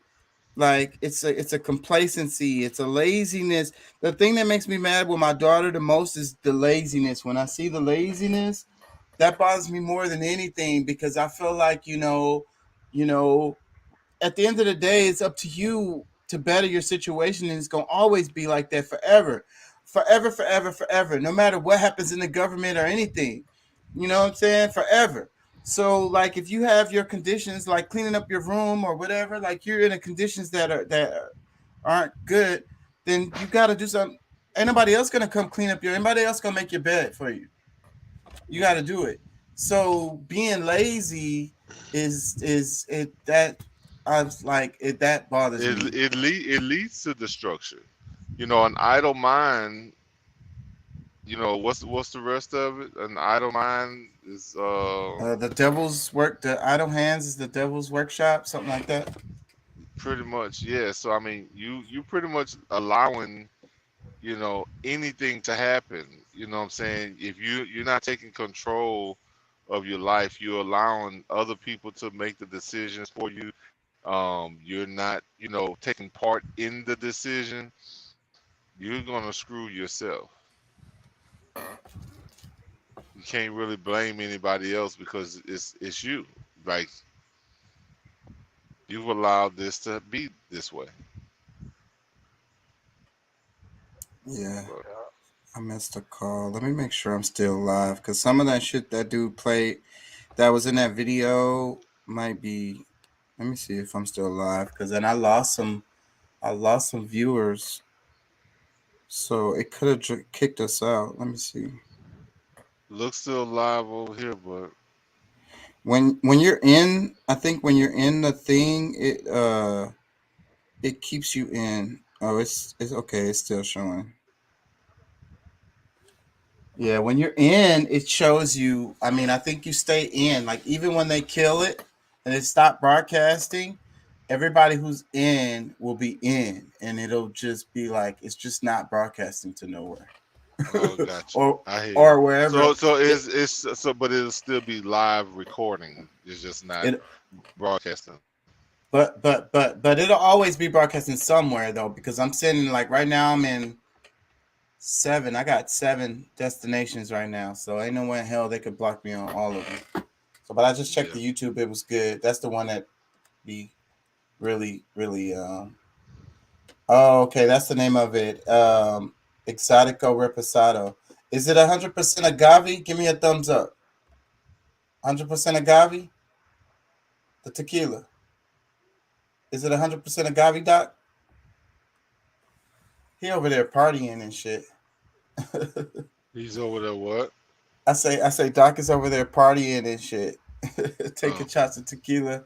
Like it's a complacency, it's a laziness. The thing that makes me mad with my daughter the most is the laziness. When I see the laziness, that bothers me more than anything, because I feel like, you know, at the end of the day, it's up to you to better your situation, and it's gonna always be like that forever. No matter what happens in the government or anything. You know what I'm saying? Forever. So, like, if you have your conditions, like cleaning up your room or whatever, like you're in the conditions that aren't good, then you got to do something. Ain't nobody else gonna come clean up anybody else gonna make your bed for you. You got to do it. So, being lazy that bothers me. It leads to destruction. You know, an idle mind. You know, what's the rest of it? An idle mind is the devil's work. The idle hands is the devil's workshop, something like that. Pretty much, yeah. So I mean, you pretty much allowing, you know, anything to happen. You know what I'm saying? If you're not taking control of your life, you're allowing other people to make the decisions for you. You're not, you know, taking part in the decision. You're gonna screw yourself. You can't really blame anybody else because it's you. Like, you've allowed this to be this way. Yeah. I missed a call. Let me make sure I'm still live, because some of that shit that dude played that was in that video might be. Let me see if I'm still live, because then I lost some viewers. So it could have kicked us out. Let me see. Looks still live over here, but when you're in, I think when you're in the thing, it keeps you in. Oh, it's okay. It's still showing. Yeah, when you're in, it shows you. I mean, I think you stay in. Like, even when they kill it and it stop broadcasting, everybody who's in will be in, and it'll just be like it's just not broadcasting to nowhere. Oh, gotcha. or wherever. So but it'll still be live recording. It's just not broadcasting. But it'll always be broadcasting somewhere though, because I'm sitting, like, right now I'm in 7. I got 7 destinations right now, so ain't no way in hell they could block me on all of them. So, but I just checked the YouTube. It was good. That's the one that be really. Oh, okay, that's the name of it. Exotico Reposado. Is it 100% agave? Give me a thumbs up. 100% agave? The tequila. Is it 100% agave, Doc? He over there partying and shit. He's over there what? I say Doc is over there partying and shit. Taking shots of tequila.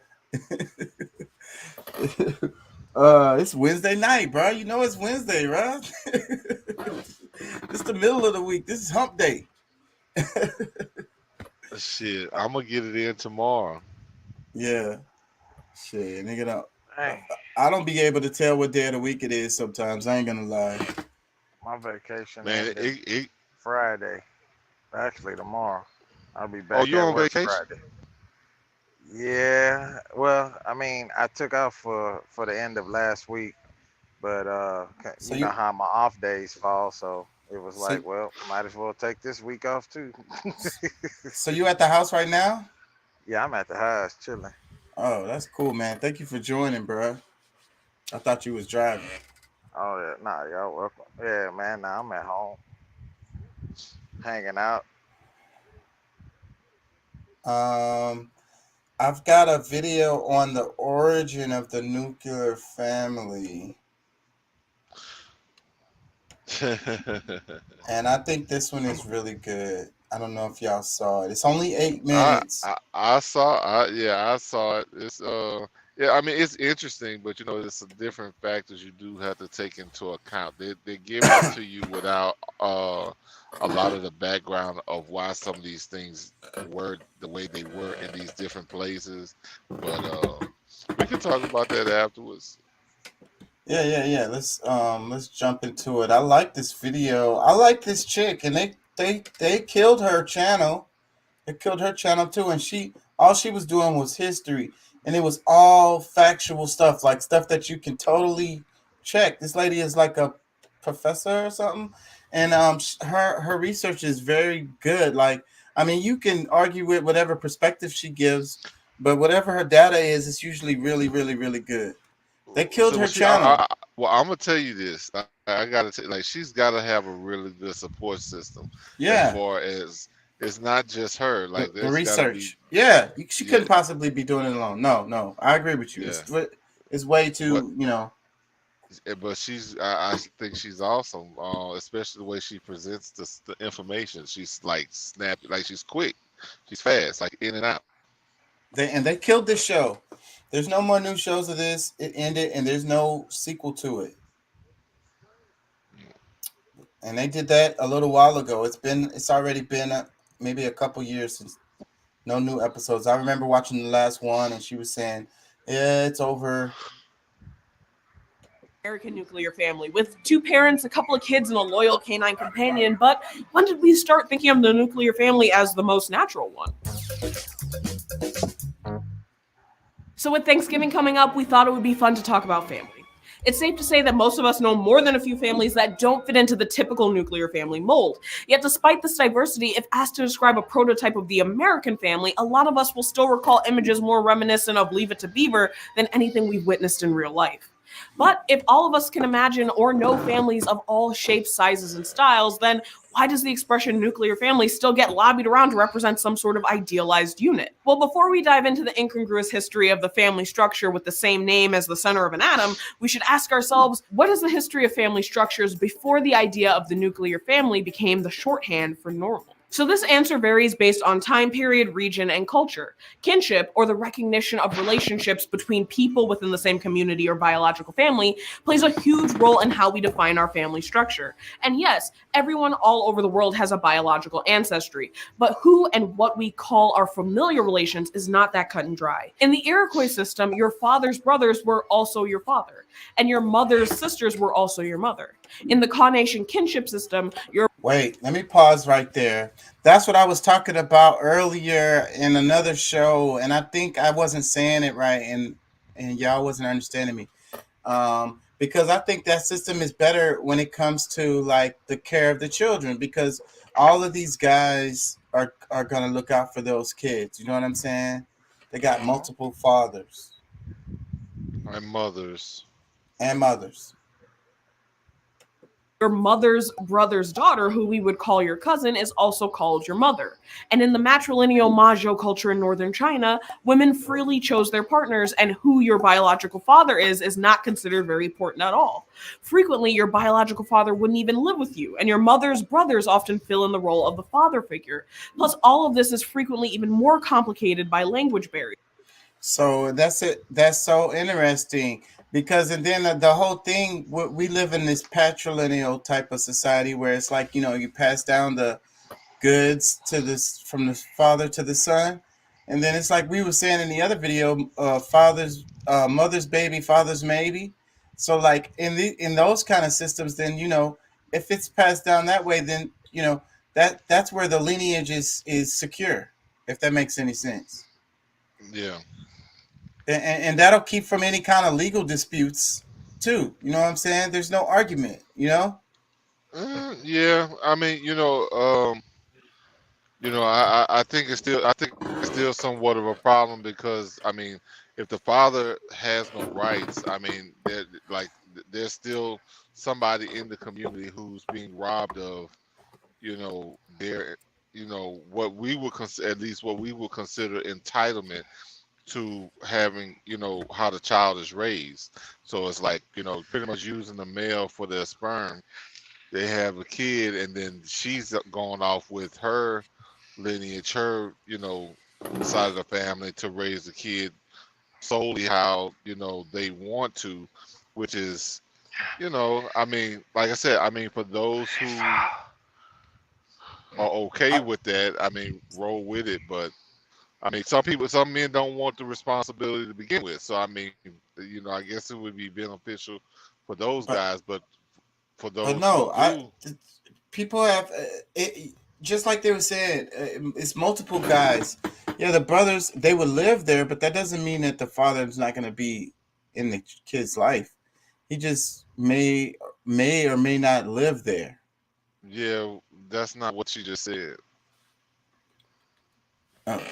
It's Wednesday night, bro. You know it's Wednesday, bro. It's the middle of the week. This is hump day. Shit, I'm gonna get it in tomorrow. Yeah. Shit, nigga, I don't be able to tell what day of the week it is sometimes. I ain't gonna lie. My vacation Man, Friday. Actually, tomorrow. I'll be Oh, back you at on work vacation? Friday. Yeah. Well, I mean, I took off for the end of last week, but So you know you, how my off days fall, so it was so like, well, might as well take this week off too. so you at the house right now? Yeah, I'm at the house chilling. Oh, that's cool, man. Thank you for joining, bro. I thought you was driving. Oh yeah, nah, y'all welcome. Yeah, man. Nah, I'm at home, hanging out. I've got a video on the origin of the nuclear family, and I think this one is really good. I don't know if y'all saw it. It's only 8 minutes. I saw. Yeah, I saw it. It's yeah. I mean, it's interesting, but you know, there's some different factors you do have to take into account. They give it to you without a lot of the background of why some of these things were the way they were in these different places. But we can talk about that afterwards. Yeah. Let's jump into it. I like this video. I like this chick, and they killed her channel. They killed her channel too, and all she was doing was history, and it was all factual stuff, like stuff that you can totally check. This lady is like a professor or something, and her research is very good. Like, I mean, you can argue with whatever perspective she gives, but whatever her data is, it's usually really, really, really good. They killed So her well, channel. well, I'm gonna tell you this. I gotta say, like, she's gotta have a really good support system. Yeah. As far as it's not just her. Like, The there's gotta be. research. Yeah, she Yeah. couldn't possibly be doing it alone. No, I agree with you. Yeah. It's way But too, but I think she's awesome. Especially the way she presents the information. She's like snappy. Like, she's quick. She's fast. Like, in and out. They killed this show. There's no more new shows of this. It ended, and there's no sequel to it. And they did that a little while ago. It's already been maybe a couple years since no new episodes. I remember watching the last one, and she was saying, "Yeah, it's over." American nuclear family with 2 parents, a couple of kids, and a loyal canine companion. But when did we start thinking of the nuclear family as the most natural one? So with Thanksgiving coming up, we thought it would be fun to talk about family. It's safe to say that most of us know more than a few families that don't fit into the typical nuclear family mold. Yet despite this diversity, if asked to describe a prototype of the American family, a lot of us will still recall images more reminiscent of Leave It to Beaver than anything we've witnessed in real life. But if all of us can imagine or know families of all shapes, sizes, and styles, then why does the expression nuclear family still get lobbied around to represent some sort of idealized unit? Well, before we dive into the incongruous history of the family structure with the same name as the center of an atom, we should ask ourselves, what is the history of family structures before the idea of the nuclear family became the shorthand for normal? So this answer varies based on time period, region, and culture. Kinship, or the recognition of relationships between people within the same community or biological family, plays a huge role in how we define our family structure. And yes, everyone all over the world has a biological ancestry, but who and what we call our familial relations is not that cut and dry. In the Iroquois system, your father's brothers were also your father, and your mother's sisters were also your mother. In the Kaw-Nation kinship system, your Wait, let me pause right there. That's what I was talking about earlier in another show, and I think I wasn't saying it right, and y'all wasn't understanding me. Because I think that system is better when it comes to like the care of the children, because all of these guys are gonna look out for those kids. You know what I'm saying? They got multiple fathers And mothers. and mothers. Your mother's brother's daughter, who we would call your cousin, is also called your mother. And in the matrilineal Majo culture in northern China, women freely chose their partners, and who your biological father is not considered very important at all. Frequently, your biological father wouldn't even live with you, and your mother's brothers often fill in the role of the father figure. Plus, all of this is frequently even more complicated by language barriers. So that's it. That's so interesting. Because and then the whole thing, we live in this patrilineal type of society where it's like, you pass down the goods from the father to the son, and then it's like we were saying in the other video, mother's baby, father's maybe. So like in those kind of systems, then if it's passed down that way, then that's where the lineage is secure, if that makes any sense. Yeah. And that'll keep from any kind of legal disputes too. You know what I'm saying? There's no argument, you know? Yeah. I mean, I think it's still somewhat of a problem because I mean, if the father has no rights, I mean, there's still somebody in the community who's being robbed of, their, what we would consider, at least what we would consider entitlement to having, how the child is raised. So it's like, pretty much using the male for their sperm. They have a kid, and then she's gone off with her lineage, her, side of the family to raise the kid solely how, they want to, which is, I mean, like I said, I mean, for those who are okay with that, I mean, roll with it. But I mean, some men don't want the responsibility to begin with. So I mean, I guess it would be beneficial for those guys, but for those But no, who do, people have it, just like they were saying, it's multiple guys. Yeah, the brothers, they would live there, but that doesn't mean that the father is not going to be in the kid's life. He just may or may not live there. yeah, that's not what you just said. Oh.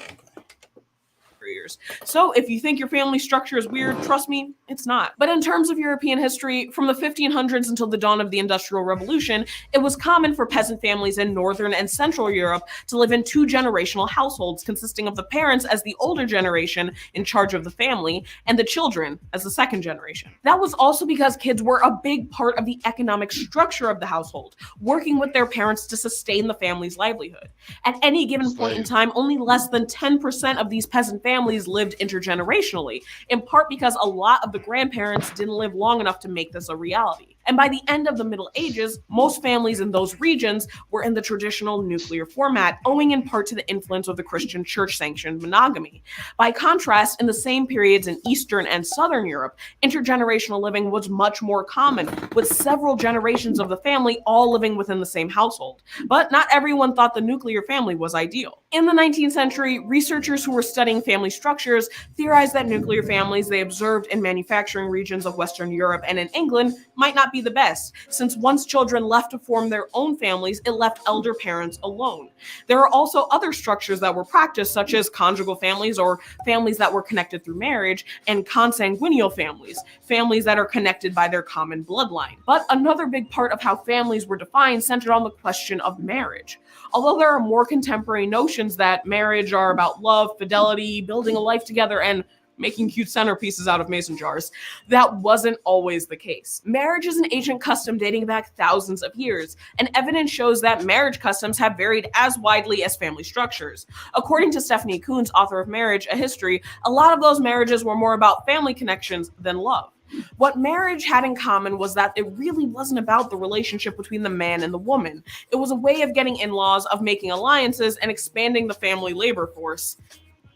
Years. So if you think your family structure is weird, trust me, it's not. But in terms of European history, from the 1500s until the dawn of the Industrial Revolution, it was common for peasant families in Northern and Central Europe to live in two generational households consisting of the parents as the older generation in charge of the family and the children as the second generation. That was also because kids were a big part of the economic structure of the household, working with their parents to sustain the family's livelihood. At any given point in time, only less than 10% of these peasant families lived intergenerationally, in part because a lot of the grandparents didn't live long enough to make this a reality. And by the end of the Middle Ages, most families in those regions were in the traditional nuclear format, owing in part to the influence of the Christian church-sanctioned monogamy. By contrast, in the same periods in Eastern and Southern Europe, intergenerational living was much more common, with several generations of the family all living within the same household. But not everyone thought the nuclear family was ideal. In the 19th century, researchers who were studying family structures theorized that nuclear families they observed in manufacturing regions of Western Europe and in England might not be the best, since once children left to form their own families, it left elder parents alone. There are also other structures that were practiced, such as conjugal families or families that were connected through marriage, and consanguineal families, families that are connected by their common bloodline. But another big part of how families were defined centered on the question of marriage. Although there are more contemporary notions that marriage are about love, fidelity, building a life together, and making cute centerpieces out of mason jars, that wasn't always the case. Marriage is an ancient custom dating back thousands of years, and evidence shows that marriage customs have varied as widely as family structures. According to Stephanie Coons, author of Marriage, A History, a lot of those marriages were more about family connections than love. What marriage had in common was that it really wasn't about the relationship between the man and the woman. It was a way of getting in-laws, of making alliances, and expanding the family labor force.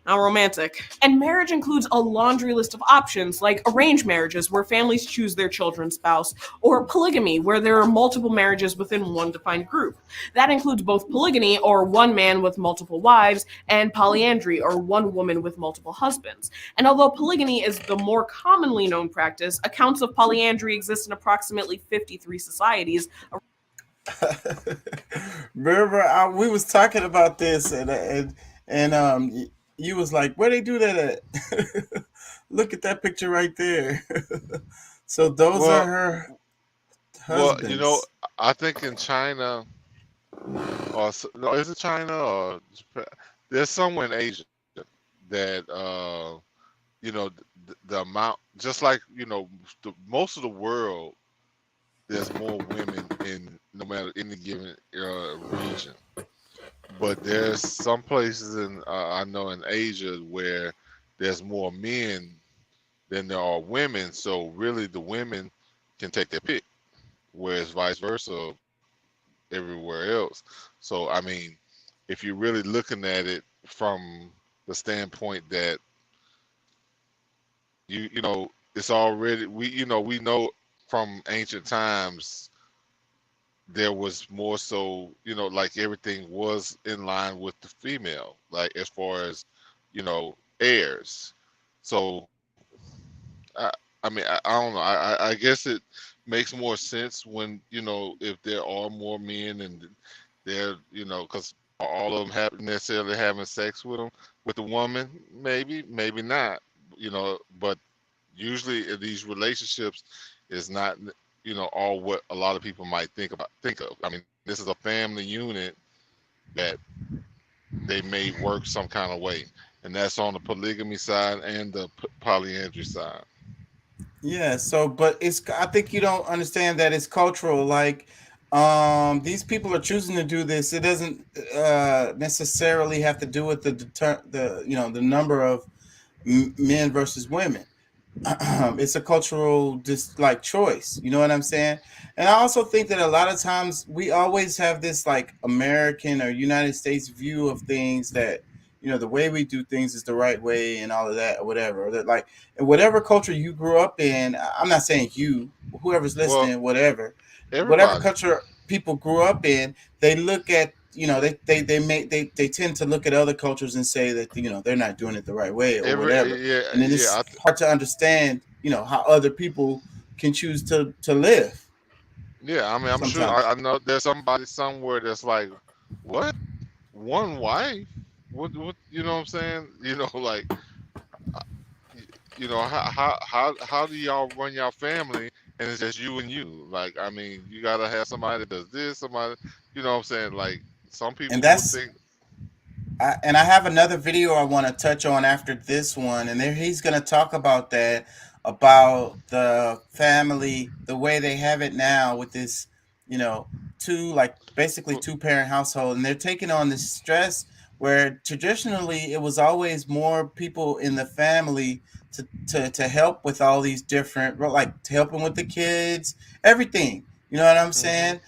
How romantic. And marriage includes a laundry list of options, like arranged marriages, where families choose their children's spouse, or polygamy, where there are multiple marriages within one defined group. That includes both polygamy, or one man with multiple wives, and polyandry, or one woman with multiple husbands. And although polygamy is the more commonly known practice, accounts of polyandry exist in approximately 53 societies. Remember, we was talking about this, and you was like, where they do that at? Look at that picture right there. So those are her husbands. Well, I think in China, or no, is it China or Japan? There's somewhere in Asia that the amount, just like most of the world, there's more women in no matter any given region. But there's some places I know in Asia where there's more men than there are women. So really the women can take their pick, whereas vice versa everywhere else. So, I mean, if you're really looking at it from the standpoint that it's already, we know from ancient times there was more so, you know, like everything was in line with the female, like as far as, you know, heirs. So I, I mean, I don't know. I guess it makes more sense when, you know, if there are more men and they're, you know, because all of them have necessarily having sex with them, with the woman, maybe not, you know, but usually in these relationships is not, you know, all what a lot of people might think of. I mean, this is a family unit that they may work some kind of way, and that's on the polygamy side and the polyandry side. Yeah, so but I think you don't understand that it's cultural. Like these people are choosing to do this. It doesn't necessarily have to do with the you know, the number of men versus women. It's a cultural like choice, you know what I'm saying? And I also think that a lot of times we always have this like American or United States view of things, that, you know, the way we do things is the right way and all of that, or whatever. Or that, like, in whatever culture you grew up in, I'm not saying you, whoever's Well, listening, whatever everybody. culture people grew up in, they look at, you know, they tend to look at other cultures and say that, you know, they're not doing it the right way or whatever. Yeah, And then it's hard to understand, you know, how other people can choose to live. Yeah, I mean, I'm sure Sometimes. I know there's somebody somewhere that's like, what? One wife? What? You know what I'm saying? You know, like, you know, how do y'all run y'all family and it's just you and you? Like, I mean, you gotta have somebody that does this, somebody, you know what I'm saying? Like, some people And would that's think, and I have another video I want to touch on after this one, and there he's going to talk about that, about the family, the way they have it now with this, you know, basically two-parent household, and they're taking on this stress where traditionally it was always more people in the family to help with all these different, like to help them with the kids, everything. You know what I'm saying?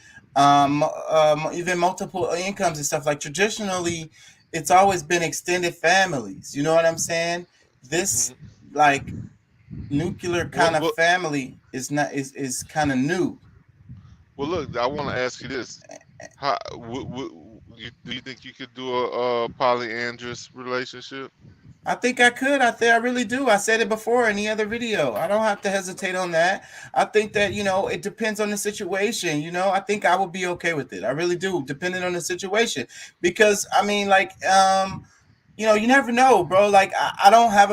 Even multiple incomes and stuff. Like traditionally, it's always been extended families. You know what I'm saying? This like nuclear kind of family is not is kind of new. well, look, I want to ask you this: how do you think you could do a polyandrous relationship? I think I could. I really do. I said it before in the other video. I don't have to hesitate on that. I think that, you know, it depends on the situation. You know, I think I would be okay with it. I really do, depending on the situation. Because I mean, like, you know, you never know, bro. Like, I don't have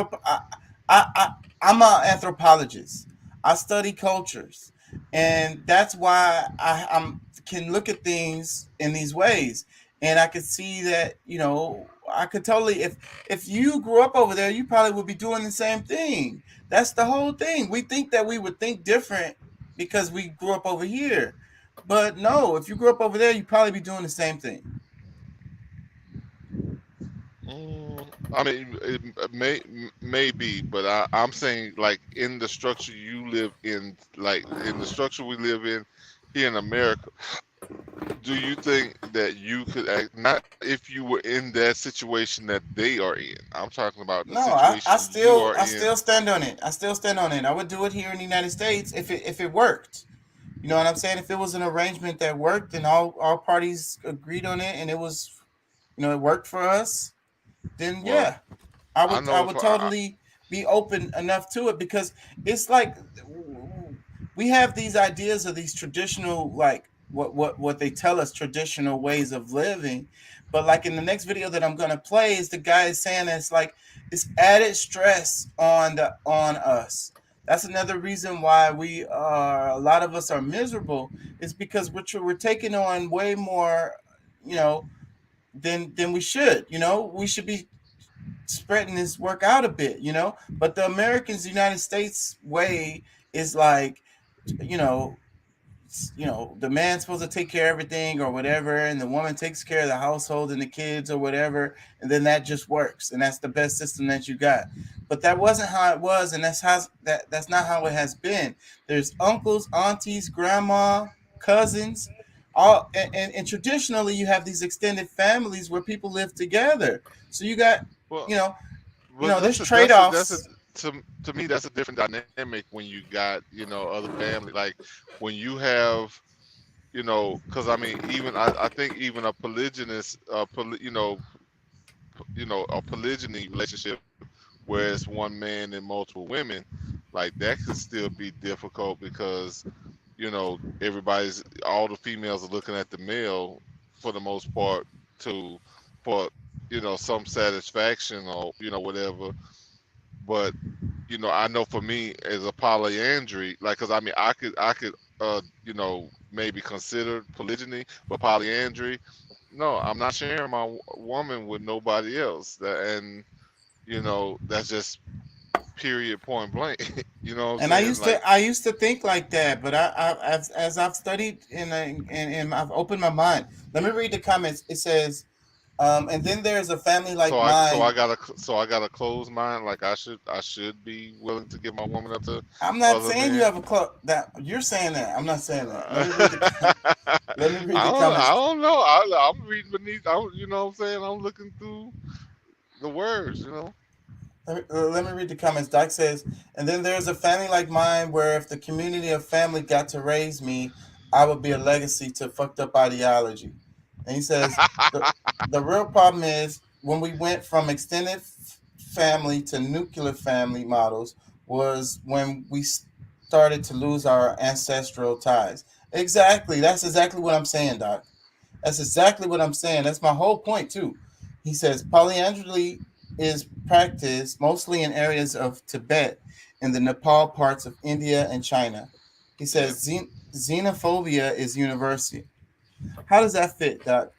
I'm an anthropologist. I study cultures, and that's why I can look at things in these ways, and I could see that, you know, I could totally, if you grew up over there, you probably would be doing the same thing. That's the whole thing. We think that we would think different because we grew up over here, but no, if you grew up over there, you probably be doing the same thing. I mean, it may be, but I'm saying, like, in the structure you live in, like in the structure we live in here in America, do you think that you could act, not if you were in that situation that they are in? I'm talking about the No, situation you are I in. still stand on it. I still stand on it. I would do it here in the United States if it worked. You know what I'm saying? If it was an arrangement that worked and all parties agreed on it and it was, you know, it worked for us, then Well, yeah, I know would if totally be open enough to it, because it's like we have these ideas of these traditional, like what they tell us, traditional ways of living. But like in the next video that I'm gonna play, is the guy is saying it's like this added stress on us. That's another reason why a lot of us are miserable, is because we're taking on way more, you know, than we should. You know, we should be spreading this work out a bit, you know. But the Americans, the United States way is like, you know, the man's supposed to take care of everything or whatever, and the woman takes care of the household and the kids or whatever, and then that just works, and that's the best system that you got. But that wasn't how it was, and that's not how it has been. There's uncles, aunties, grandma, cousins, all, and traditionally you have these extended families where people live together. So you got, Well, you know, well, there's trade-offs. to me, that's a different dynamic when you got, you know, other family. Like when you have you know, because I mean, even I think even a polygynous, a polygyny relationship where it's one man and multiple women, like that could still be difficult because all the females are looking at the male for the most part for some satisfaction or whatever. But I know for me as a polyandry, like, because I mean I could maybe consider polygyny, but polyandry, no, I'm not sharing my woman with nobody else. And that's just period, point blank. You know what I'm And I saying? used Like, to I used to think like that, but as I've studied and I've opened my mind. Let me read the comments. It says, and then there's a family like mine. so I gotta close mine. Like I should be willing to give my woman up to I'm not other saying you men. have a club that you're saying that. I'm not saying that. Let me read the I comments. don't know. I'm reading beneath. You know what I'm saying? I'm looking through the words. Let me read the comments. Doc says, and then there's a family like mine where if the community of family got to raise me, I would be a legacy to fucked up ideology. And he says, the real problem is when we went from extended family to nuclear family models was when we started to lose our ancestral ties. Exactly. That's exactly what I'm saying, Doc. That's exactly what I'm saying. That's my whole point, too. He says polyandry is practiced mostly in areas of Tibet and the Nepal parts of India and China. He says xenophobia is universal. How does that fit, Doc?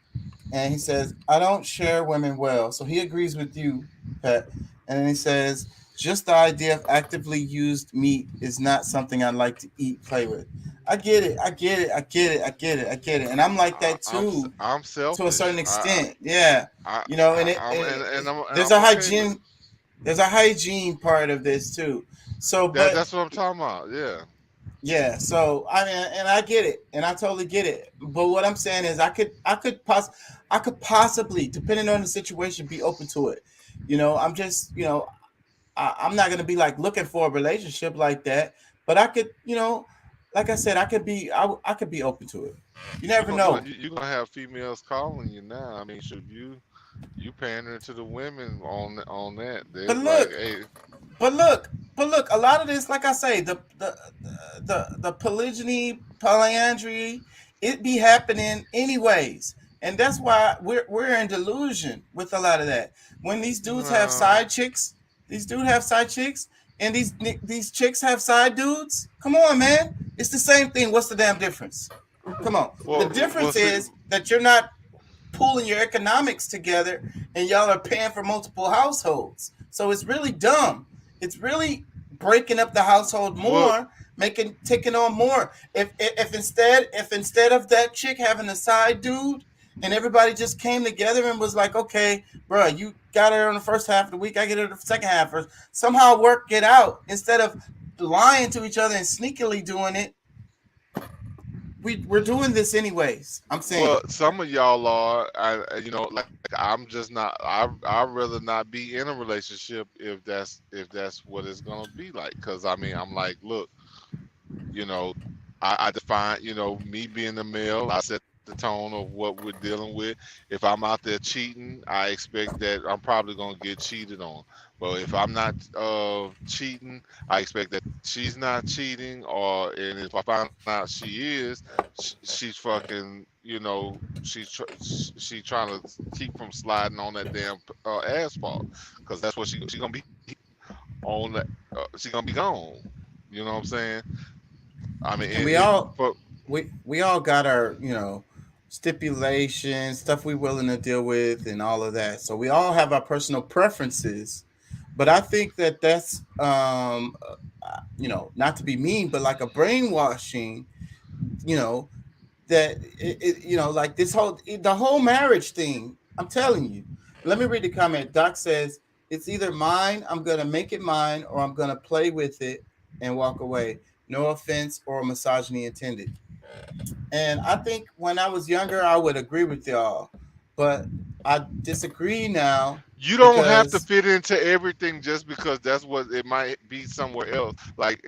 And he says, I don't share women well. So he agrees with you, Pat. And then he says, just the idea of actively used meat is not something I like to eat, play with. I get it. And I'm like that too. I'm selfish to a certain extent. I'm there's a okay with there's a hygiene part of this too. So but that's what I'm talking about. Yeah. Yeah, so I mean, and I get it, and I totally get it. But what I'm saying is, I could possibly, depending on the situation, be open to it. I'm just, I'm not gonna be like looking for a relationship like that. But I could, like I said, I could be open to it. You never know. You're gonna have females calling you now. I mean, should you pandering to the women on that? But look, a lot of this, like I say, the polygyny, polyandry, it be happening anyways, and that's why we're in delusion with a lot of that. When these dudes have side chicks, and these chicks have side dudes. Come on, man, it's the same thing. What's the damn difference? Come on. The difference is that you're not pulling your economics together, and y'all are paying for multiple households. So it's really dumb. It's really breaking up the household more, taking on more. If instead of that chick having a side dude, and everybody just came together and was like, okay, bro, you got her on the first half of the week, I get her the second half, or somehow work it out instead of lying to each other and sneakily doing it. We're doing this anyways. I'm saying. Well, some of y'all are, like I'm just not. I'd rather not be in a relationship if that's what it's gonna be like. Because I mean, I'm like, look, I define, me being a male, I set the tone of what we're dealing with. If I'm out there cheating, I expect that I'm probably gonna get cheated on. But if I'm not cheating, I expect that she's not cheating, and if I find out she is, she's fucking, she's trying to keep from sliding on that damn asphalt, because that's what she gonna be on. That she's gonna be gone. You know what I'm saying? I mean, and we all got our stipulations, stuff we're willing to deal with, and all of that. So we all have our personal preferences. But I think that's, not to be mean, but like a brainwashing, that like the whole marriage thing. I'm telling you. Let me read the comment. Doc says, it's either mine, I'm going to make it mine, or I'm going to play with it and walk away. No offense or misogyny intended. And I think when I was younger, I would agree with y'all. But I disagree now. You don't have to fit into everything just because that's what it might be somewhere else. Like,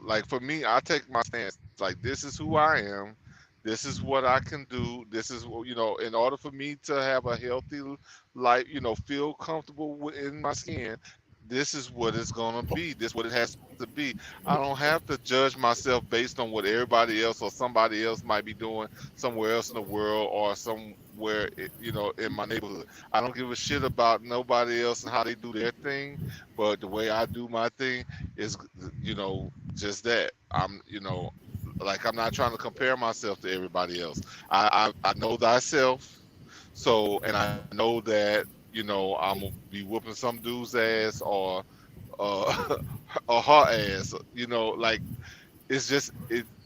like for me, I take my stance. Like, this is who I am. This is what I can do. This is in order for me to have a healthy life, feel comfortable in my skin. This is what it's gonna be. This is what it has to be. I don't have to judge myself based on what everybody else or somebody else might be doing somewhere else in the world or somewhere, in my neighborhood. I don't give a shit about nobody else and how they do their thing, but the way I do my thing is, just that. Like I'm not trying to compare myself to everybody else. I know thyself, and I know that I'm gonna be whooping some dude's ass or or her ass. Like it's just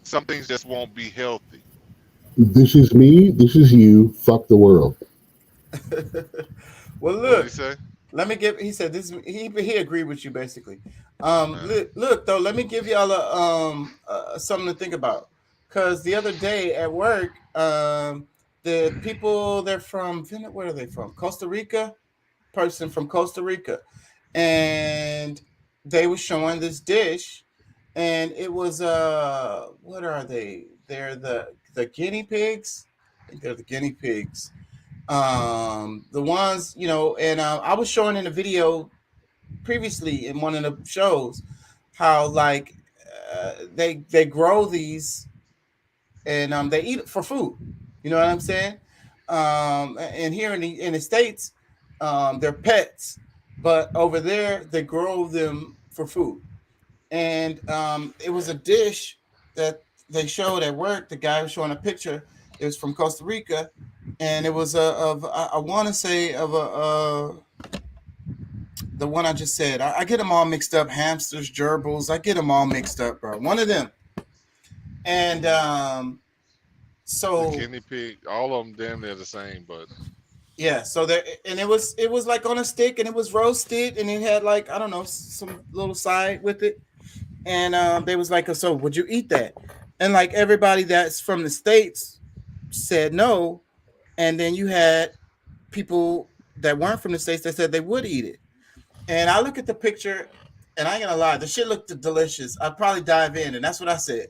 some things just won't be healthy. This is me. This is you. Fuck the world. Well, What did look. he say? Let me give. He said this. He agreed with you basically. Look though. Let me give y'all something to think about. Cause the other day at work, the people they're from. Where are they from? Costa Rica. Person from Costa Rica, and they were showing this dish, and it was what are they? They're the guinea pigs. I think they're the guinea pigs. The ones and I was showing in a video previously in one of the shows how like they grow these and they eat it for food. You know what I'm saying? And here in the States, they're pets, but over there they grow them for food. And it was a dish that they showed at work. The guy was showing a picture. It was from Costa Rica, and it was I want to say of the one I just said. I get them all mixed up. Hamsters, gerbils. I get them all mixed up, bro. One of them. And so The guinea pig, all of them damn near the same, but yeah, so there, and it was like on a stick, and it was roasted, and it had like I don't know some little side with it, and they was like, so would you eat that? And like everybody that's from the States said no, and then you had people that weren't from the States that said they would eat it. And I look at the picture, and I ain't gonna lie, the shit looked delicious. I'd probably dive in, and that's what I said.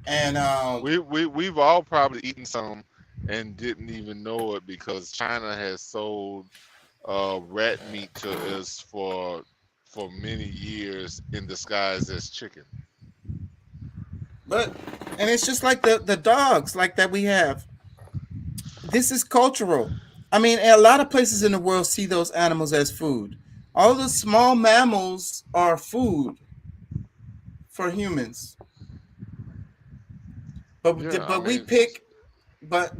And we've all probably eaten some and didn't even know it because China has sold rat meat to us for many years in disguise as chicken. And it's just like the dogs like that we have. This is cultural. I mean, a lot of places in the world see those animals as food. All the small mammals are food for humans. But Yeah, I we mean, pick, but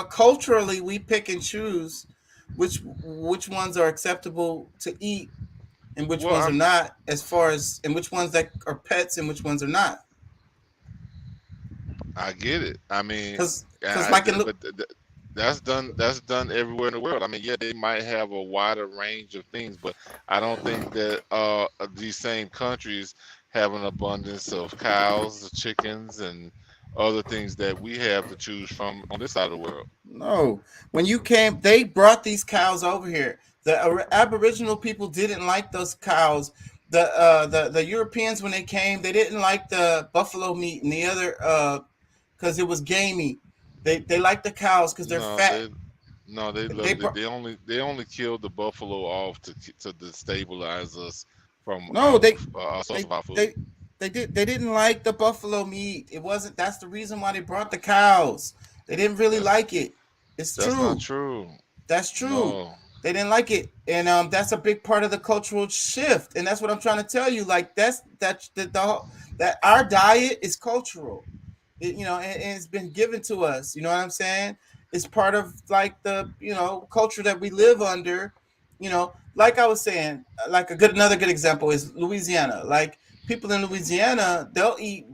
culturally we pick and choose which ones are acceptable to eat and which well, ones are I'm not, as far as and which ones that are pets and which ones are not. I get it. I mean, Because I like did, but that's done everywhere in the world. I mean, yeah, they might have a wider range of things, but I don't think that these same countries have an abundance of cows, chickens, and other things that we have to choose from on this side of the world. No, when you came, they brought these cows over here. The Aboriginal people didn't like those cows. The Europeans when they came, they didn't like the buffalo meat and the other because it was gamey. They like the cows because they're No, fat. they They loved it. brought They only killed the buffalo off to destabilize us from no, our source they of our food. they didn't like the buffalo meat. It wasn't. That's the reason why they brought the cows. They didn't really like it. It's That's true. not true. That's true. No. They didn't like it, and that's a big part of the cultural shift. And that's what I'm trying to tell you. Like that our diet is cultural. And it's been given to us. You know what I'm saying? It's part of like the culture that we live under. Like I was saying, like another good example is Louisiana. Like people in Louisiana, they'll eat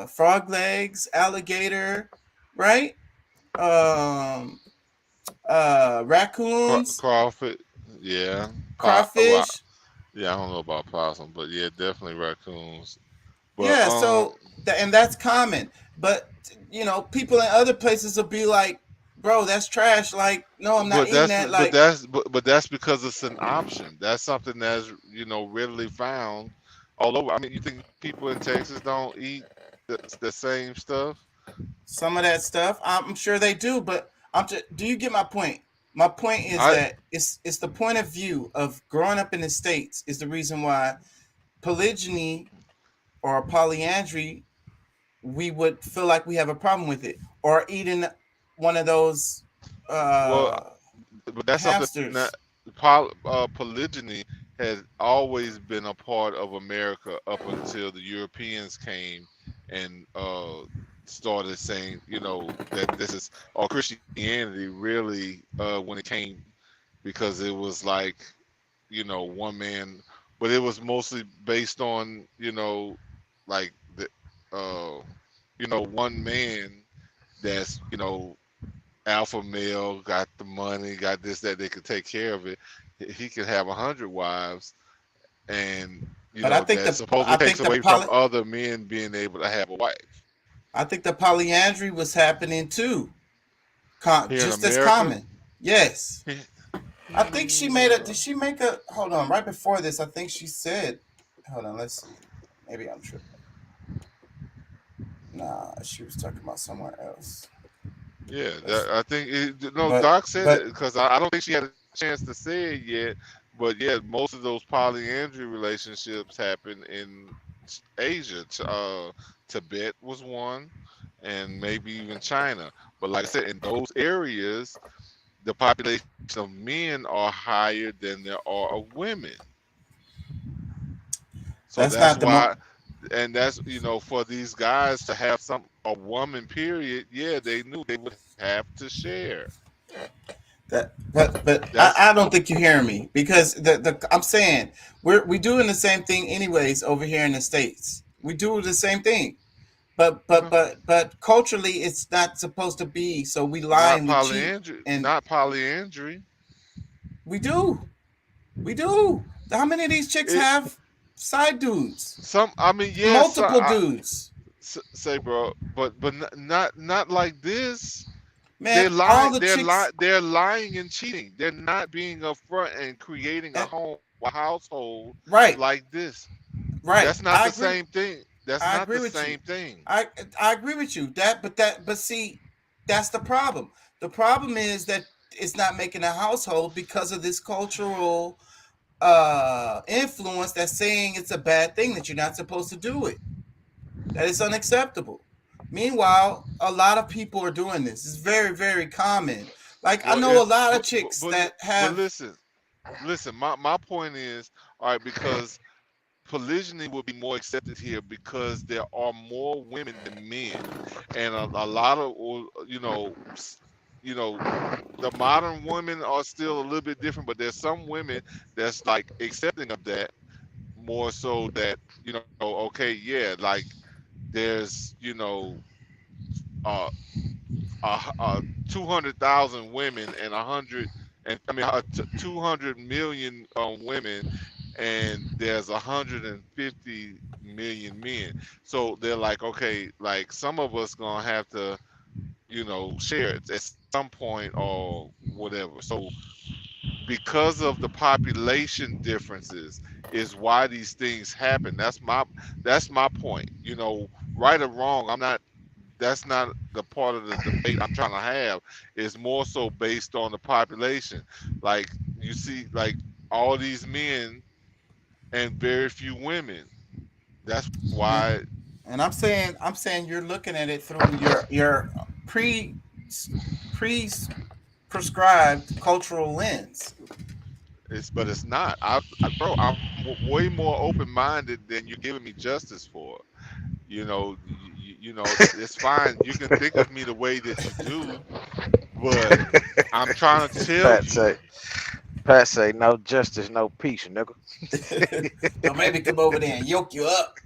frog legs, alligator, right? Raccoons, Crawford, yeah. crawfish. Yeah, I don't know about possum, but yeah, definitely raccoons. But Yeah, so and that's common. But people in other places will be like, "Bro, that's trash." Like, no, I'm not eating that. Like, but that's because it's an option. That's something that's readily found all over. I mean, you think people in Texas don't eat the same stuff? some of that stuff. I'm sure they do, but do you get my point? My point is that it's the point of view of growing up in the States is the reason why polygyny or polyandry, we would feel like we have a problem with it, or eating one of those but that's hamsters. something that polygyny has always been a part of America up until the Europeans came and started saying, that this is, or Christianity really, when it came, because it was like, one man, but it was mostly based on, like the, one man that's, alpha male, got the money, got this, that, they could take care of it. He could have 100 wives, and I think that supposedly takes away from other men being able to have a wife. I think the polyandry was happening too, just as America? common. Yes, I think she made a. Did she make a? Hold on, right before this, I think she said. Hold on, let's see. Maybe I'm tripping. Nah, she was talking about somewhere else. Yeah, I think Doc said it, because I don't think she had a chance to say it yet. But yeah, most of those polyandry relationships happen in Asia. Tibet was one, and maybe even China. But like I said, in those areas, the population of men are higher than there are of women. So that's why, and that's for these guys to have a woman period. Yeah, they knew they would have to share. But I don't think you're hearing me, because I'm saying we doing the same thing anyways over here in the States. We do the same thing, but culturally it's not supposed to be. So we lie and we cheat. And not polyandry. We do. How many of these chicks have side dudes? Multiple dudes. Say, bro, but not like this. Man, they're lying. They're lying and cheating. They're not being upfront and creating a household like this. Right. That's not the same thing. That's not the same thing. I agree with you. But see, that's the problem. The problem is that it's not making a household because of this cultural influence that's saying it's a bad thing, that you're not supposed to do it. That is unacceptable. Meanwhile, a lot of people are doing this. It's very, very common. Like, I know a lot of chicks that have. But listen. My point is, all right, because polygyny will be more accepted here because there are more women than men, and a lot of the modern women are still a little bit different, but there's some women that's like accepting of that more so that okay, yeah, like there's 200,000 women and 200 million women, and there's 150 million men. So they're like, okay, like some of us gonna have to share it at some point or whatever. So because of the population differences is why these things happen. That's my point. Right or wrong, that's not the part of the debate I'm trying to have. It's more so based on the population. Like you see, like all these men and very few women. That's why. And I'm saying you're looking at it through your prescribed cultural lens. But it's not. Bro, I'm way more open-minded than you're giving me justice for. It's fine. You can think of me the way that you do, but I'm trying to tell you. Pat say, no justice, no peace, nigga. Well, maybe come over there and yoke you up.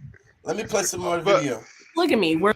Let me play some more video. Polygamy, where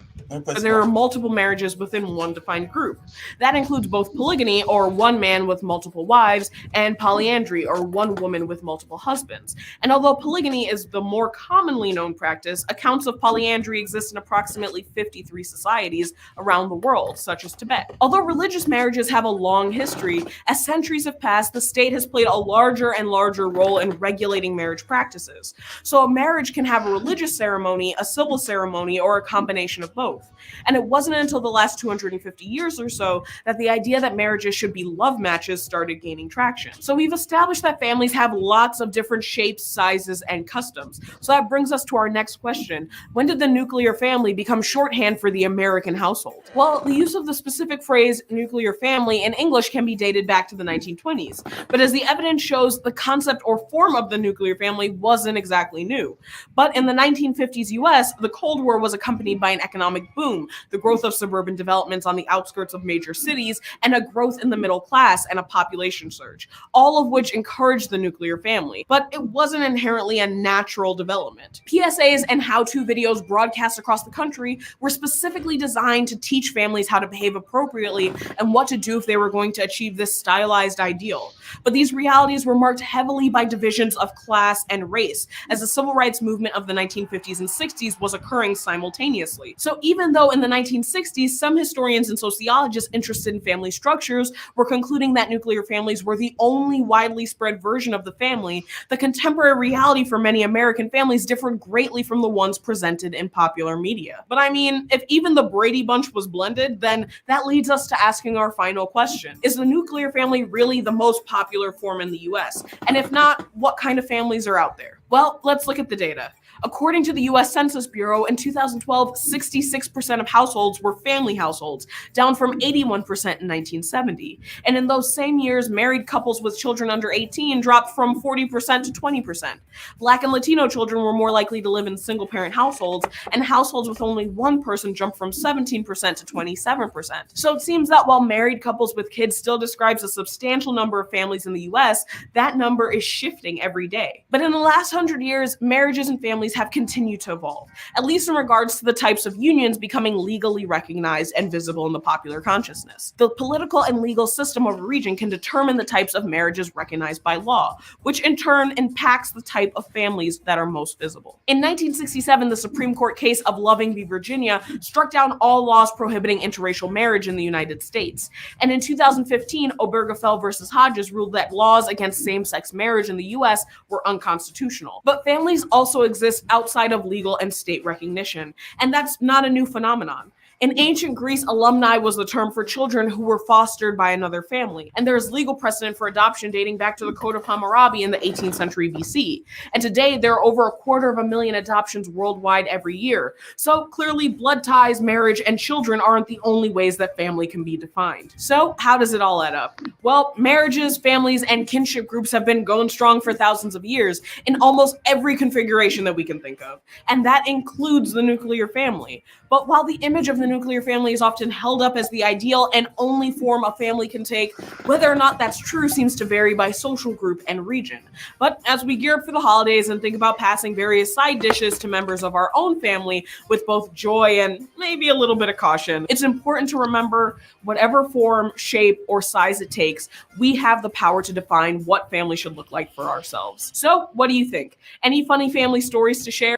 there are multiple marriages within one defined group. That includes both polygamy, or one man with multiple wives, and polyandry, or one woman with multiple husbands. And although polygamy is the more commonly known practice, accounts of polyandry exist in approximately 53 societies around the world, such as Tibet. Although religious marriages have a long history, as centuries have passed, the state has played a larger and larger role in regulating marriage practices. So a marriage can have a religious ceremony, a civil ceremony, or a combination of both. And it wasn't until the last 250 years or so that the idea that marriages should be love matches started gaining traction. So we've established that families have lots of different shapes, sizes, and customs. So that brings us to our next question. When did the nuclear family become shorthand for the American household? Well, the use of the specific phrase nuclear family in English can be dated back to the 1920s. But as the evidence shows, the concept or form of the nuclear family wasn't exactly new. But in the 1950s US, the Cold War was accompanied by an economic boom, the growth of suburban developments on the outskirts of major cities, and a growth in the middle class and a population surge, all of which encouraged the nuclear family. But it wasn't inherently a natural development. PSAs and how-to videos broadcast across the country were specifically designed to teach families how to behave appropriately and what to do if they were going to achieve this stylized ideal. But these realities were marked heavily by divisions of class and race, as the civil rights movement of the 1950s and 60s was occurring simultaneously. So even though in the 1960s, some historians and sociologists interested in family structures were concluding that nuclear families were the only widely spread version of the family, the contemporary reality for many American families differed greatly from the ones presented in popular media. But I mean, if even the Brady Bunch was blended, then that leads us to asking our final question. Is the nuclear family really the most popular form in the US? And if not, what kind of families are out there? Well, let's look at the data. According to the US Census Bureau, in 2012, 66% of households were family households, down from 81% in 1970. And in those same years, married couples with children under 18 dropped from 40% to 20%. Black and Latino children were more likely to live in single-parent households, and households with only one person jumped from 17% to 27%. So it seems that while married couples with kids still describes a substantial number of families in the US, that number is shifting every day. But in the last 100 years, marriages and families have continued to evolve, at least in regards to the types of unions becoming legally recognized and visible in the popular consciousness. The political and legal system of a region can determine the types of marriages recognized by law, which in turn impacts the type of families that are most visible. In 1967, the Supreme Court case of Loving v. Virginia struck down all laws prohibiting interracial marriage in the United States. And in 2015, Obergefell v. Hodges ruled that laws against same-sex marriage in the US were unconstitutional. But families also exist outside of legal and state recognition, and that's not a new phenomenon. In ancient Greece, alumni was the term for children who were fostered by another family, and there is legal precedent for adoption dating back to the Code of Hammurabi in the 18th century BC. And today, there are over 250,000 adoptions worldwide every year. So clearly, blood ties, marriage, and children aren't the only ways that family can be defined. So how does it all add up? Well, marriages, families, and kinship groups have been going strong for thousands of years in almost every configuration that we can think of, and that includes the nuclear family. But while the image of the nuclear family is often held up as the ideal and only form a family can take, whether or not that's true seems to vary by social group and region. But as we gear up for the holidays and think about passing various side dishes to members of our own family with both joy and maybe a little bit of caution, it's important to remember whatever form, shape, or size it takes, we have the power to define what family should look like for ourselves. So what do you think? Any funny family stories to share?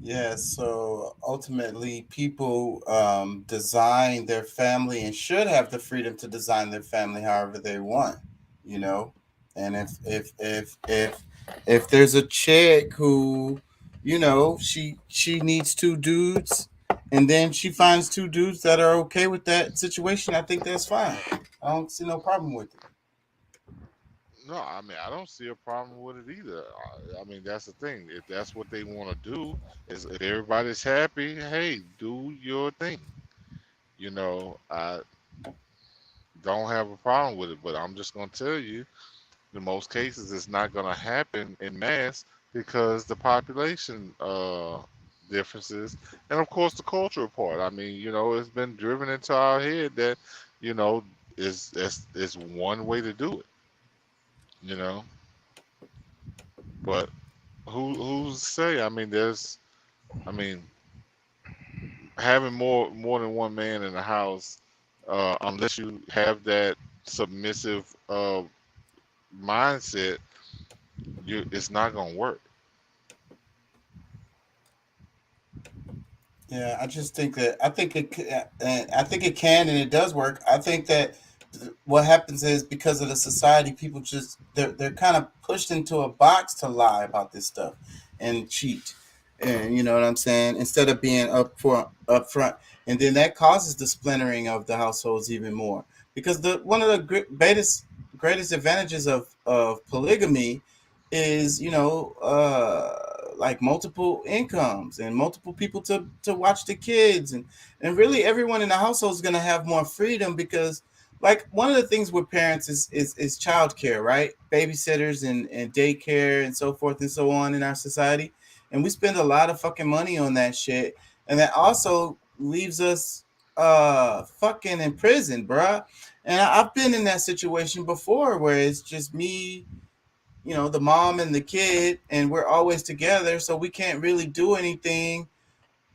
Yeah, so ultimately people design their family and should have the freedom to design their family however they want, you know. And if there's a chick who, you know, she needs two dudes and then she finds two dudes that are okay with that situation, I think that's fine. I don't see no problem with it. No, I mean, I don't see a problem with it either. I mean, that's the thing. If that's what they want to do, is if everybody's happy, hey, do your thing. You know, I don't have a problem with it, but I'm just going to tell you, in most cases, it's not going to happen in mass because the population differences, and of course the cultural part. I mean, you know, it's been driven into our head that, you know, it's one way to do it. You know, but who's to say? I mean, having more than one man in the house, unless you have that submissive mindset, it's not gonna work. Yeah, I think it can and it does work. I think that what happens is because of the society, people just they're kind of pushed into a box to lie about this stuff and cheat. and you know what I'm saying, instead of being up front, and then that causes the splintering of the households even more. Because one of the greatest advantages of polygamy is, you know, like multiple incomes and multiple people to watch the kids, and really everyone in the household is going to have more freedom, because like one of the things with parents is childcare, right? Babysitters and daycare and so forth and so on in our society. And we spend a lot of fucking money on that shit. And that also leaves us fucking in prison, bruh. And I've been in that situation before where it's just me, you know, the mom and the kid, and we're always together. So we can't really do anything,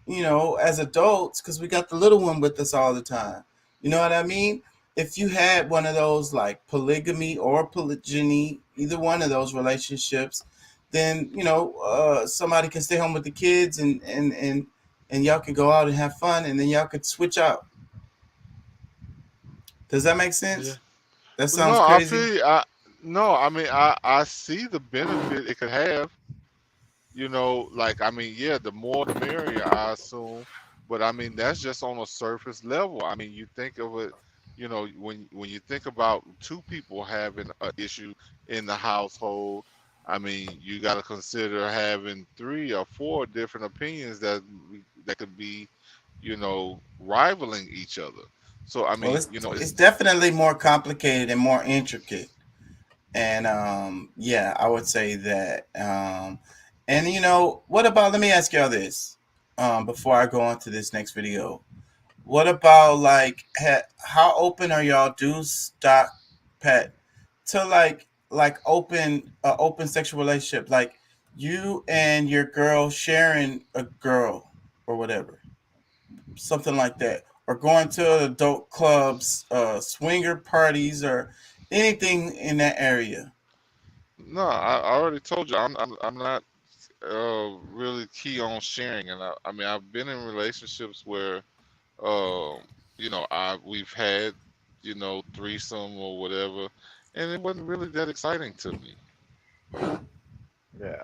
you know, as adults, because we got the little one with us all the time. You know what I mean? If you had one of those like polygamy or polygyny, either one of those relationships, then, you know, somebody can stay home with the kids and y'all can go out and have fun, and then y'all could switch out. Does that make sense? Yeah. That sounds No, crazy. I feel no, I mean I see the benefit it could have. You know, like I mean, yeah, the more the merrier, I assume. But I mean, that's just on a surface level. I mean, you think of it, you know, when you think about two people having an issue in the household, I mean, you got to consider having 3 or 4 different opinions that could be, you know, rivaling each other. So I Well, mean, you know, it's it's definitely more complicated and more intricate. And yeah, I would say that. And you know, what about? Let me ask y'all this before I go on to this next video. What about like how open are y'all do stock pet to like open sexual relationship, like you and your girl sharing a girl or whatever, something like that, or going to adult clubs, swinger parties, or anything in that area? no. I already told you, I'm not really key on sharing, and I mean, I've been in relationships where, um, you know, we've had, you know, threesome or whatever, and it wasn't really that exciting to me. Yeah.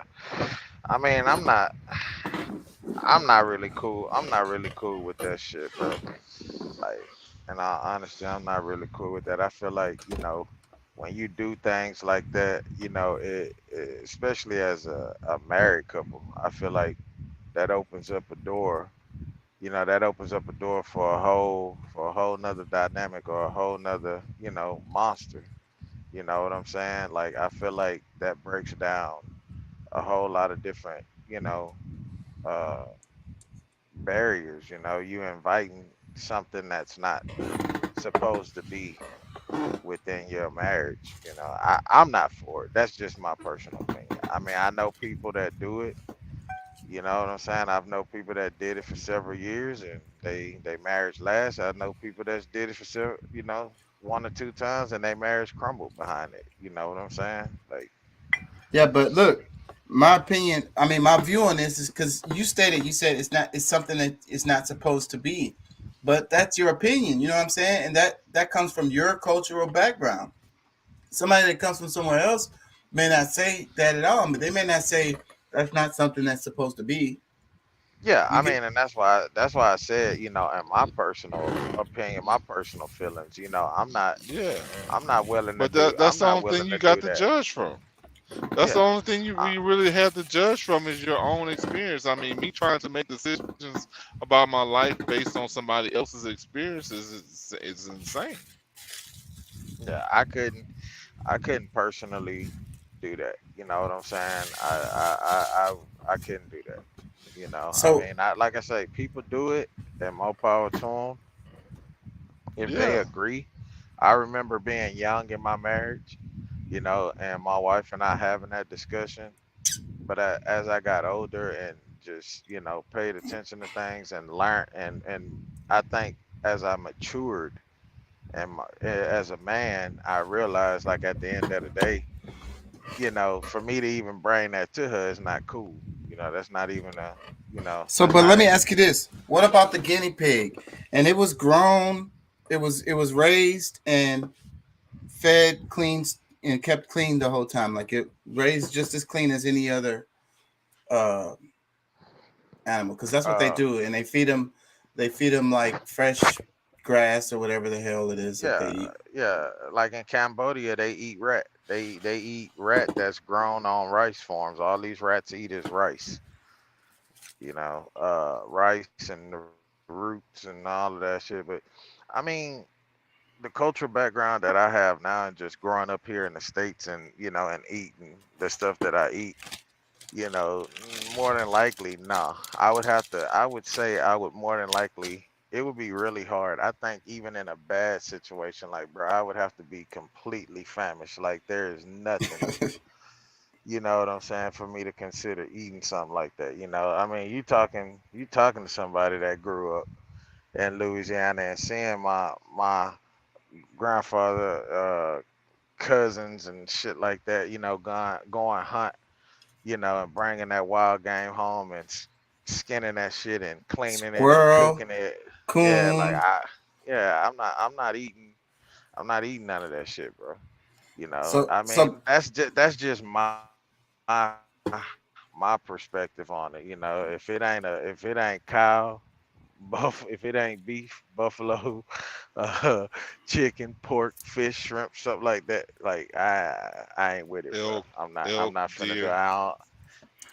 I mean, I'm not really cool. I'm not really cool with that shit, bro. Like, and honestly, I'm not really cool with that. I feel like, you know, when you do things like that, you know, especially as a married couple, I feel like that opens up a door. You know, that opens up a door for a whole nother dynamic, or a whole nother, you know, monster. You know what I'm saying? Like, I feel like that breaks down a whole lot of different, you know, uh, barriers. You know, you inviting something that's not supposed to be within your marriage. You know, I'm not for it. That's just my personal opinion. I mean, I know people that do it. You know what I'm saying? I've know people that did it for several years and they marriage lasts. I know people that did it for several, you know, 1 or 2 times, and their marriage crumbled behind it. You know what I'm saying? Like, Yeah, but look, my opinion, I mean, my view on this is because you said it's something that it's not supposed to be, but that's your opinion. You know what I'm saying? And that comes from your cultural background. Somebody that comes from somewhere else may not say that at all, but they may not say that's not something that's supposed to be. yeah, You I get mean, and that's why I said, you know, in my personal opinion, my personal feelings, you know, Yeah, but that's I'm the not only thing willing you to got do to that. judge from. That's the Yeah. only thing you really have to judge from is your own experience. I mean, me trying to make decisions about my life based on somebody else's experiences is insane. Yeah, I couldn't personally do that. You know what I'm saying? I couldn't do that. You know, I so mean, like I say, people do it, and more power to them if they Yeah. agree. I remember being young in my marriage, you know, and my wife and I having that discussion. But as I got older and just, you know, paid attention to things and learned, and I think as I matured and as a man, I realized, like, at the end of the day, you know, for me to even bring that to her is not cool. You know, that's not even you know, so, that's but not let me a, ask you this: what about the guinea pig? And it was grown, it was raised and fed clean and kept clean the whole time, like it raised just as clean as any other uh animal because that's what they do, and they feed them like fresh grass or whatever the hell it is that they eat. Yeah. Like in Cambodia, they eat rat. They eat rat that's grown on rice farms. All these rats eat is rice. Rice and the roots and all of that shit. But I mean, the cultural background that I have now and just growing up here in the States and and eating the stuff that I eat, more than likely, no. I would say I would more than likely, it would be really hard. I think even in a bad situation, like, bro, I would have to be completely famished. Like, there is nothing, you know what I'm saying, for me to consider eating something like that. I mean, you talking to somebody that grew up in Louisiana and seeing my grandfather, cousins and shit like that, going hunt, and bringing that wild game home and skinning that shit and cleaning Squirrel, it and cooking it. coon. I'm not eating none of that shit, bro. So I mean, that's just my perspective on it. If it ain't cow, if it ain't beef, buffalo, chicken, pork, fish, shrimp, something like that, like I ain't with it, bro. I'm not finna deer. go out.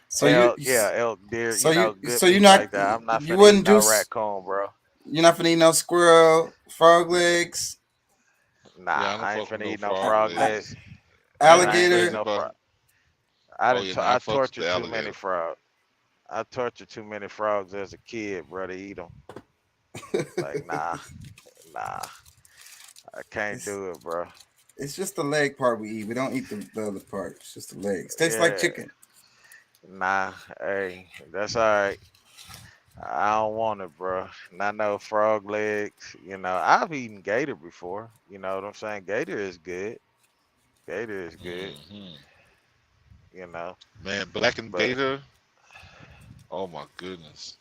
So elk, you, yeah, elk, deer, so you, good so you're meat not, like that. I'm not you finna eat wouldn't no do, raccoon, bro. you're not finna eat no squirrel, frog legs, Nah, Yeah, I don't I ain't fuck with finna no eat no frog frog legs. legs. You know what's I ain't crazy eating alligator. no frog. about? Oh yeah, nah, I I fuck with tortured the too many alligator. frogs. I tortured too many frogs as a kid, bro, to eat them. Like, nah, I can't It's, do it, bro. it's just the leg part we eat. We don't eat the other part. It's just the legs. Tastes like Yeah, chicken. nah, hey, that's all right. I don't want it, bro. Not no frog legs. I've eaten gator before. You know what I'm saying? Gator is good. Gator is good. Hmm You know, Man, blackened but gator. Oh my goodness.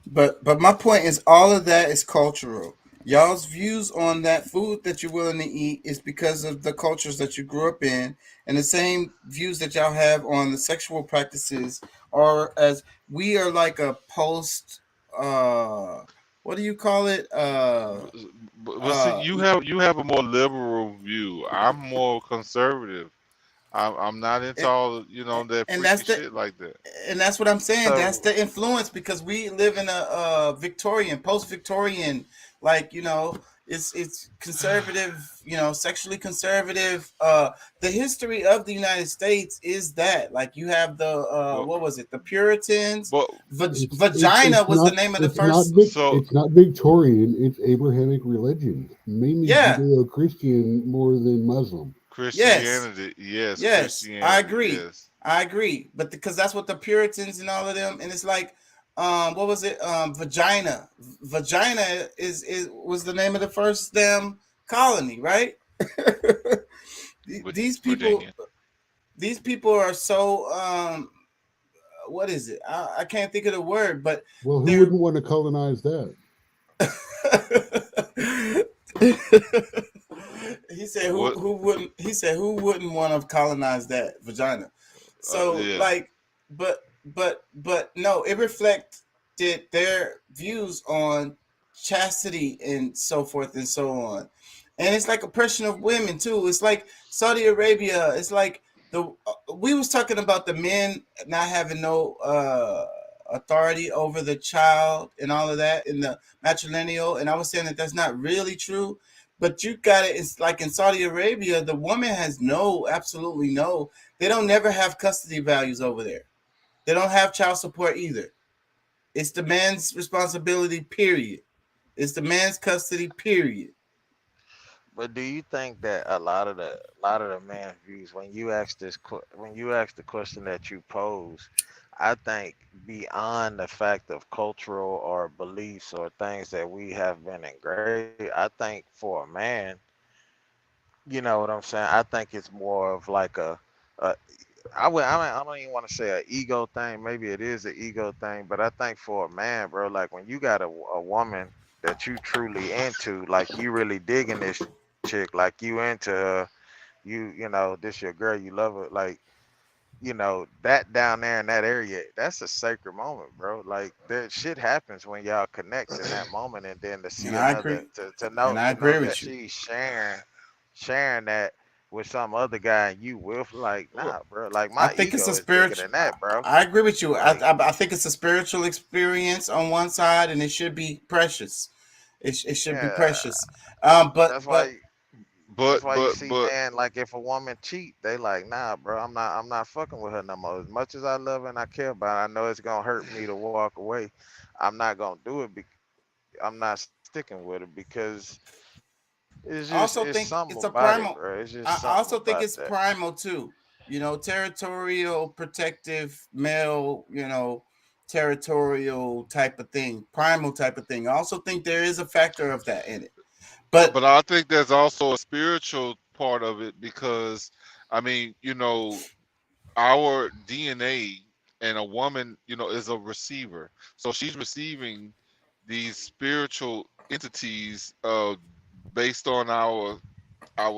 But my point is, all of that is cultural. Y'all's views on that food that you're willing to eat is because of the cultures that you grew up in, and the same views that y'all have on the sexual practices are as we are like a post. What do you call it? But see, you have a more liberal view. I'm more conservative. I'm not into all that And freaky shit like that. that's what I'm saying. That's so the influence because we live in a Victorian, post-Victorian, like it's conservative, sexually conservative. The history of the United States is that, like, you have the But what was it? The Puritans. but Vagina was the name of the first. so It's not Victorian. It's Abrahamic religion, mainly Yeah. Judeo-Christian more than Muslim. Yes. Christianity, yes, Yes, Christianity, I agree. yes. I agree. But because that's what the Puritans and all of them, and it's like, what was it? Vagina. Vagina was the name of the first damn colony, right? These people, Virginia. these people are so what is it? I can't think of the word, but Well, who they're wouldn't want to colonize that? he said What? who wouldn't want to colonize that vagina. So Yeah. like but no, it reflected their views on chastity and so forth and so on. And it's like oppression of women too. It's like Saudi Arabia. It's like we was talking about the men not having no authority over the child and all of that in the matrilineal, and I was saying that that's not really true. But you got it. It's like in Saudi Arabia, the woman has absolutely no. They don't never have custody values over there. They don't have child support either. It's the man's responsibility. Period. It's the man's custody. Period. But do you think that a lot of the man's views when you ask the question that you pose, I think beyond the fact of cultural or beliefs or things that we have been engraved, I think for a man, you know what I'm saying? I think it's more of like a I don't even want to say an ego thing. Maybe it is an ego thing, but I think for a man, bro, like when you got a woman that you truly into, like you really digging this chick, like you into her, you know, this your girl, you love her, like you know, that down there in that area, that's a sacred moment, bro. Like that shit happens when y'all connect in that moment, and then to see And I agree. another, And I to know agree that with you. she's sharing that with some other guy, and you will like, nah, bro. Like I my think it's ego a is bigger spiritual. than that, bro. I agree with you. Like, I think it's a spiritual experience on one side, and it should be precious. It should be yeah, precious. that's But why. But That's why you but see, but man, like if a woman cheat, they like, nah, bro, I'm not fucking with her no more. As much as I love her and I care about her, I know it's gonna hurt me to walk away. I'm not gonna do it. I'm not sticking with it because I also it's think something it's a about it, primal. bro. It's I just I something also think about it's that. primal too. You know, territorial, protective, male. You know, territorial type of thing, primal type of thing. I also think there is a factor of that in it. But but I think there's also a spiritual part of it because I mean, you know, our DNA and a woman, you know, is a receiver. So she's receiving these spiritual entities based on our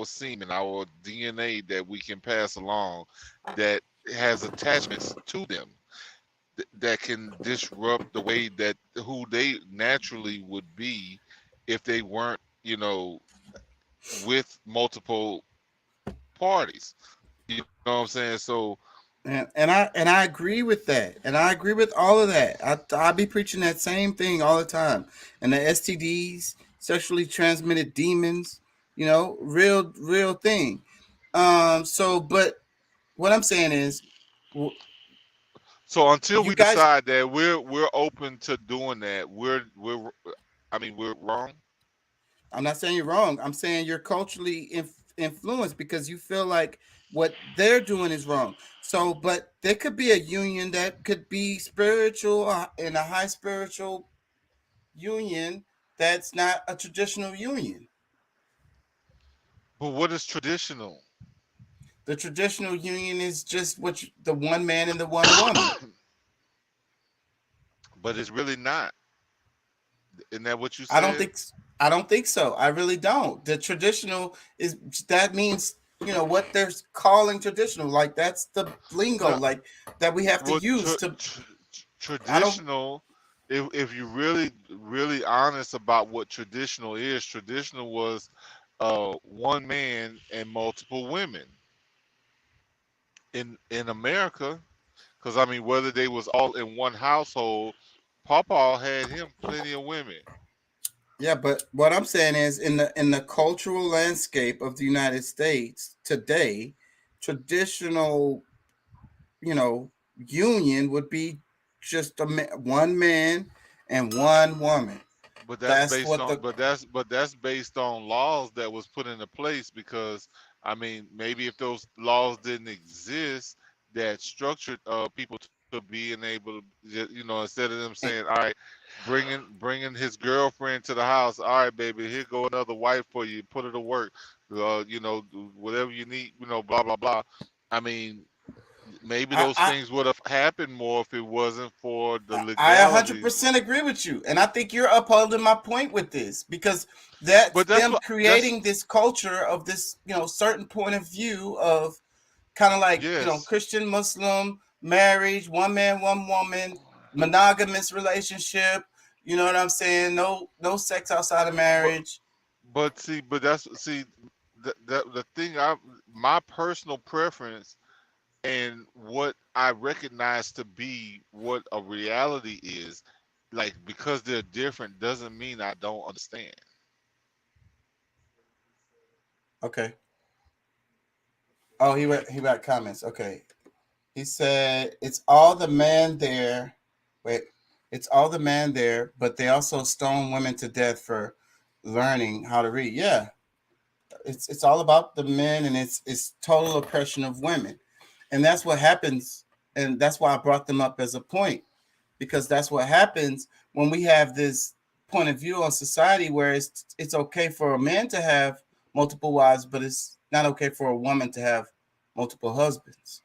semen, our DNA that we can pass along that has attachments to them that can disrupt the way that who they naturally would be if they weren't, you know, with multiple parties. You know what I'm saying? So and I agree with that, and I agree with all of that. I be preaching that same thing all the time, and the STDs, sexually transmitted demons, you know, real thing. But what I'm saying is, so until you we guys, decide that we're open to doing that, we're I mean we're wrong. I'm not saying you're wrong. I'm saying you're culturally influenced because you feel like what they're doing is wrong. So, but there could be a union that could be spiritual in a high spiritual union that's not a traditional union. But what is traditional? The traditional union is just the one man and the one woman. But it's really not. Isn't that what you I don't said? think I don't think so. I really don't. The traditional is that means what they're calling traditional. Like that's the lingo No, like that we have to well, use to. I don't. traditional. If you're really honest about what traditional was one man and multiple women in America. Because I mean, whether they was all in one household, Papa had him plenty of women. Yeah, but what I'm saying is in the cultural landscape of the United States today, traditional, union would be just one man and one woman. But that's That's based what on the but that's based on laws that was put into place because I mean maybe if those laws didn't exist that structured people to being able to instead of them saying all right bringing his girlfriend to the house, all right baby, here go another wife for you, put her to work, whatever you need, blah blah blah. I mean maybe those I things would have happened more if it wasn't for the I legalities. 100% agree with you, and I think you're upholding my point with this because that's But that's them what that's creating this culture of this certain point of view of kind of like yes. Christian Muslim marriage, one man one woman, monogamous relationship. You know what I'm saying? No sex outside of But marriage. the thing my personal preference and what I recognize to be what a reality is, like because they're different doesn't mean I don't understand. Okay. Oh, he got comments. Okay. He said it's all the man there. Wait, it's all the man there, but they also stone women to death for learning how to read. Yeah, it's all about the men, and it's total oppression of women, and that's what happens, and that's why I brought them up as a point, because that's what happens when we have this point of view on society where it's okay for a man to have multiple wives, but it's not okay for a woman to have multiple husbands.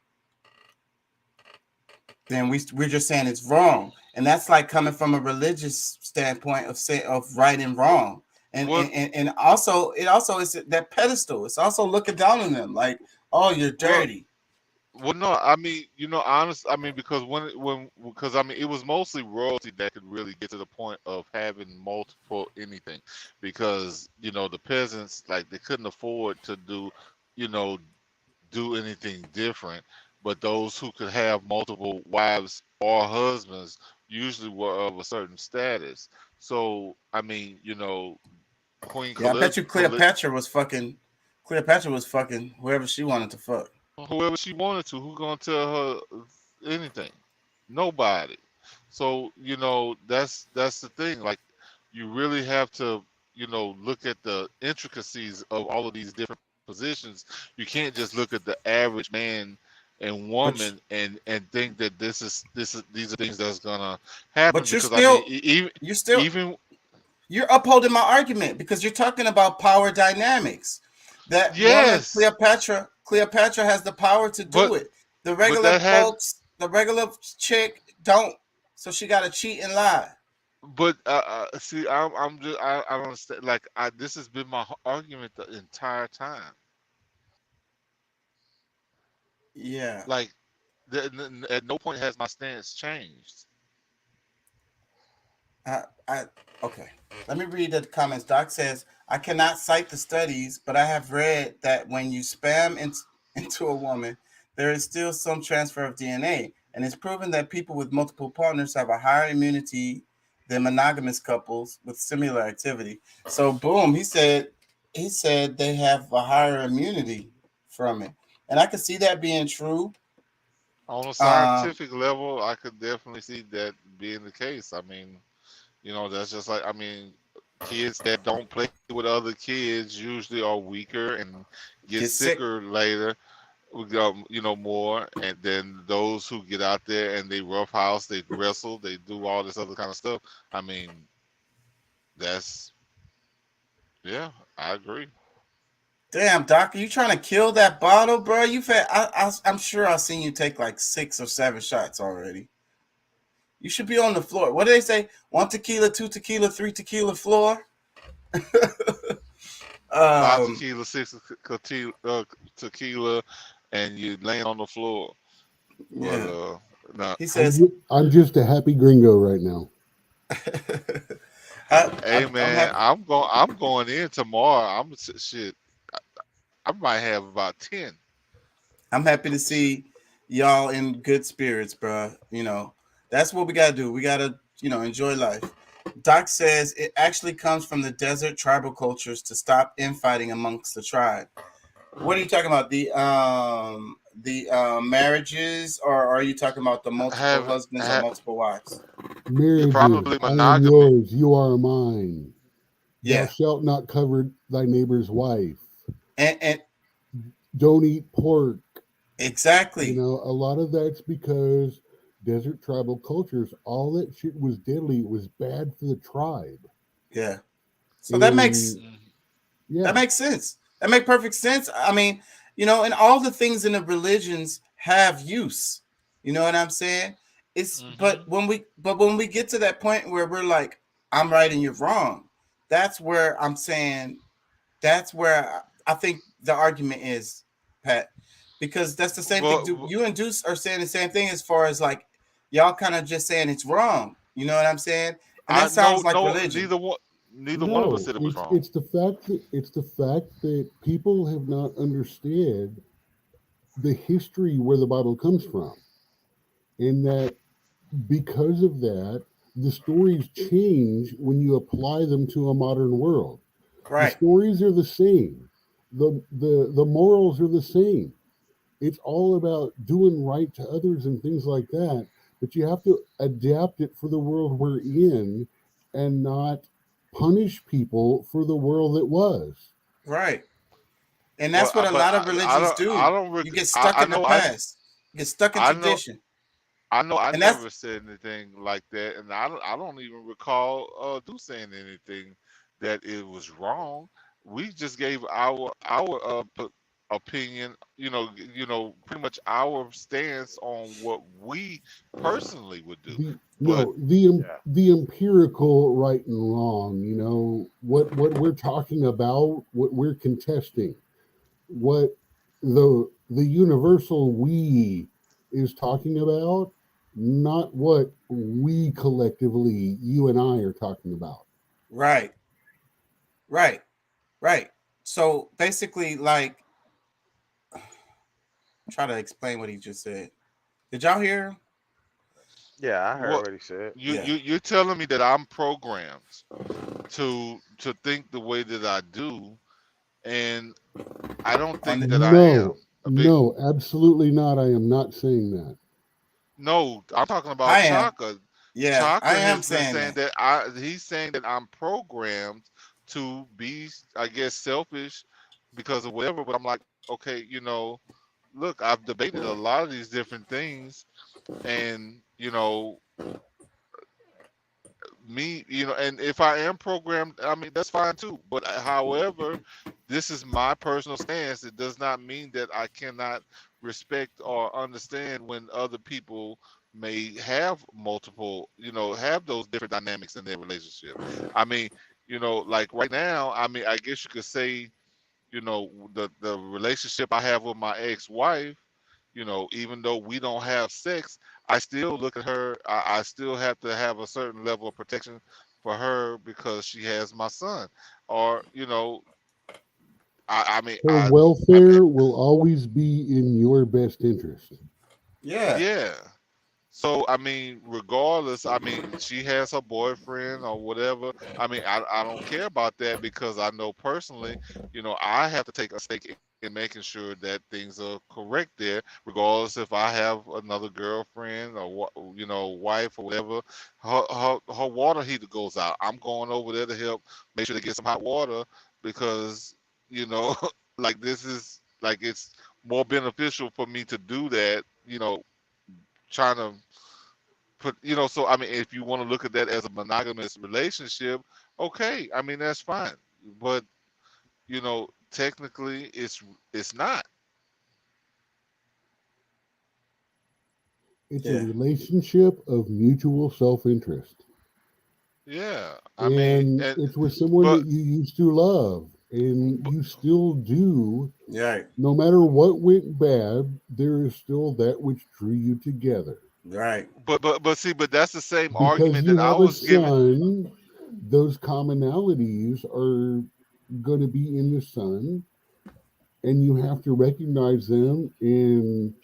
Then we're just saying it's wrong, and that's like coming from a religious standpoint of right and wrong, and also it also is that pedestal. It's also looking down on them like, oh, you're Well, dirty. Well, no, I mean, honest. I mean, because because I mean, it was mostly royalty that could really get to the point of having multiple anything, because the peasants, like, they couldn't afford to do anything different. But those who could have multiple wives or husbands usually were of a certain status. So I mean, Queen Yeah, I bet you Cleopatra was fucking whoever she wanted to fuck. whoever she wanted to. Who gonna tell her anything? Nobody. So that's the thing. Like, you really have to look at the intricacies of all of these different positions. You can't just look at the average man and woman and think that these are things that's gonna happen. But you're because still, I mean, you're upholding my argument because you're talking about power dynamics. That Yes. woman, Cleopatra has the power to do it. The regular folks, the regular chick don't. So she got to cheat and lie. But see, I don't understand. Like, this has been my argument the entire time. Yeah. Like, at no point has my stance changed. Okay. Let me read the comments. Doc says, I cannot cite the studies, but I have read that when you spam into a woman, there is still some transfer of DNA. And it's proven that people with multiple partners have a higher immunity than monogamous couples with similar activity. So boom, he said they have a higher immunity from it. And I could see that being true. On a scientific level, I could definitely see that being the case. I mean, that's just like, I mean, kids that don't play with other kids usually are weaker and get sicker later, more. And then those who get out there and they roughhouse, they wrestle, they do all this other kind of stuff. I mean, yeah, I agree. Damn, Doc, are you trying to kill that bottle, bro? I'm sure I've seen you take like 6 or 7 shots already. You should be on the floor. What do they say? 1 tequila, 2 tequila, 3 tequila floor? 5 tequila, 6 tequila, and you laying on the floor. Yeah. But, he says, I'm just a happy gringo right now. hey man, I'm going in tomorrow. I might have about 10. I'm happy to see y'all in good spirits, bro. That's what we gotta do. We gotta, enjoy life. Doc says it actually comes from the desert tribal cultures to stop infighting amongst the tribe. What are you talking about? The marriages, or are you talking about the multiple husbands or multiple wives? Marriages, probably I am monogamy. yours, you are mine. Yeah. Thou shalt not covet thy neighbor's wife. And don't eat pork. Exactly. A lot of that's because desert tribal cultures, all that shit was deadly. It was bad for the tribe. Yeah. So that makes sense. That makes perfect sense. I mean, and all the things in the religions have use. You know what I'm saying? But when we get to that point where we're like, I'm right and you're wrong, that's where I'm saying, that's where I think the argument is, Pat, because that's the same thing. You and Deuce are saying the same thing as far as like y'all kind of just saying it's wrong. You know what I'm saying? And that sounds like religion. Neither one of us said it was wrong. It's the fact that people have not understood the history where the Bible comes from, and that because of that, the stories change when you apply them to a modern world. Right. The stories are the same. The morals are the same. It's all about doing right to others and things like that. But you have to adapt it for the world we're in and not punish people for the world that was. Right. And that's what a lot of religions do. You get stuck in the past. You get stuck in tradition. I know I never said anything like that, and I don't even recall Deuce saying anything that it was wrong. We just gave our opinion, pretty much our stance on what we personally would do. The empirical right and wrong, what we're talking about, what we're contesting, what the universal we is talking about, not what we collectively, you and I, are talking about. Right. So basically, like, try to explain what he just said. Did y'all hear him? Yeah, I heard What what he said. you're telling me that I'm programmed to think the way that I do, and I don't think that I am. No, absolutely not. I am not saying that. No, I'm talking about I am. Chaka. Yeah, Chaka I am has been saying saying that he's saying that I'm programmed to be, I guess, selfish because of whatever. But I'm like, okay, look, I've debated a lot of these different things, and me, and if I am programmed, I mean, that's fine too. But however, this is my personal stance. It does not mean that I cannot respect or understand when other people may have multiple, have those different dynamics in their relationship. I mean, like right now, I mean, I guess you could say, the relationship I have with my ex-wife, even though we don't have sex, I still look at her. I still have to have a certain level of protection for her because she has my son. Or, I mean, Her welfare will always be in your best interest. yeah. So, I mean, regardless, I mean, she has her boyfriend or whatever. I mean, I don't care about that because I know personally, I have to take a stake in making sure that things are correct there, regardless if I have another girlfriend or, wife or whatever. Her water heater goes out. I'm going over there to help make sure they get some hot water because, like this is like it's more beneficial for me to do that, trying to put, so I mean, if you want to look at that as a monogamous relationship, okay, I mean that's fine, but technically it's not. It's a relationship of mutual self-interest. Yeah, I mean, it's with someone that you used to love, and you still do. Right. No matter what went bad, there is still that which drew you together. Right. But that's the same Because argument you that I have a was giving. son, those commonalities are going to be in the son, and you have to recognize them and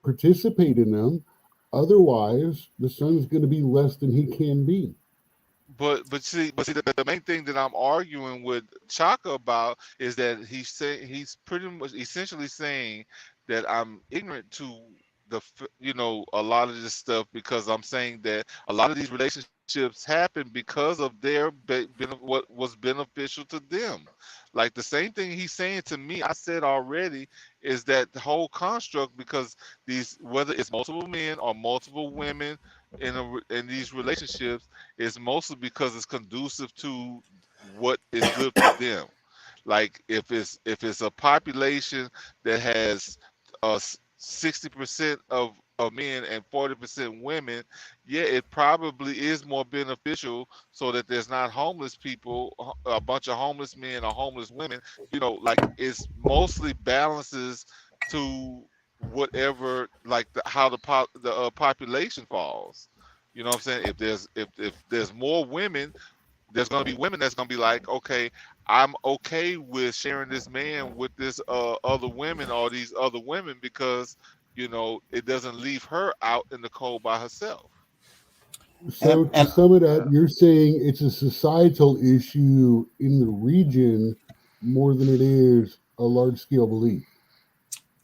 participate in them. Otherwise, the son's going to be less than he can be. But see, the main thing that I'm arguing with Chaka about is that he's pretty much essentially saying that I'm ignorant to a lot of this stuff because I'm saying that a lot of these relationships happen because of what was beneficial to them. Like the same thing he's saying to me, I said already, is that the whole construct because whether it's multiple men or multiple women in these relationships is mostly because it's conducive to what is good for them. Like if it's a population that has 60% of men and 40% women, yeah, it probably is more beneficial so that there's not homeless people, a bunch of homeless men or homeless women. Like it's mostly balances to whatever, like how the population falls. You know what I'm saying? If there's more women, there's gonna be women that's gonna be like, okay, I'm okay with sharing this man with this other women or these other women because it doesn't leave her out in the cold by herself. So to sum it up, you're saying it's a societal issue in the region more than it is a large-scale belief.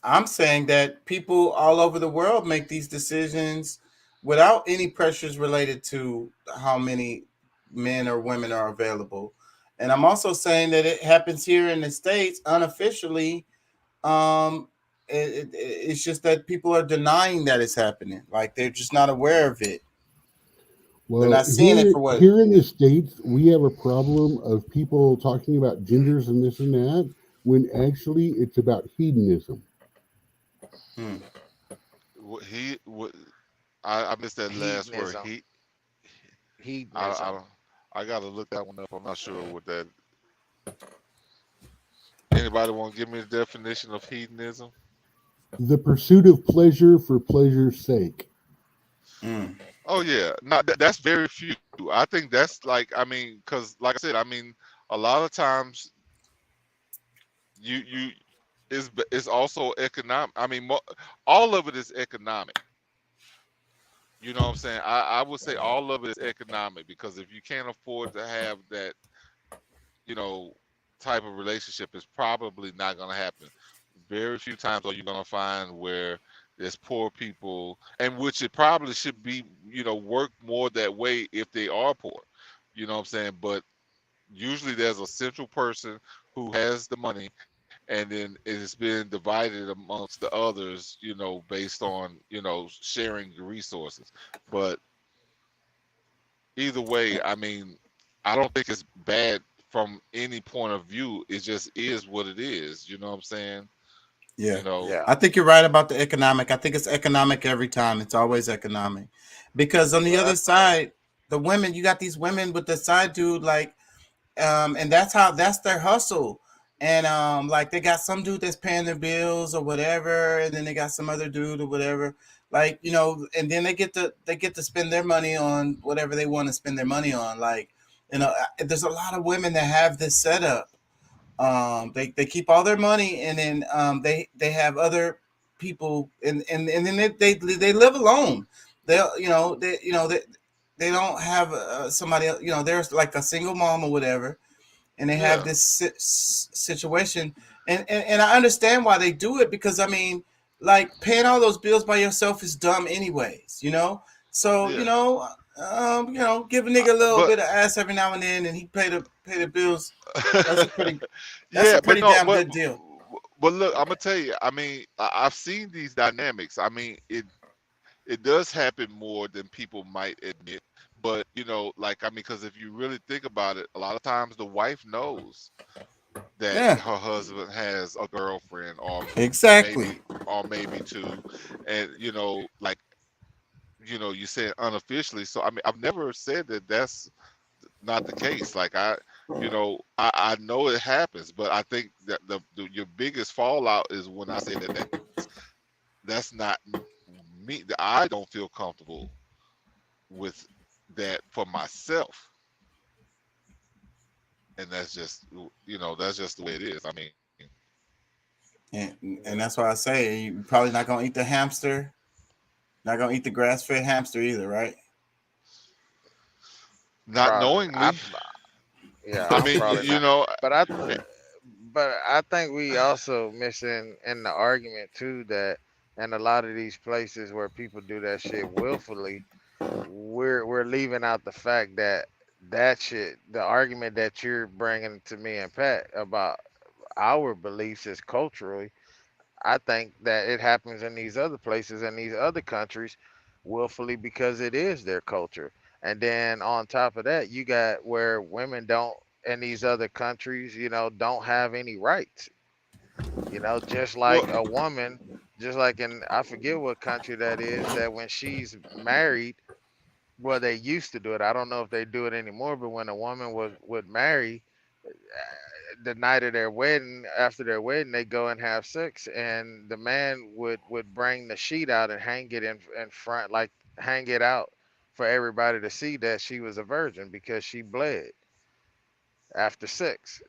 I'm saying that people all over the world make these decisions without any pressures related to how many men or women are available. And I'm also saying that it happens here in the States unofficially. It's just that people are denying that it's happening. Like they're just not aware of it. Well, they're not seeing it for what. Here in the States, we have a problem of people talking about genders and this and that, when actually it's about hedonism. I missed that last word. Hedonism. I gotta look that one up. I'm not sure what that. Anybody want to give me the definition of hedonism? The pursuit of pleasure for pleasure's sake. Oh yeah, no, that's very few. I think that's like, I mean, because like I said, I mean, a lot of times you it's also economic. I mean, all of it is economic. You know what I'm saying? I would say all of it is economic, because if you can't afford to have that, you know, type of relationship, it's probably not going to happen. Very few times are you going to find where there's poor people, and which it probably should be, you know, work more that way if they are poor. You know what I'm saying? But usually there's a central person who has the money, and then it's been divided amongst the others, you know, based on, you know, sharing the resources. But either way, I mean, I don't think it's bad from any point of view. It just is what it is. You know what I'm saying? Yeah. You know, I think you're right about the economic. I think it's economic every time. It's always economic. Because on the other side, the women, you got these women with the side dude, like, and that's their hustle. And like they got some dude that's paying their bills or whatever, and then they got some other dude or whatever. Like, you know, and then they get to spend their money on whatever they want to spend their money on. Like, you know, there's a lot of women that have this setup. They keep all their money, and then they have other people, and then they live alone. They don't have somebody else. You know, there's like a single mom or whatever, and they have this situation, and I understand why they do it, because I mean, like, paying all those bills by yourself is dumb anyways, you know. So you know, give a nigga a little bit of ass every now and then, and he pay the bills. That's a pretty damn good deal. But look, I'm gonna tell you. I mean, I've seen these dynamics. I mean, it does happen more than people might admit. But you know, like, I mean, because if you really think about it, a lot of times the wife knows that her husband has a girlfriend, or maybe two, and you know, like, you know, you said unofficially. So I mean, I've never said that that's not the case. Like, I know it happens, but I think that your biggest fallout is when I say that's not me. I don't feel comfortable with that for myself, and that's just, you know, that's just the way it is. I mean, and that's why I say you're probably not gonna eat the hamster, not gonna eat the grass-fed hamster either, right? Not knowingly. I mean, you know, but I think we also missing in the argument too, that in a lot of these places where people do that shit willfully, we're leaving out the fact that shit, the argument that you're bringing to me and Pat about our beliefs is culturally. I think that it happens in these other places, in these other countries, willfully, because it is their culture. And then on top of that, you got where women don't, in these other countries, you know, don't have any rights. You know, just like a woman, just like in, I forget what country that is, that when she's married, well, they used to do it. I don't know if they do it anymore, but when a woman would marry, the night of their wedding, after their wedding, they go and have sex, and the man would bring the sheet out and hang it in front, like hang it out for everybody to see that she was a virgin because she bled after sex.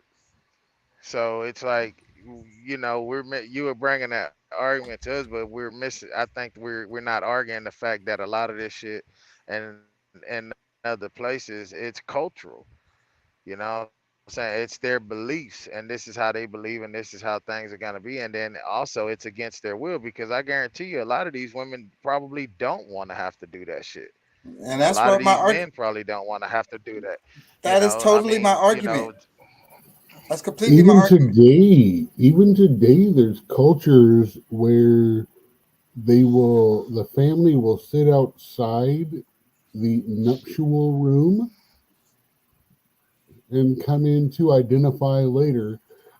So it's like, you know, you were bringing that argument to us, but we're missing. I think we're not arguing the fact that a lot of this shit and other places, it's cultural. You know what I'm saying? It's their beliefs, and this is how they believe, and this is how things are gonna be. And then also it's against their will, because I guarantee you a lot of these women probably don't want to have to do that shit. And that's a lot what of these men probably don't want to have to do that. That is totally my argument. You know, that's completely my argument. Even today, there's cultures where the family will sit outside the nuptial room and come in to identify later.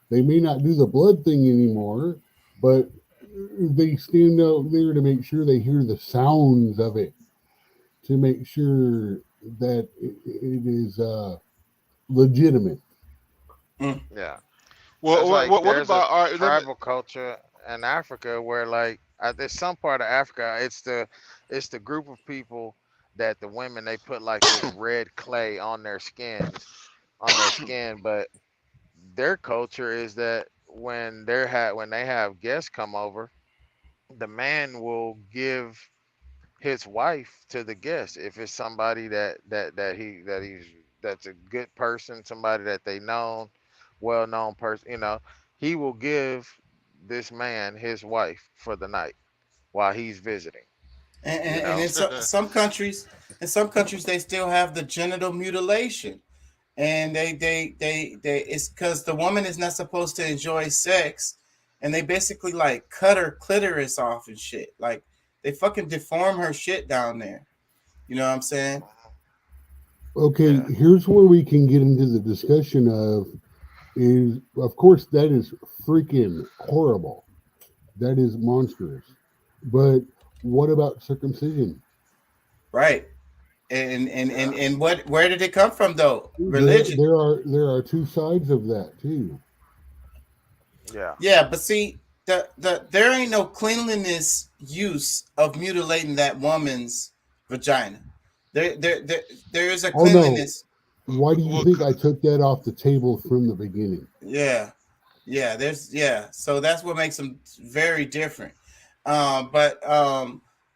They may not do the blood thing anymore, but they stand out there to make sure they hear the sounds of it, to make sure that it is legitimate. Yeah. Well, like what there's a about all right? Let me, tribal culture in Africa where like there's some part of Africa it's the group of people that the women they put like this red clay on their skin, but their culture is that when they have guests come over, the man will give his wife to the guest if it's somebody that's a good person, somebody that they known, well known person, he will give this man his wife for the night while he's visiting. And in some countries, they still have the genital mutilation, and they it's because the woman is not supposed to enjoy sex, and they basically like cut her clitoris off and shit. Like they fucking deform her shit down there. You know what I'm saying? Okay, here's where we can get into the discussion of course, that is freaking horrible. That is monstrous. But what about circumcision? Right. And where did it come from though? Religion. There are two sides of that too. Yeah. Yeah, but see, there ain't no cleanliness use of mutilating that woman's vagina. There is a cleanliness. Oh, no. Why do you think I took that off the table from the beginning? Yeah. So that's what makes them very different. So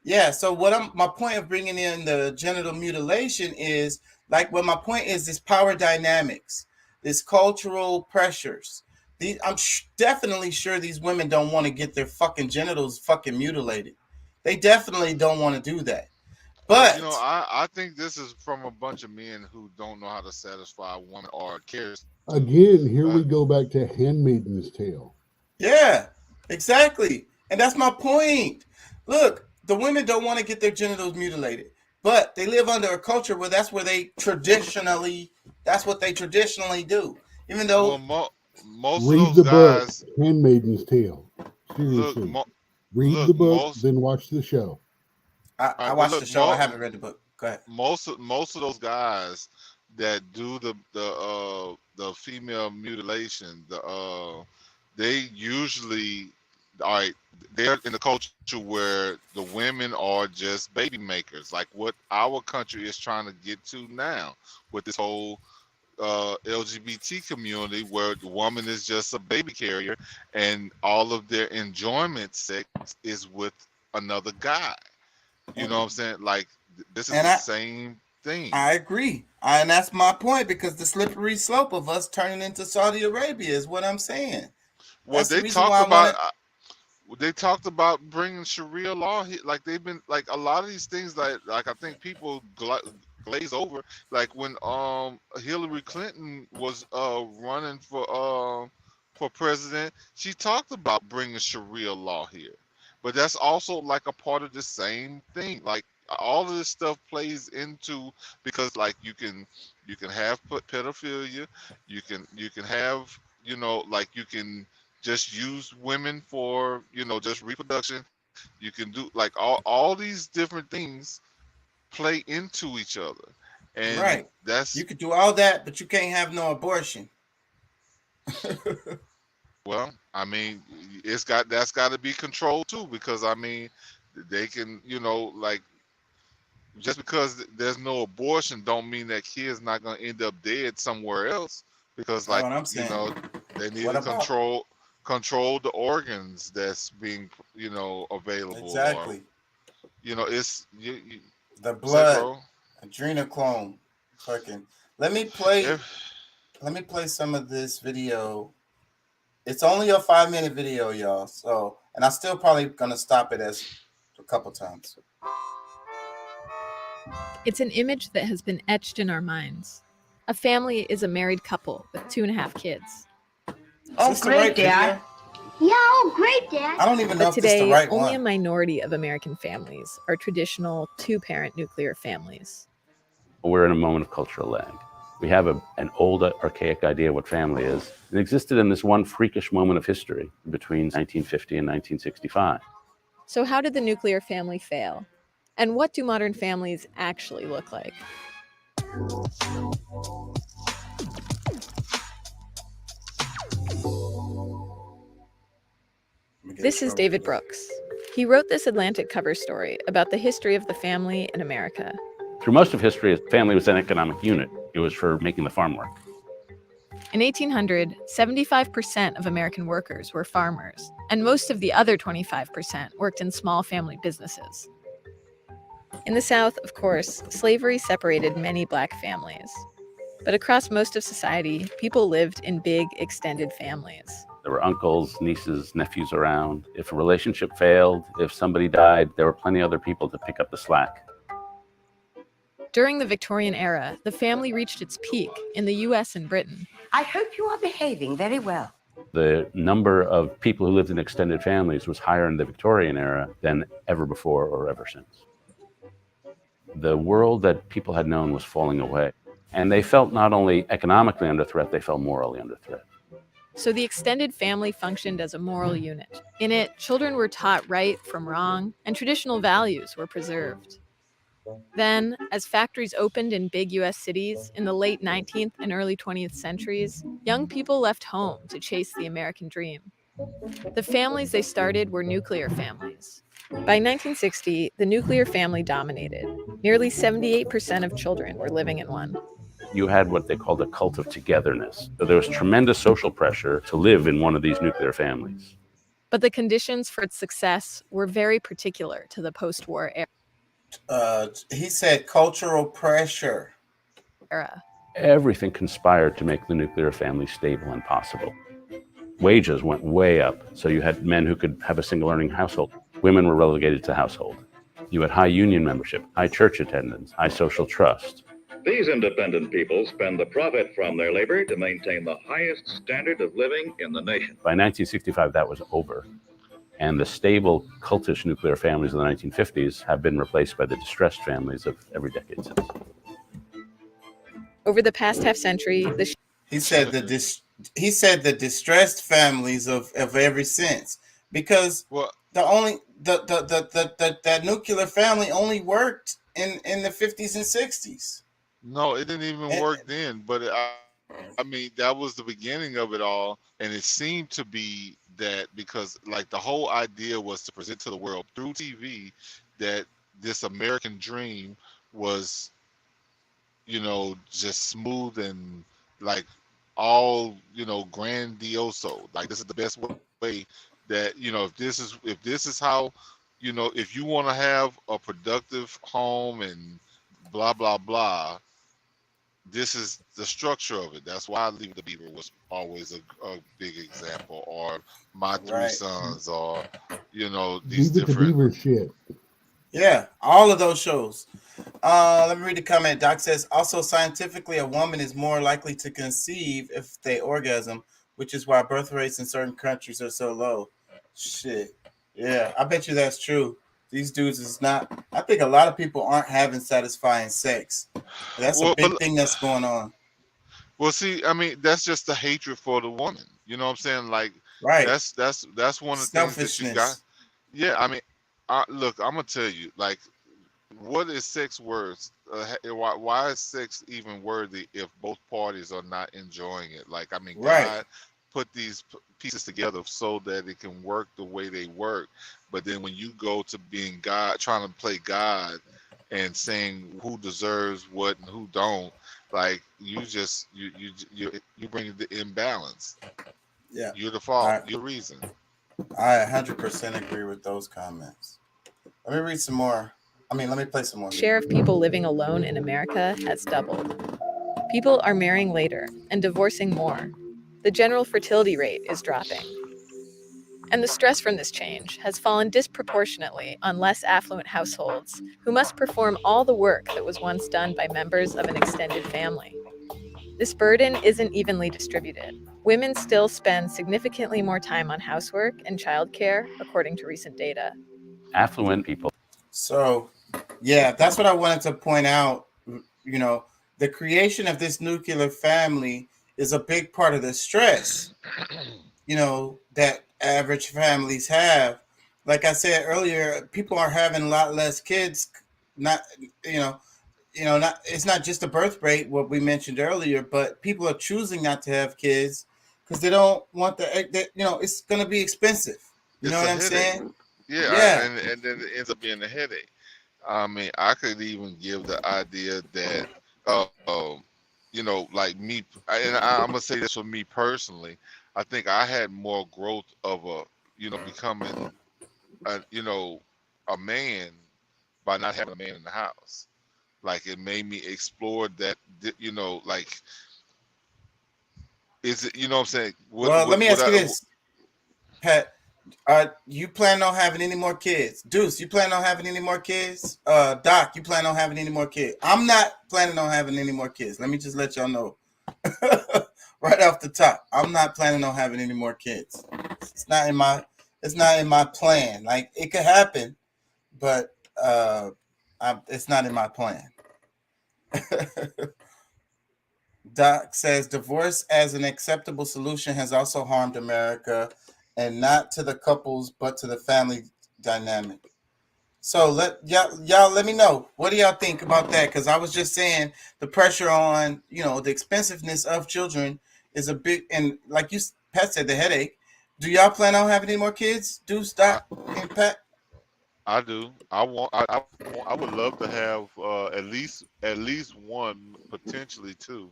my point of bringing in the genital mutilation is like, my point is this power dynamics, this cultural pressures. I'm definitely sure these women don't want to get their fucking genitals fucking mutilated. They definitely don't want to do that. But I think this is from a bunch of men who don't know how to satisfy a woman or cares. Again, here we go back to Handmaid's Tale. Yeah, exactly. And that's my point. Look, the women don't want to get their genitals mutilated, but they live under a culture where that's what they traditionally do. Even though most read of the those guys, book, Handmaid's Tale. Seriously. Read the book, then watch the show. I watched the show. I haven't read the book. Go ahead. Most of those guys that do the female mutilation, they usually they're in the culture where the women are just baby makers, like what our country is trying to get to now with this whole LGBT community, where the woman is just a baby carrier and all of their enjoyment sex is with another guy. You know what I'm saying? Like this is the same thing. I agree. And that's my point, because the slippery slope of us turning into Saudi Arabia is what I'm saying. Well, they talked about bringing Sharia law here. Like they've been like a lot of these things like I think people glaze over. Like when Hillary Clinton was running for president, she talked about bringing Sharia law here. But that's also like a part of the same thing. Like all of this stuff plays into, because like you can have pedophilia, you can have, like you can just use women for, just reproduction. You can do like all these different things play into each other. And right. You could do all that, but you can't have no abortion. Well, I mean, that's got to be controlled too, because I mean, they can, like, just because there's no abortion don't mean that kid's not going to end up dead somewhere else, because like, they need to control the organs that's being, available. Exactly. Or, it's the blood, adrenochrome. Fucking. Let me play some of this video. It's only a 5-minute video, y'all. So, and I'm still probably gonna stop it as a couple times. It's an image that has been etched in our minds. A family is a married couple with 2.5 kids. Oh, great, Dad. Yeah, oh, great, Dad. I don't even know but if it's today, the right only one. a minority of American families are traditional 2-parent nuclear families. We're in a moment of cultural lag. We have an old, archaic idea of what family is. It existed in this one freakish moment of history between 1950 and 1965. So how did the nuclear family fail? And what do modern families actually look like? get This in is trouble David for that. Brooks. He wrote this Atlantic cover story about the history of the family in America. Through most of history, family was an economic unit. It was for making the farm work. In 1800, 75% of American workers were farmers, and most of the other 25% worked in small family businesses. In the South, of course, slavery separated many Black families. But across most of society, people lived in big, extended families. There were uncles, nieces, nephews around. If a relationship failed, if somebody died, there were plenty of other people to pick up the slack. During the Victorian era, the family reached its peak in the US and Britain. I hope you are behaving very well. The number of people who lived in extended families was higher in the Victorian era than ever before or ever since. The world that people had known was falling away. And they felt not only economically under threat, they felt morally under threat. So the extended family functioned as a moral unit. In it, children were taught right from wrong, and traditional values were preserved. Then, as factories opened in big US cities in the late 19th and early 20th centuries, young people left home to chase the American dream. The families they started were nuclear families. By 1960, the nuclear family dominated. Nearly 78% of children were living in one. You had what they called a cult of togetherness. So there was tremendous social pressure to live in one of these nuclear families. But the conditions for its success were very particular to the post-war era. He said cultural pressure. Everything conspired to make the nuclear family stable and possible. Wages went way up, so you had men who could have a single earning household. Women were relegated to household. You had high union membership, high church attendance, high social trust. These independent people spend the profit from their labor to maintain the highest standard of living in the nation. By 1965, that was over. And the stable, cultish nuclear families of the 1950s have been replaced by the distressed families of every decade since. Over the past half century, He said the distressed families of every since, because that nuclear family only worked in the 50s and 60s. No, it didn't even work then. But I mean, that was the beginning of it all, and it seemed to be that because like the whole idea was to present to the world through TV that this American dream was, you know, just smooth and like all, you know, grandioso. Like this is the best way that, you know, if this is how, you know, if you want to have a productive home and blah blah blah, this is the structure of it. That's why Leave the Beaver was always a big example, or My Three Sons, or, you know, these Leave it to different. Beaver shit. Yeah, all of those shows. Let me read the comment. Doc says, also scientifically, a woman is more likely to conceive if they orgasm, which is why birth rates in certain countries are so low. Shit. Yeah, I bet you that's true. These dudes is not. I think a lot of people aren't having satisfying sex. That's a big thing that's going on. Well, see, I mean, that's just the hatred for the woman. You know what I'm saying? Like, right. That's one of the things that you got. Yeah, I mean, look, I'm gonna tell you, like, what is sex worth? Why is sex even worthy if both parties are not enjoying it? Like, I mean, God put these pieces together so that it can work the way they work. But then when you go to being God, trying to play God and saying who deserves what and who don't, like you bring the imbalance. Yeah, you're the fault. You're the reason. I 100% agree with those comments. Let me read some more. Let me play some more. The share of people living alone in America has doubled. People are marrying later and divorcing more. The general fertility rate is dropping. And the stress from this change has fallen disproportionately on less affluent households who must perform all the work that was once done by members of an extended family. This burden isn't evenly distributed. Women still spend significantly more time on housework and childcare, according to recent data. Affluent people. So, yeah, that's what I wanted to point out. You know, the creation of this nuclear family is a big part of the stress, you know, that average families have. Like I said earlier, people are having a lot less kids. Not, not, it's not just the birth rate, what we mentioned earlier, but people are choosing not to have kids because they don't want it's going to be expensive. You it's know a what I'm headache. saying? Yeah, Yeah. and then it ends up being a headache. I mean, I could even give the idea that, you know, like me, I'm gonna say this for me personally. I think I had more growth of a, you know, becoming, you know, a man by not having a man in the house. Like it made me explore that, you know, like is it, you know what I'm saying? Well, let me What ask you I, this, Pat. You plan on having any more kids? Deuce, you plan on having any more kids? Doc, you plan on having any more kids? I'm not planning on having any more kids. Let me just let y'all know right off the top. I'm not planning on having any more kids. It's not in my plan. Like it could happen, but it's not in my plan. Doc says divorce as an acceptable solution has also harmed America, and not to the couples but to the family dynamic. So y'all let me know, what do y'all think about that? Because I was just saying the pressure on, you know, the expensiveness of children is a big, and like you Pat said, the headache. Do y'all plan on having any more kids? Deuce, Doc, and Pat? I do. I would love to have at least one, potentially two.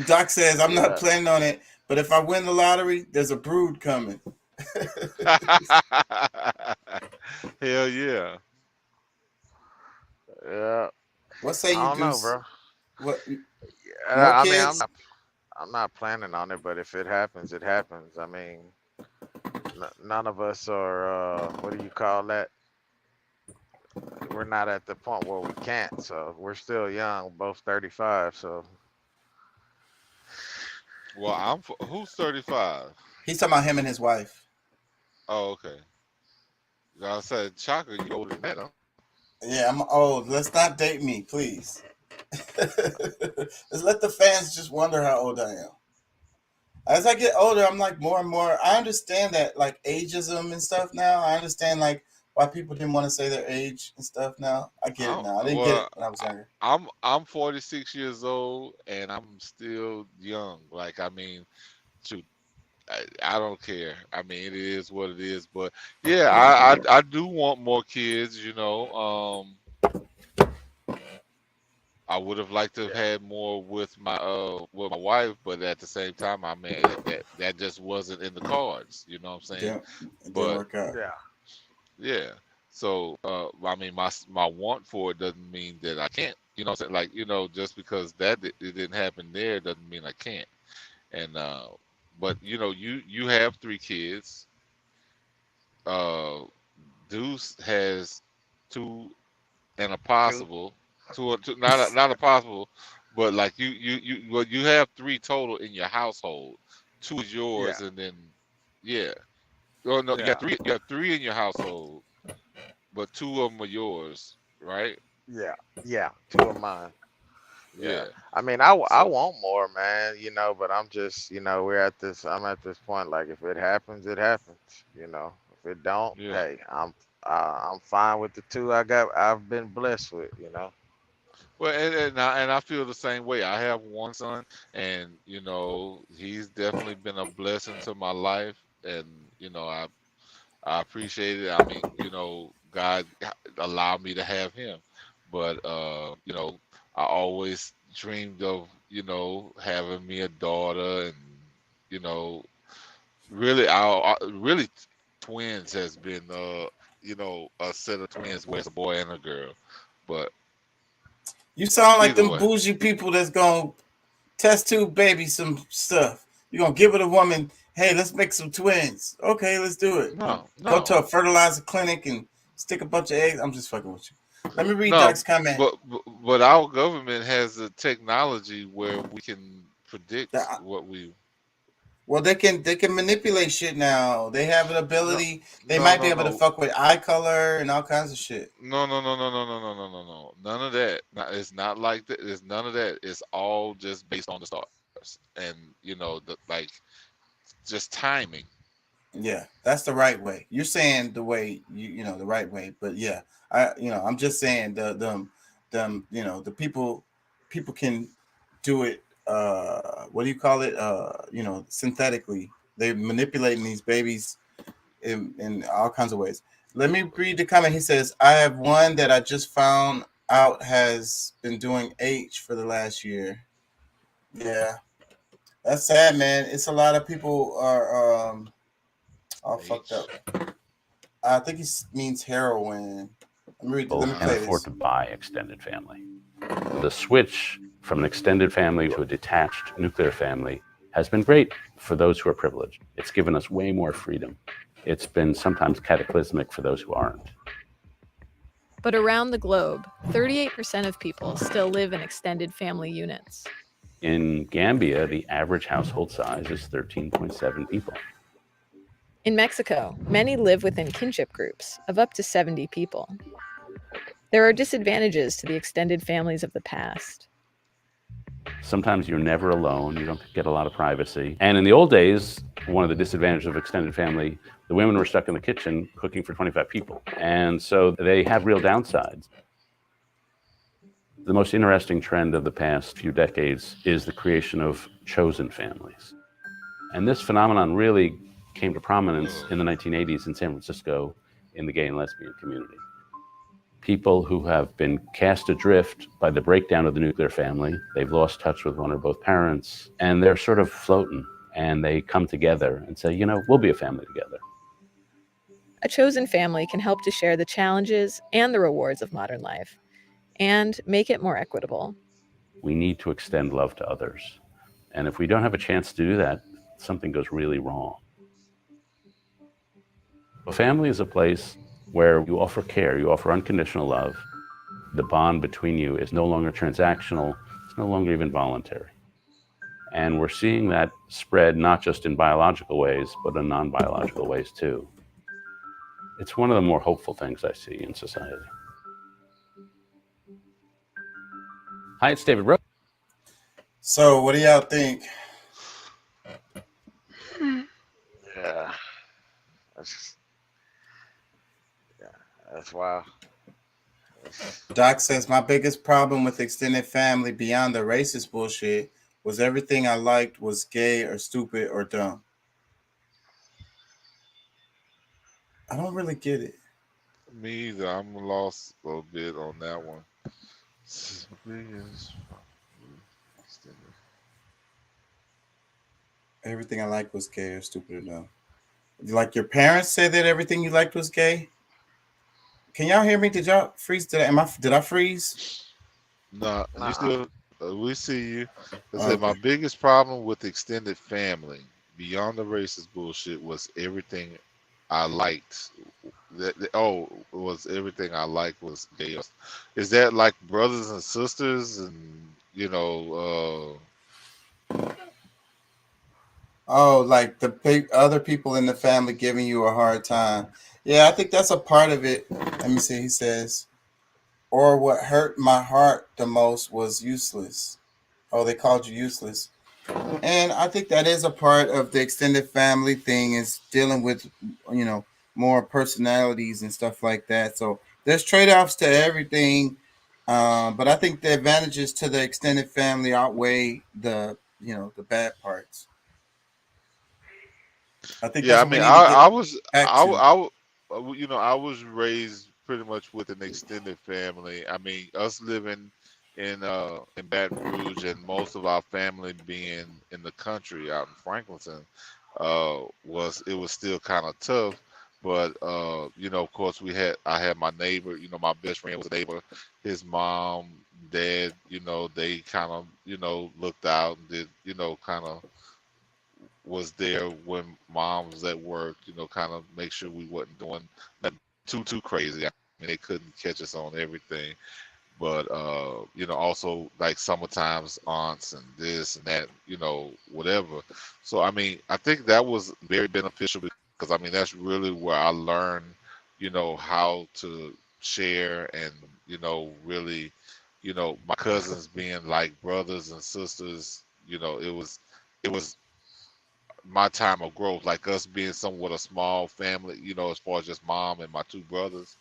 Doc says I'm not Yeah. planning on it, but if I win the lottery, there's a brood coming. Hell yeah. Yeah. What say I you, don't know, Deuce? bro. What, Yeah, more I mean, kids? I'm not planning on it, but if it happens, it happens. I mean, none of us are. What do you call that? We're not at the point where we can't. So we're still young, both 35. So Well, who's 35? He's talking about him and his wife. Oh, okay. I said, Chaka, you older than that, huh? Yeah, I'm old. Let's not date me, please. Let's let the fans just wonder how old I am. As I get older, I'm like more and more. I understand that like ageism and stuff now. I understand like why people didn't want to say their age and stuff now. I get it now. I didn't get it Well, when I was younger. I'm 46 years old and I'm still young. Like I mean, shoot, I don't care. I mean, it is what it is. But yeah, I do want more kids. You know, I would have liked to have had more with my wife, but at the same time, I mean that just wasn't in the cards. You know what I'm saying? It didn't But work out. yeah. yeah. So I mean my want for it doesn't mean that I can't. You know what I'm saying? Like, you know, just because it didn't happen there doesn't mean I can't. And but you know, you have 3 kids. Deuce has 2 and a possible. Two, not a possible, but like well, you have 3 total in your household. 2 is yours, Yeah. and then yeah. Oh no, you Yeah. got 3. You have 3 in your household, but 2 of them are yours, right? Yeah. Yeah. 2 of mine. Yeah. Yeah. I mean, I So want more, man. You know, but I'm just, I'm at this point. Like, if it happens, it happens. You know, if it don't, yeah. hey, I'm fine with the 2 I've been blessed with. You know. Well, and I feel the same way. I have one son, and you know he's definitely been a blessing to my life, and you know I appreciate it. I mean, you know, God allowed me to have him, but you know, I always dreamed of, you know, having me a daughter, and you know, really, really twins has been you know, a set of twins where it's a boy and a girl, but You sound like either them way. bougie people that's gonna test tube baby some stuff. You're gonna give it a woman, hey, let's make some twins. Okay, let's do it. No, Go to no. a fertilizer clinic and stick a bunch of eggs. I'm just fucking with you. Let me read No, Doc's comment. but our government has the technology where we can predict what we. Well, they can manipulate shit now. They have an No, ability. They no, might be no, able to no, fuck with eye color and all kinds of shit. no, no, no, no, no, no, no, no, no, no. None of that. It's not like that. It's none of that. It's all just based on the stars, and you know, like just timing. Yeah, that's the right way. You're saying the way you know the right way, but yeah, I'm just saying them you know the people can do it what do you call it? Synthetically. They're manipulating these babies in all kinds of ways. Let me read the comment. He says, I have one that I just found out has been doing H for the last year. Yeah. That's sad, man. It's a lot of people are all fucked up. I think he means heroin. Let me And play afford this. to buy extended family. The switch from an extended family to a detached nuclear family has been great for those who are privileged. It's given us way more freedom. It's been sometimes cataclysmic for those who aren't. But around the globe, 38% of people still live in extended family units. In Gambia, the average household size is 13.7 people. In Mexico, many live within kinship groups of up to 70 people. There are disadvantages to the extended families of the past. Sometimes you're never alone. You don't get a lot of privacy. And in the old days, one of the disadvantages of extended family, the women were stuck in the kitchen cooking for 25 people. And so they have real downsides. The most interesting trend of the past few decades is the creation of chosen families. And this phenomenon really came to prominence in the 1980s in San Francisco in the gay and lesbian community. People who have been cast adrift by the breakdown of the nuclear family, they've lost touch with one or both parents, and they're sort of floating, and they come together and say, we'll be a family together. A chosen family can help to share the challenges and the rewards of modern life and make it more equitable. We need to extend love to others. And if we don't have a chance to do that, something goes really wrong. A family is a place where you offer care, you offer unconditional love. The bond between you is no longer transactional, it's no longer even voluntary. And we're seeing that spread not just in biological ways, but in non-biological ways too. It's one of the more hopeful things I see in society. Hi, it's David Rose. So what do y'all think? Yeah. That's wild. Doc says, my biggest problem with extended family beyond the racist bullshit was everything I liked was gay or stupid or dumb. I don't really get it. Me either. I'm lost a little bit on that one. Everything I liked was gay or stupid or dumb. Like your parents said that everything you liked was gay? Can y'all hear me? Did y'all freeze? Did I freeze? No, Nah. you still. We see you. I said Okay. my biggest problem with extended family, beyond the racist bullshit, was everything I liked. Was everything I liked was gay. Is that like brothers and sisters, and Oh, like the other people in the family giving you a hard time. Yeah, I think that's a part of it. Let me see. He says, or what hurt my heart the most was useless. Oh, they called you useless. And I think that is a part of the extended family thing, is dealing with, more personalities and stuff like that. So there's trade-offs to everything. But I think the advantages to the extended family outweigh the bad parts. I think yeah. I that's what we mean, need to I get was back I, to. I was raised pretty much with an extended family. I mean, us living in Baton Rouge and most of our family being in the country out in Franklinton, was still kind of tough. But of course, I had my neighbor. My best friend was a neighbor. His mom, dad, they kind of looked out and did kind of was there when mom was at work. Kind of make sure we wasn't doing nothing too crazy. I mean, they couldn't catch us on everything. But also like summertimes aunts and this and that, whatever. So I mean, I think that was very beneficial because I mean that's really where I learned, how to share and really, my cousins being like brothers and sisters. It was my time of growth, like us being somewhat a small family, as far as just mom and my two brothers.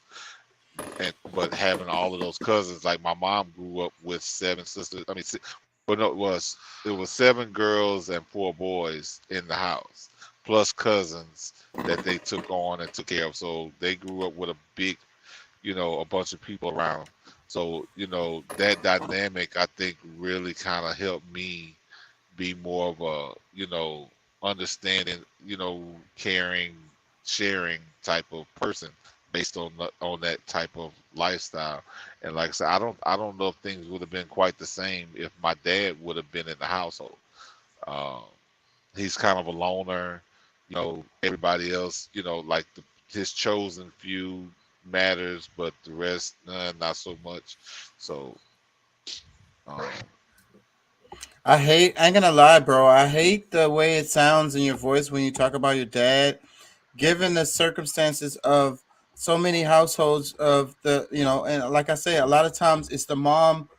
But having all of those cousins, like my mom grew up with 7 sisters. I mean, But no, it was 7 girls and 4 boys in the house, plus cousins that they took on and took care of. So they grew up with a big, a bunch of people around. So, that dynamic, I think, really kind of helped me be more of a, understanding, caring, sharing type of person based on that type of lifestyle. And like I said, I don't know if things would have been quite the same if my dad would have been in the household. He's kind of a loner, everybody else, like his chosen few matters, but the rest, not so much. So, I ain't gonna lie, bro. I hate the way it sounds in your voice when you talk about your dad, given the circumstances of so many households of and like I say, a lot of times it's the mom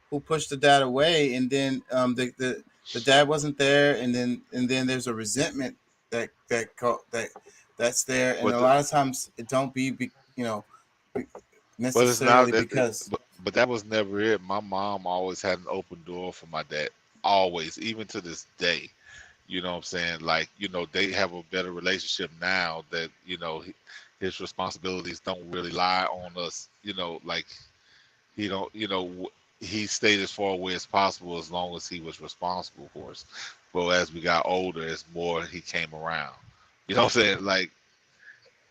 who pushed the dad away, and then the dad wasn't there, and then there's a resentment that's there, and a lot of times it don't be but it's not necessarily because. But that was never it. My mom always had an open door for my dad, always, even to this day. You know what I'm saying? Like, they have a better relationship now that, his responsibilities don't really lie on us. Like he don't, he stayed as far away as possible as long as he was responsible for us. But as we got older, it's more he came around. You know what I'm saying? Like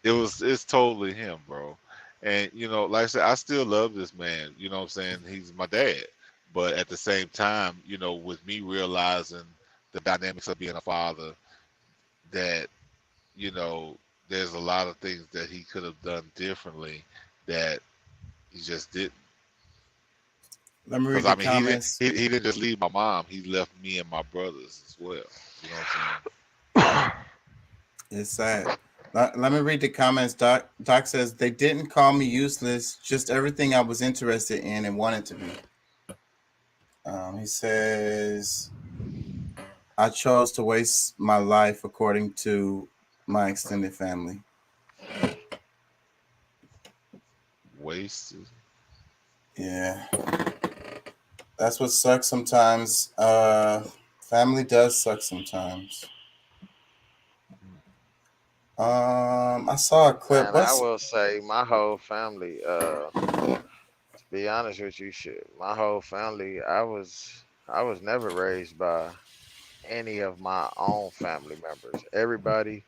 it's totally him, bro. And like I said, I still love this man. You know what I'm saying? He's my dad. But at the same time, with me realizing the dynamics of being a father, that, there's a lot of things that he could have done differently that he just didn't. Let me read the comments. He didn't just leave my mom. He left me and my brothers as well. You know what I'm saying? It's sad. Let me read the comments. Doc says, they didn't call me useless, just everything I was interested in and wanted to be. He says, I chose to waste my life according to my extended family. Wasted? Yeah. That's what sucks sometimes. Family does suck sometimes. I saw a clip. Man, I will say my whole family, to be honest with you, my whole family, I was never raised by any of my own family members. Everybody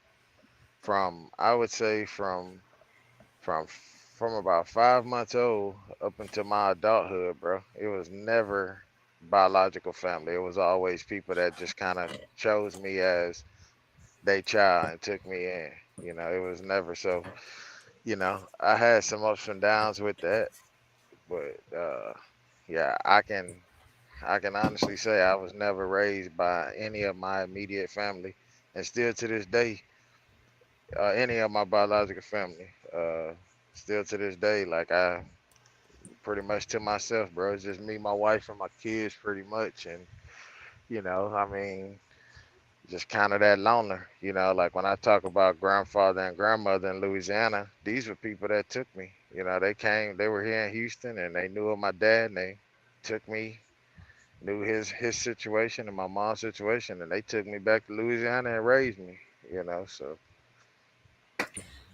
I would say from about 5 months old up until my adulthood, bro. It was never biological family. It was always people that just kind of chose me as their child and took me in. It was never so. I had some ups and downs with that, but yeah, I can honestly say I was never raised by any of my immediate family, and still to this day, any of my biological family, still to this day, like I pretty much to myself, bro. It's just me, my wife, and my kids, pretty much, and I mean, just kind of that loner. Like when I talk about grandfather and grandmother in Louisiana, these were people that took me. They were here in Houston, and they knew of my dad, and they took me, knew his situation and my mom's situation, and they took me back to Louisiana and raised me. So.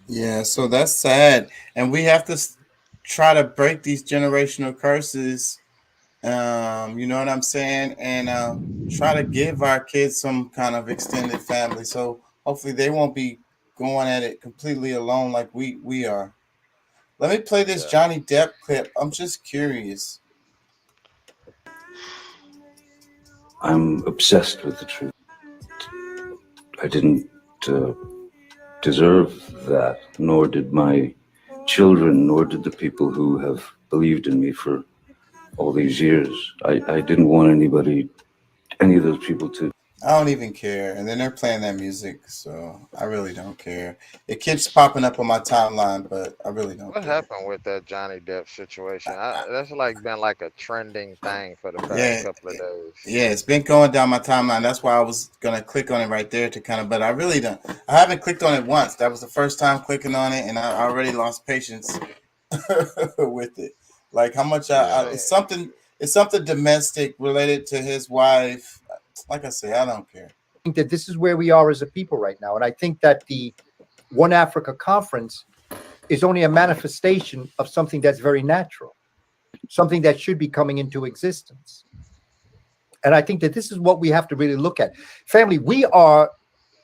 Yeah, so that's sad, and we have to try to break these generational curses. You know what I'm saying, and try to give our kids some kind of extended family. So hopefully they won't be going at it completely alone like we are. Let me play this Johnny Depp clip. I'm just curious. I'm obsessed with the truth. I didn't deserve that, nor did my children, nor did the people who have believed in me for all these years. I didn't want any of those people to. I don't even care. And then they're playing that music, so I really don't care. It keeps popping up on my timeline, but I really don't What care. happened with that Johnny Depp situation? That's been like a trending thing for the past couple of days. Yeah, it's been going down my timeline. That's why I was gonna click on it right there to kind of, but I really don't. I haven't clicked on it once. That was the first time clicking on it, and I already lost patience with it. Like how much it's It's something domestic related to his wife. Like I say, I don't care. I think that this is where we are as a people right now. And I think that the One Africa Conference is only a manifestation of something that's very natural, something that should be coming into existence. And I think that this is what we have to really look at. Family, we are,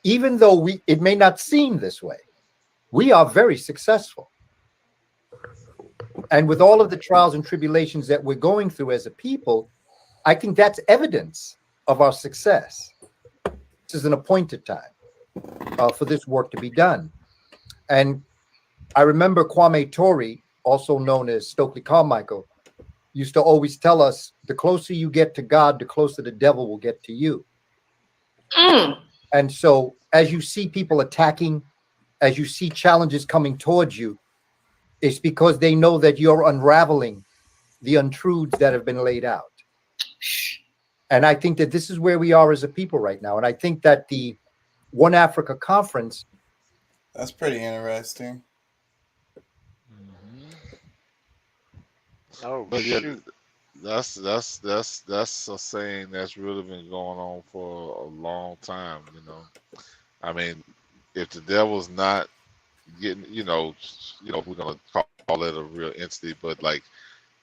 even though it may not seem this way, we are very successful. And with all of the trials and tribulations that we're going through as a people, I think that's evidence of our success. This is an appointed time for this work to be done. And I remember Kwame Tori, also known as Stokely Carmichael, used to always tell us, the closer you get to God, the closer the devil will get to you. And so as you see people attacking, as you see challenges coming towards you, it's because they know that you're unraveling the untruths that have been laid out. And I think that this is where we are as a people right now. And I think that the One Africa Conference. That's pretty interesting. Oh, But yeah, shoot. that's a saying that's really been going on for a long time. You know, I mean, if the devil's not getting, we're gonna call it a real entity, but like,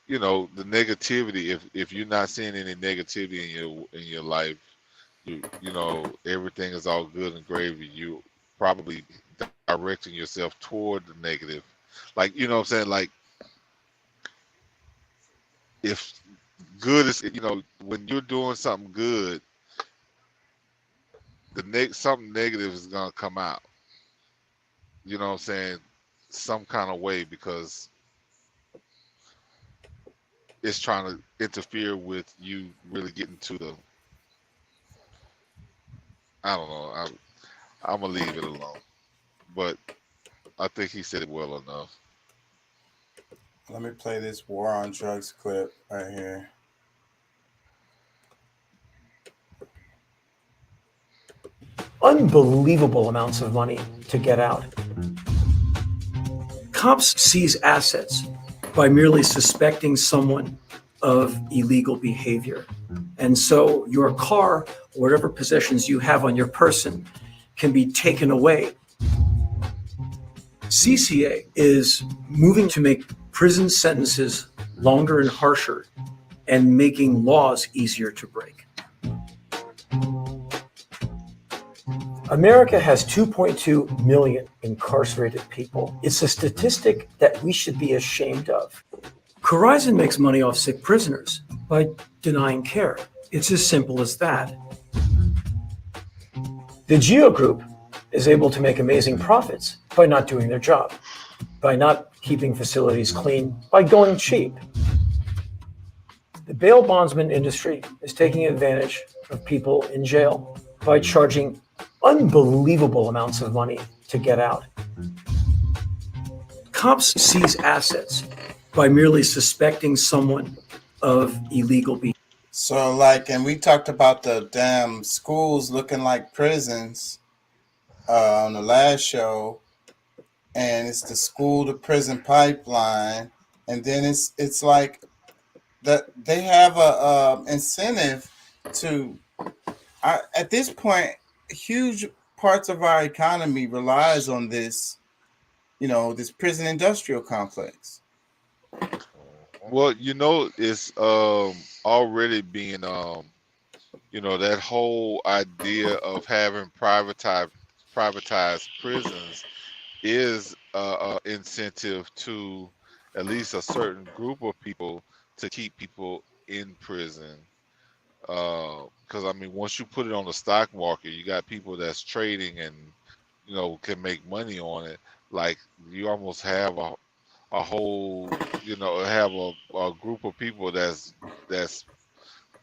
the negativity. If you're not seeing any negativity in your life, everything is all good and gravy. You probably directing yourself toward the negative. Like, what I'm saying? Like, if good is, when you're doing something good, something negative is gonna come out. You know what I'm saying? Some kind of way, because it's trying to interfere with you really getting to the. I don't know. I'm gonna leave it alone, but I think he said it well enough. Let me play this war on drugs clip right here. Unbelievable amounts of money to get out. Cops seize assets by merely suspecting someone of illegal behavior. And so your car, or whatever possessions you have on your person, can be taken away. CCA is moving to make prison sentences longer and harsher and making laws easier to break. America has 2.2 million incarcerated people. It's a statistic that we should be ashamed of. Corizon makes money off sick prisoners by denying care. It's as simple as that. The Geo Group is able to make amazing profits by not doing their job, by not keeping facilities clean, by going cheap. The bail bondsman industry is taking advantage of people in jail by charging unbelievable amounts of money to get out. Cops seize assets by merely suspecting someone of illegal behavior. So, like, and we talked about the damn schools looking like prisons on the last show, and it's the school to prison pipeline, and then it's like that they have a incentive to. At this point, huge parts of our economy relies on this, this prison industrial complex. Well, it's already being, that whole idea of having privatized prisons is incentive to at least a certain group of people to keep people in prison. Because once you put it on the stock market, you got people that's trading and can make money on it. Like, you almost have a whole, have a group of people that's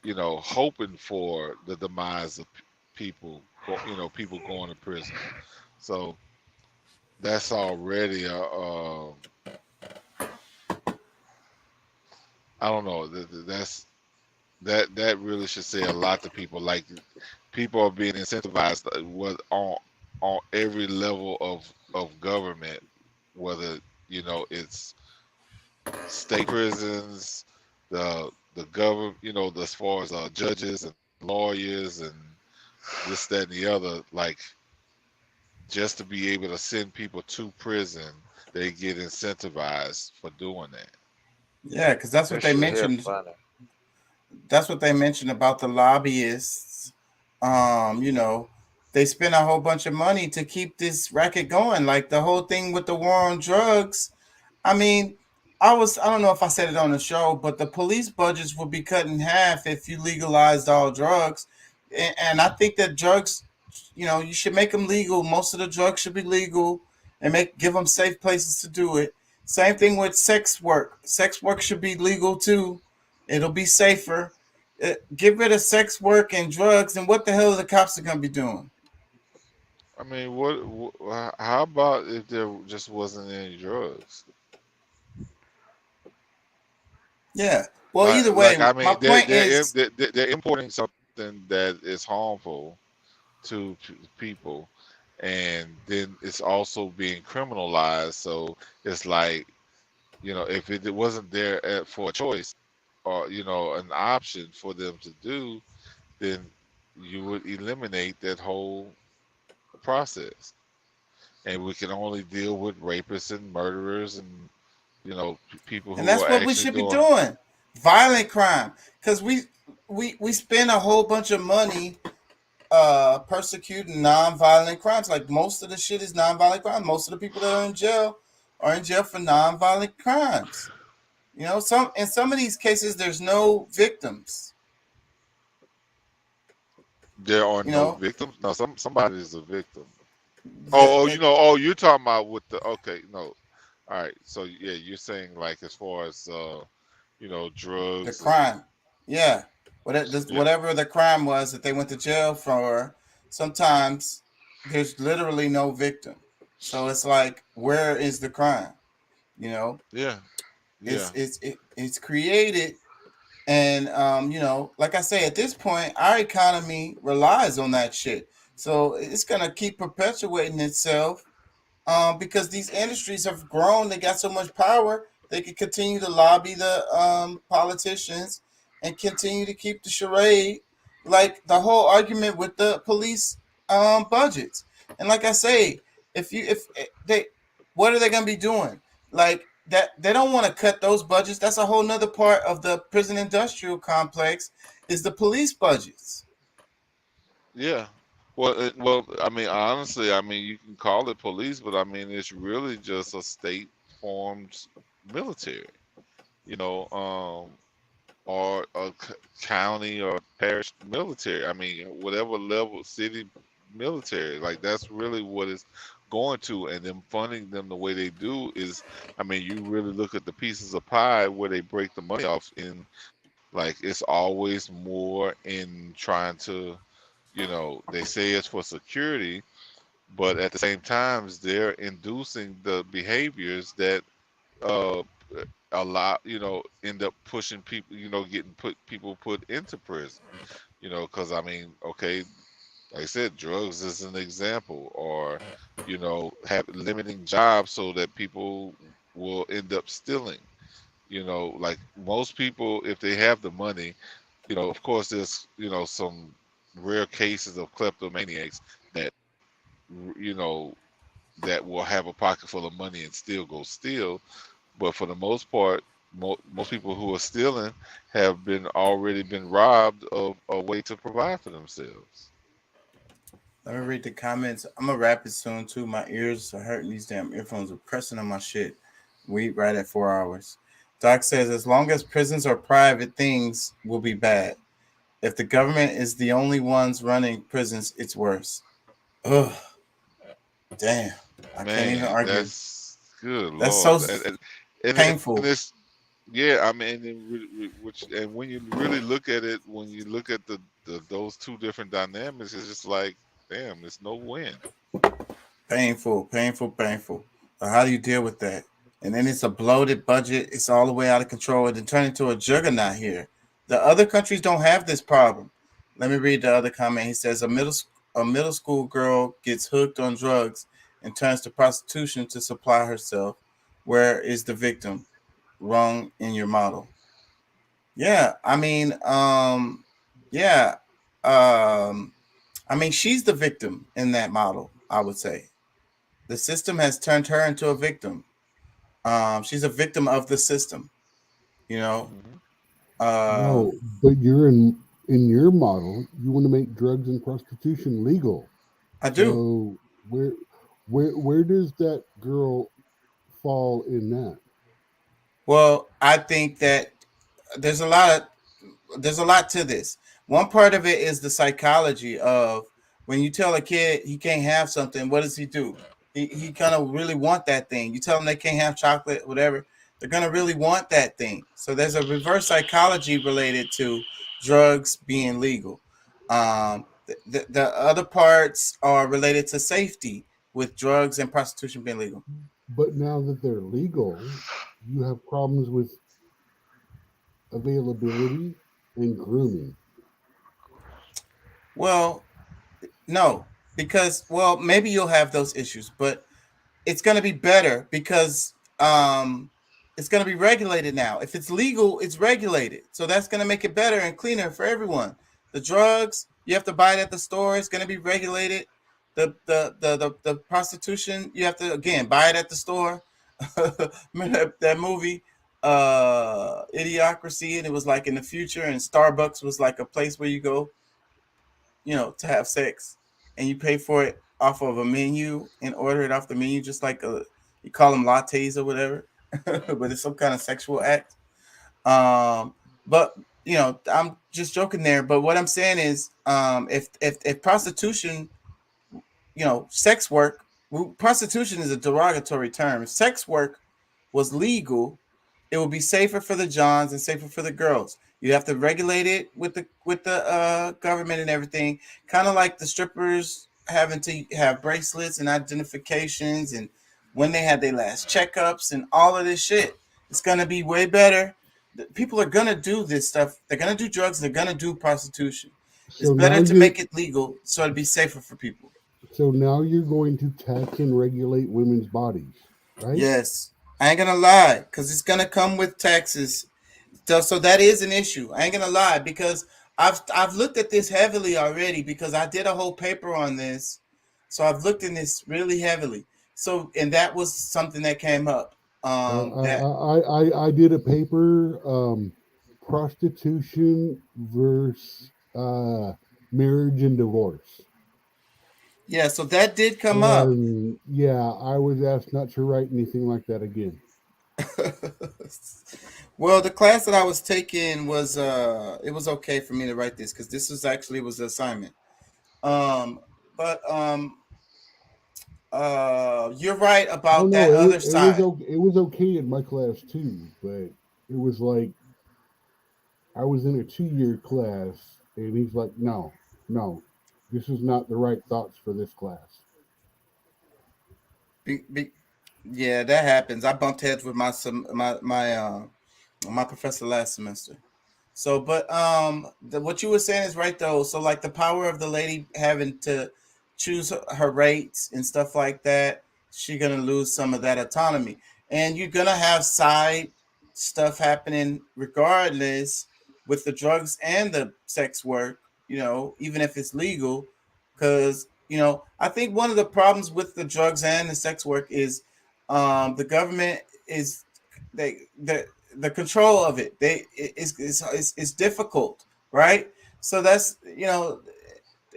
hoping for the demise of people, people going to prison. So that's already I don't know. That really should say a lot to people. Like, people are being incentivized on every level of government, whether it's state prisons, the the government, as far as judges and lawyers and this, that, and the other, like just to be able to send people to prison, they get incentivized for doing that. Yeah, because that's what This they shit here mentioned. funny. That's what they mentioned about the lobbyists. They spend a whole bunch of money to keep this racket going. Like the whole thing with the war on drugs. I mean, I don't know if I said it on the show, but the police budgets would be cut in half if you legalized all drugs. And I think that drugs, you should make them legal. Most of the drugs should be legal and give them safe places to do it. Same thing with sex work. Sex work should be legal too. It'll be safer. Get rid of sex work and drugs, and what the hell are the cops going to be doing? I mean, how about if there just wasn't any drugs? Yeah. Well, either way, I mean, my point is they're importing something that is harmful to people, and then it's also being criminalized. So it's like, if it wasn't there for a choice or an option for them to do, then you would eliminate that whole process, and we can only deal with rapists and murderers and people who and that's are what we actually should be doing. Violent crime, because we spend a whole bunch of money persecuting non-violent crimes. Like most of the shit is non-violent crime. Most of the people that are in jail for non-violent crimes. In some of these cases there's no victims. There are no victims. No, somebody is a victim. You're talking about with the no. All right, so yeah, you're saying like as far as drugs, the crime, yeah. Whatever the crime was that they went to jail for, sometimes there's literally no victim. So it's like, where is the crime? Yeah. It's created, and like I say, at this point, our economy relies on that shit. So it's gonna keep perpetuating itself, because these industries have grown. They got so much power. They can continue to lobby the politicians and continue to keep the charade, like the whole argument with the police budgets. And like I say, what are they gonna be doing? Like that, they don't want to cut those budgets. That's a whole nother part of the prison industrial complex, is the police budgets. Yeah. Well, I mean, honestly, I mean, you can call it police, but I mean, it's really just a state-formed military, or a county or parish military. I mean, whatever level, city military. Like that's really what it's going to, and them funding them the way they do is, I mean, you really look at the pieces of pie where they break the money off in. Like it's always more in trying to, they say it's for security, but at the same time, they're inducing the behaviors that end up pushing people, getting people put into prison, because I mean, okay, like I said, drugs is an example, or have limiting jobs so that people will end up stealing. Like most people, if they have the money, of course, there's some rare cases of kleptomaniacs that that will have a pocket full of money and still go steal. But for the most part, most people who are stealing have already been robbed of a way to provide for themselves. Let me read the comments. I'm gonna wrap it soon too. My ears are hurting. These damn earphones are pressing on my shit. We eat right at 4 hours. Doc says, as long as prisons are private, things will be bad. If the government is the only ones running prisons, it's worse. Ugh. Damn. I can't even argue. That's good. That's Lord. so And painful. Yeah, I mean, and when you really look at it, when you look at those two different dynamics, it's just like, damn, there's no win. Painful. How do you deal with that? And then it's a bloated budget. It's all the way out of control. It turned into a juggernaut here. The other countries don't have this problem. Let me read the other comment. He says, a middle school girl gets hooked on drugs and turns to prostitution to supply herself. Where is the victim? Wrong in your model. Yeah, yeah. I mean, she's the victim in that model, I would say. The system has turned her into a victim. She's a victim of the system, you know. No, but you're in your model, you want to make drugs and prostitution legal. I do. So where does that girl fall in that? Well, I think that there's a lot to this. One part of it is the psychology of when you tell a kid he can't have something, what does he do? He kind of really want that thing. You tell them they can't have chocolate, whatever, they're gonna really want that thing. So there's a reverse psychology related to drugs being legal. The other parts are related to safety with drugs and prostitution being legal. But now that they're legal, you have problems with availability and grooming. Well, no, because maybe you'll have those issues, but it's going to be better because it's going to be regulated now. If it's legal, it's regulated, so that's going to make it better and cleaner for everyone. The drugs, you have to buy it at the store. It's going to be regulated. The prostitution, you have to again buy it at the store. Remember that movie Idiocracy, and it was like in the future, and Starbucks was like a place where you go, to have sex, and you pay for it off of a menu and order it off the menu, just like you call them lattes or whatever, but it's some kind of sexual act. But I'm just joking there. But what I'm saying is, if prostitution, sex work, prostitution is a derogatory term. If sex work was legal, it would be safer for the Johns and safer for the girls. You have to regulate it with the government and everything, kind of like the strippers having to have bracelets and identifications, and when they had their last checkups and all of this shit. It's gonna be way better. People are gonna do this stuff. They're gonna do drugs. They're gonna do prostitution. It's better to make it legal so it'd be safer for people. So now you're going to tax and regulate women's bodies, right? Yes. I ain't gonna lie, because it's gonna come with taxes. So that is an issue. I ain't gonna lie, because I've looked at this heavily already, because I did a whole paper on this. So I've looked in this really heavily. So, and that was something that came up. I did a paper, prostitution versus marriage and divorce. Yeah, so that did come up. Yeah, I was asked not to write anything like that again. Well, the class that I was taking was it was okay for me to write this, because this was the assignment. But you're right about that other side. It was okay in my class too, but it was like I was in a 2-year class, and he's like, no, this is not the right thoughts for this class. Yeah, that happens. I bumped heads with my professor last semester. So, but what you were saying is right though. So, like the power of the lady having to choose her rates and stuff like that, she's gonna lose some of that autonomy, and you're gonna have side stuff happening regardless with the drugs and the sex work. Even if it's legal, because I think one of the problems with the drugs and the sex work is the government is the control of it. It's difficult, right? So that's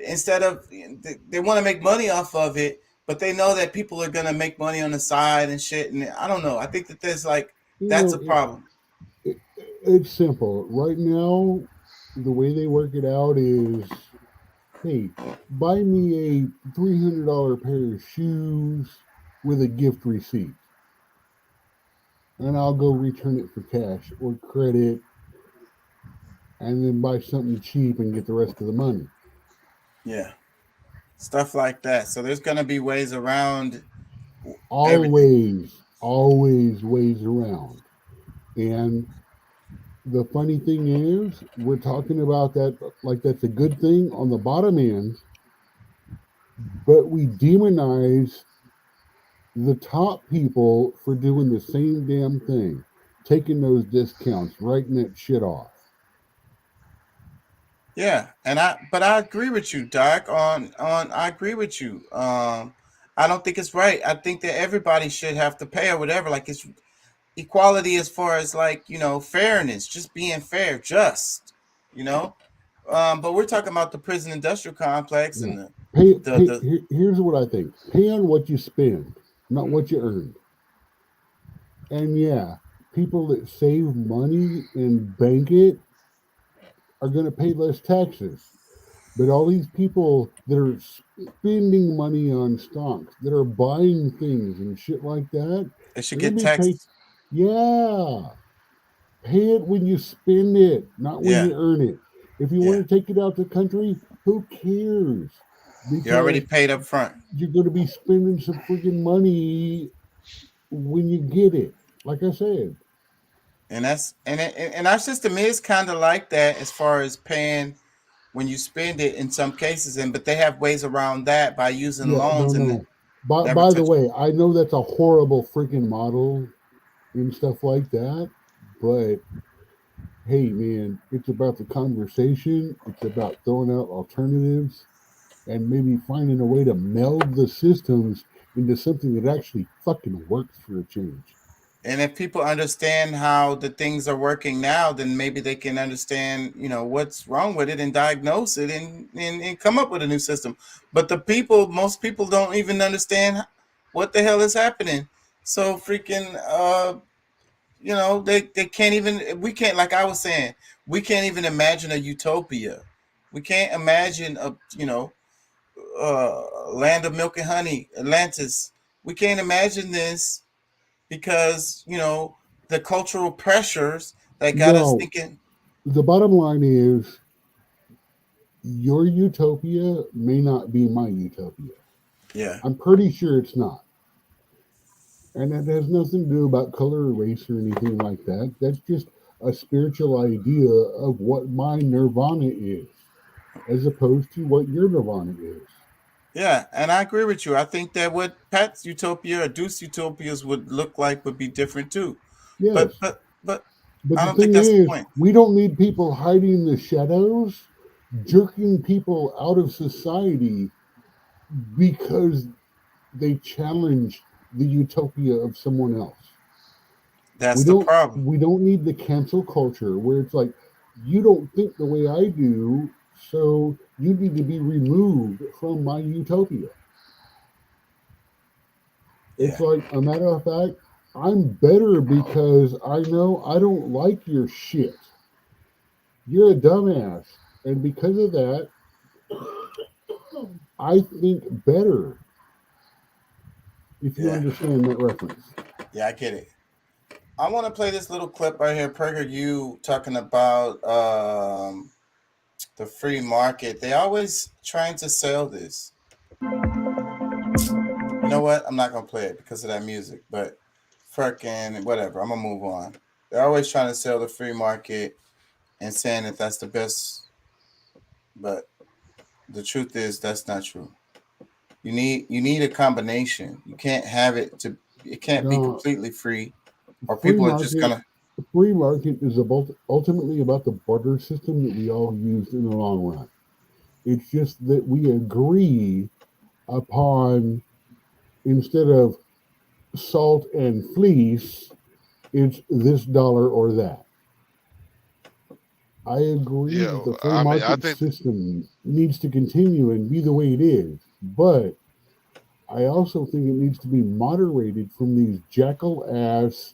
instead of they want to make money off of it, but they know that people are gonna make money on the side and shit. And I don't know. I think that there's that's a problem. It's simple right now. The way they work it out is, hey, buy me a $300 pair of shoes with a gift receipt, and I'll go return it for cash or credit, and then buy something cheap and get the rest of the money. Yeah, stuff like that. So there's gonna be ways around. Always ways around. And the funny thing is, we're talking about that like that's a good thing on the bottom end, but we demonize the top people for doing the same damn thing, taking those discounts, writing that shit off. Yeah, but I agree with you, Doc. On I agree with you. I don't think it's right. I think that everybody should have to pay or whatever. Like it's equality as far as like fairness, just being fair, just you know. But we're talking about the prison industrial complex Yeah. and the Pay. the Here's what I think: pay on what you spend, not what you earn. And yeah, people that save money and bank it are going to pay less taxes. But all these people that are spending money on stocks, that are buying things and shit like that, they should they're get going to be paid. taxed. Yeah, pay it when you spend it, not when Yeah, you earn it. If you yeah. want to take it out the country, who cares? You already Because paid up front. you're going to be spending some freaking money when you get it. Like I said, And and our system is kind of like that as far as paying when you spend it in some cases, but they have ways around that by using yeah, loans and no. never By the touch. way, I know that's a horrible freaking model and stuff like that, but hey, man, it's about the conversation. It's about throwing out alternatives and maybe finding a way to meld the systems into something that actually fucking works for a change. And if people understand how the things are working now, then maybe they can understand, what's wrong with it and diagnose it and come up with a new system. But most people don't even understand what the hell is happening. So freaking, they can't even, we can't, like I was saying, we can't even imagine a utopia. We can't imagine land of milk and honey, Atlantis. We can't imagine this because the cultural pressures that got us No, thinking. the bottom line is your utopia may not be my utopia. Yeah, I'm pretty sure it's not. And that has nothing to do about color or race or anything like that. That's just a spiritual idea of what my nirvana is, as opposed to what your nirvana is. yeah, and I agree with you. I think that what Pat's utopia or Deuce utopias would look like would be different too. Yes. But But I the don't think thing that's the is, point. we don't need people hiding in the shadows, jerking people out of society because they challenge the utopia of someone else. That's the problem. We don't need the cancel culture where it's like, you don't think the way I do, so you need to be removed from my utopia. It's like, a matter of fact, I'm better because I know I don't like your shit. You're a dumbass. And because of that, I think better. If you Yeah. understand that reference. Yeah, I get it. I want to play this little clip right here. Prager, you talking about the free market. They always trying to sell this. You know what? I'm not gonna play it because of that music, but freaking whatever. I'm gonna move on. They're always trying to sell the free market and saying that that's the best, but the truth is that's not true. You need a combination. You can't have it to. It can't be completely free, or people are just gonna. The free market is ultimately about the barter system that we all used in the long run. It's just that we agree upon, instead of salt and fleece, it's this dollar or that. I agree Yeah, that the free I mean, I market think system needs to continue and be the way it is, but I also think it needs to be moderated from these jackal ass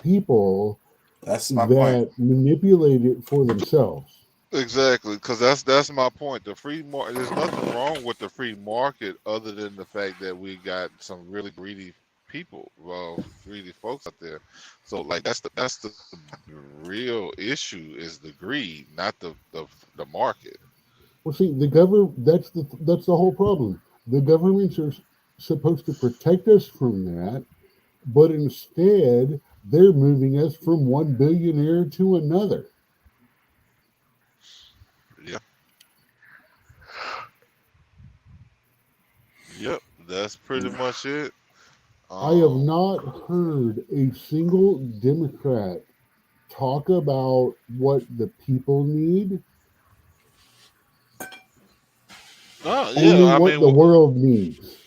people That's my point. that manipulate it for themselves. exactly because that's my point. The free market. There's nothing wrong with the free market other than the fact that we got some really greedy people, greedy folks out there. So like that's the real issue is the greed, not the market. Well, see, that's the whole problem. The governments are supposed to protect us from that, but instead they're moving us from one billionaire to another. Yeah. Yep. That's pretty much it. I have not heard a single Democrat talk about what the people need No, only yeah. I what mean, the world needs.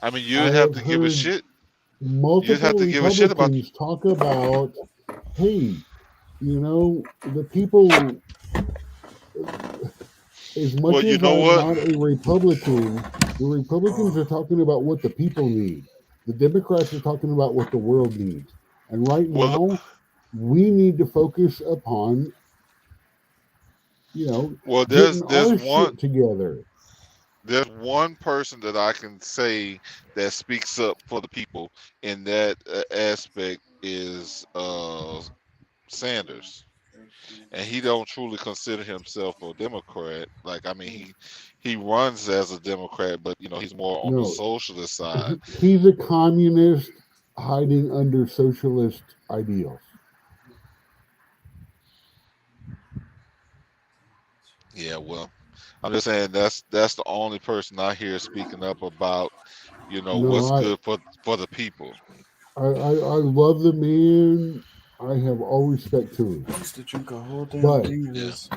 I mean, I you'd have have to give a heard shit. You'd multiple have to give a shit about. Republicans talk about, hey, the people, as much Well, you as know I'm what? not a Republican, the Republicans are talking about what the people need. The Democrats are talking about what the world needs. And right Well, now, we need to focus upon, well, getting there's our one. shit together. There's one person that I can say that speaks up for the people in that aspect is Sanders, and he don't truly consider himself a Democrat. Like, I mean, he runs as a Democrat, but he's more on the No, socialist side. he's a communist hiding under socialist ideals. Yeah, well, I'm just saying that's the only person I hear speaking up about what's No, good for the people. I love the man. I have all respect to him. I used to drink a whole damn But thing of this.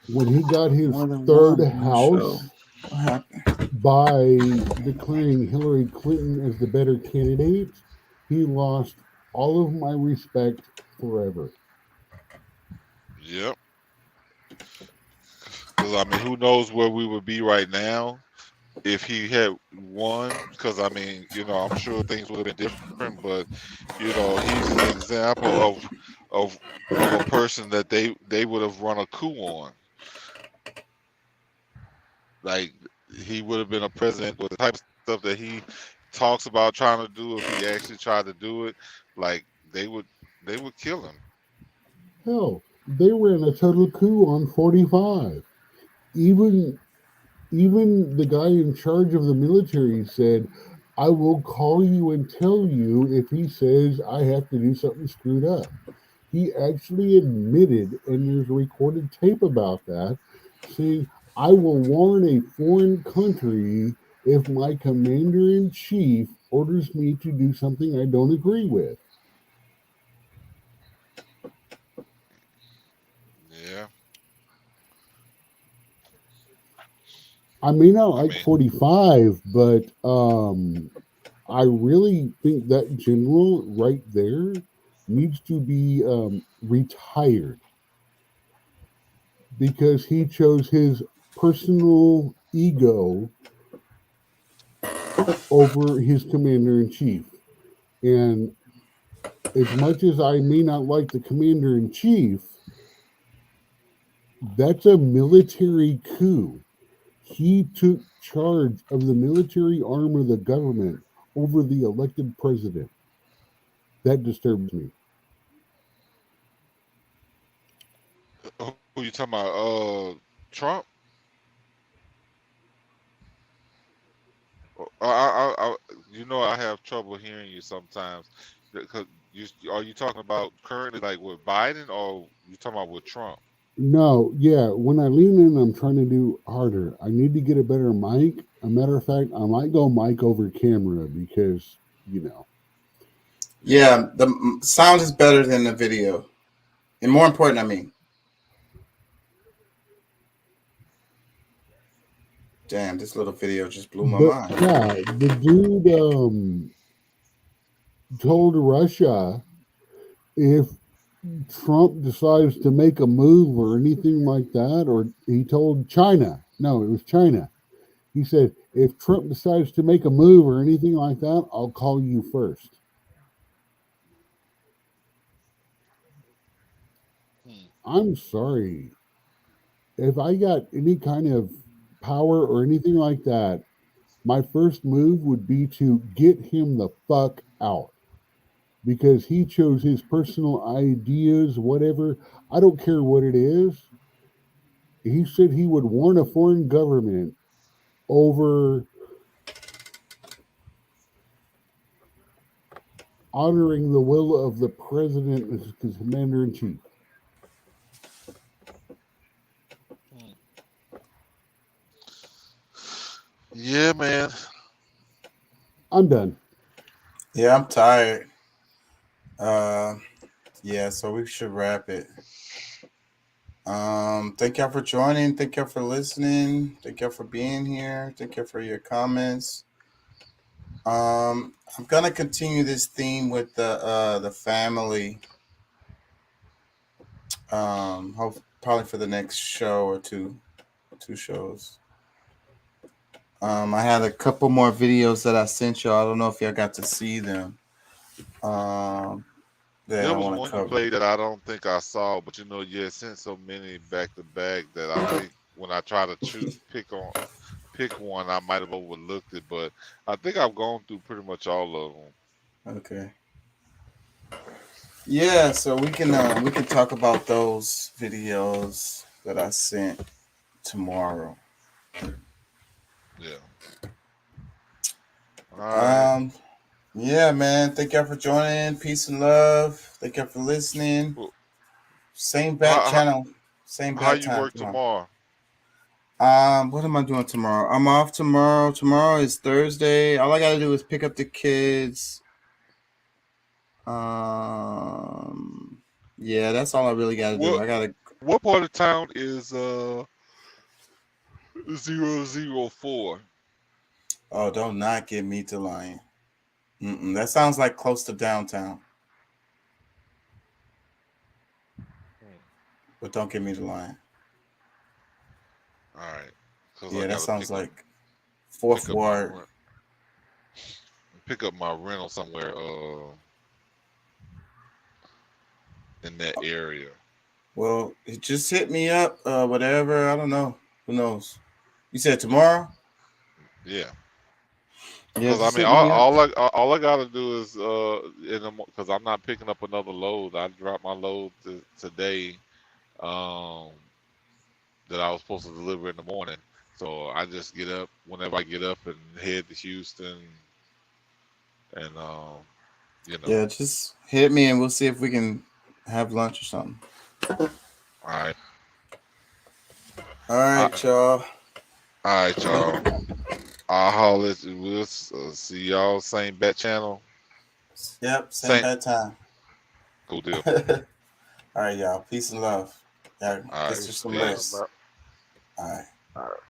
when he got his More than third one on the show. house What happened? by declaring Hillary Clinton as the better candidate, he lost all of my respect forever. Yep. Because I mean, who knows where we would be right now if he had won? Because I mean, I'm sure things would have been different. But he's an example of a person that they would have run a coup on. Like, he would have been a president with the type of stuff that he talks about trying to do. If he actually tried to do it, like they would kill him. Hell, they ran a total coup on 45. Even the guy in charge of the military said, I will call you and tell you if he says I have to do something screwed up. He actually admitted, and there's recorded tape about that, saying, I will warn a foreign country if my commander-in-chief orders me to do something I don't agree with. Yeah. I may not like 45, but I really think that general right there needs to be retired because he chose his personal ego over his commander-in-chief. And as much as I may not like the commander-in-chief, that's a military coup. He took charge of the military arm of the government over the elected president. That disturbs me. Who you talking about? Trump? I have trouble hearing you sometimes. Because are you talking about currently, like with Biden, or you talking about with Trump? No, yeah, when I lean in, I'm trying to do harder. I need to get a better mic. A matter of fact, I might go mic over camera because, Yeah, the sound is better than the video. And more important, I mean. Damn, this little video just blew my mind. Yeah, the dude told Russia if Trump decides to make a move or anything like that, or he told China, no, it was China. He said, if Trump decides to make a move or anything like that, I'll call you first. I'm sorry. If I got any kind of power or anything like that, my first move would be to get him the fuck out. Because he chose his personal ideas, whatever. I don't care what it is. He said he would warn a foreign government over honoring the will of the president as his commander-in-chief. Yeah, man. I'm done. Yeah, I'm tired. Yeah, so we should wrap it. Thank y'all for joining. Thank y'all for listening. Thank y'all for being here. Thank y'all for your comments. I'm gonna continue this theme with the family. Hope probably for the next show or two shows. I had a couple more videos that I sent y'all. I don't know if y'all got to see them. That There I was want to one you cover. played that I don't think I saw, but you know, you had sent so many back to back that I think when I try to pick one, I might have overlooked it. But I think I've gone through pretty much all of them. Okay. Yeah, so we can talk about those videos that I sent tomorrow. Yeah. All right. Yeah, man. Thank y'all for joining. Peace and love. Thank y'all for listening. Same bat channel. Same How bat you time work tomorrow? What am I doing tomorrow? I'm off tomorrow. Tomorrow is Thursday. All I gotta do is pick up the kids. Yeah, that's all I really gotta do. I gotta. What part of town is 004? Oh, don't not get me to lying. That sounds like close to downtown. But don't get me to lying. All right. Yeah, that sounds like Fourth Ward. Pick up my rental somewhere in that area. Well, it just hit me up. Whatever. I don't know. Who knows? You said tomorrow? Yeah. Yeah, Because I just mean, hit me up. all I gotta do is because I'm not picking up another load. I dropped my load today that I was supposed to deliver in the morning. So I just get up whenever I get up and head to Houston, and you know. Yeah, just hit me and we'll see if we can have lunch or something. All right. All right, y'all. All right, y'all. I'll holler at you. We'll see y'all same bet channel. Yep, same bad time. Cool deal. All right, y'all. Peace and love. Yeah, All get right, you some peace. rest. All right. All right.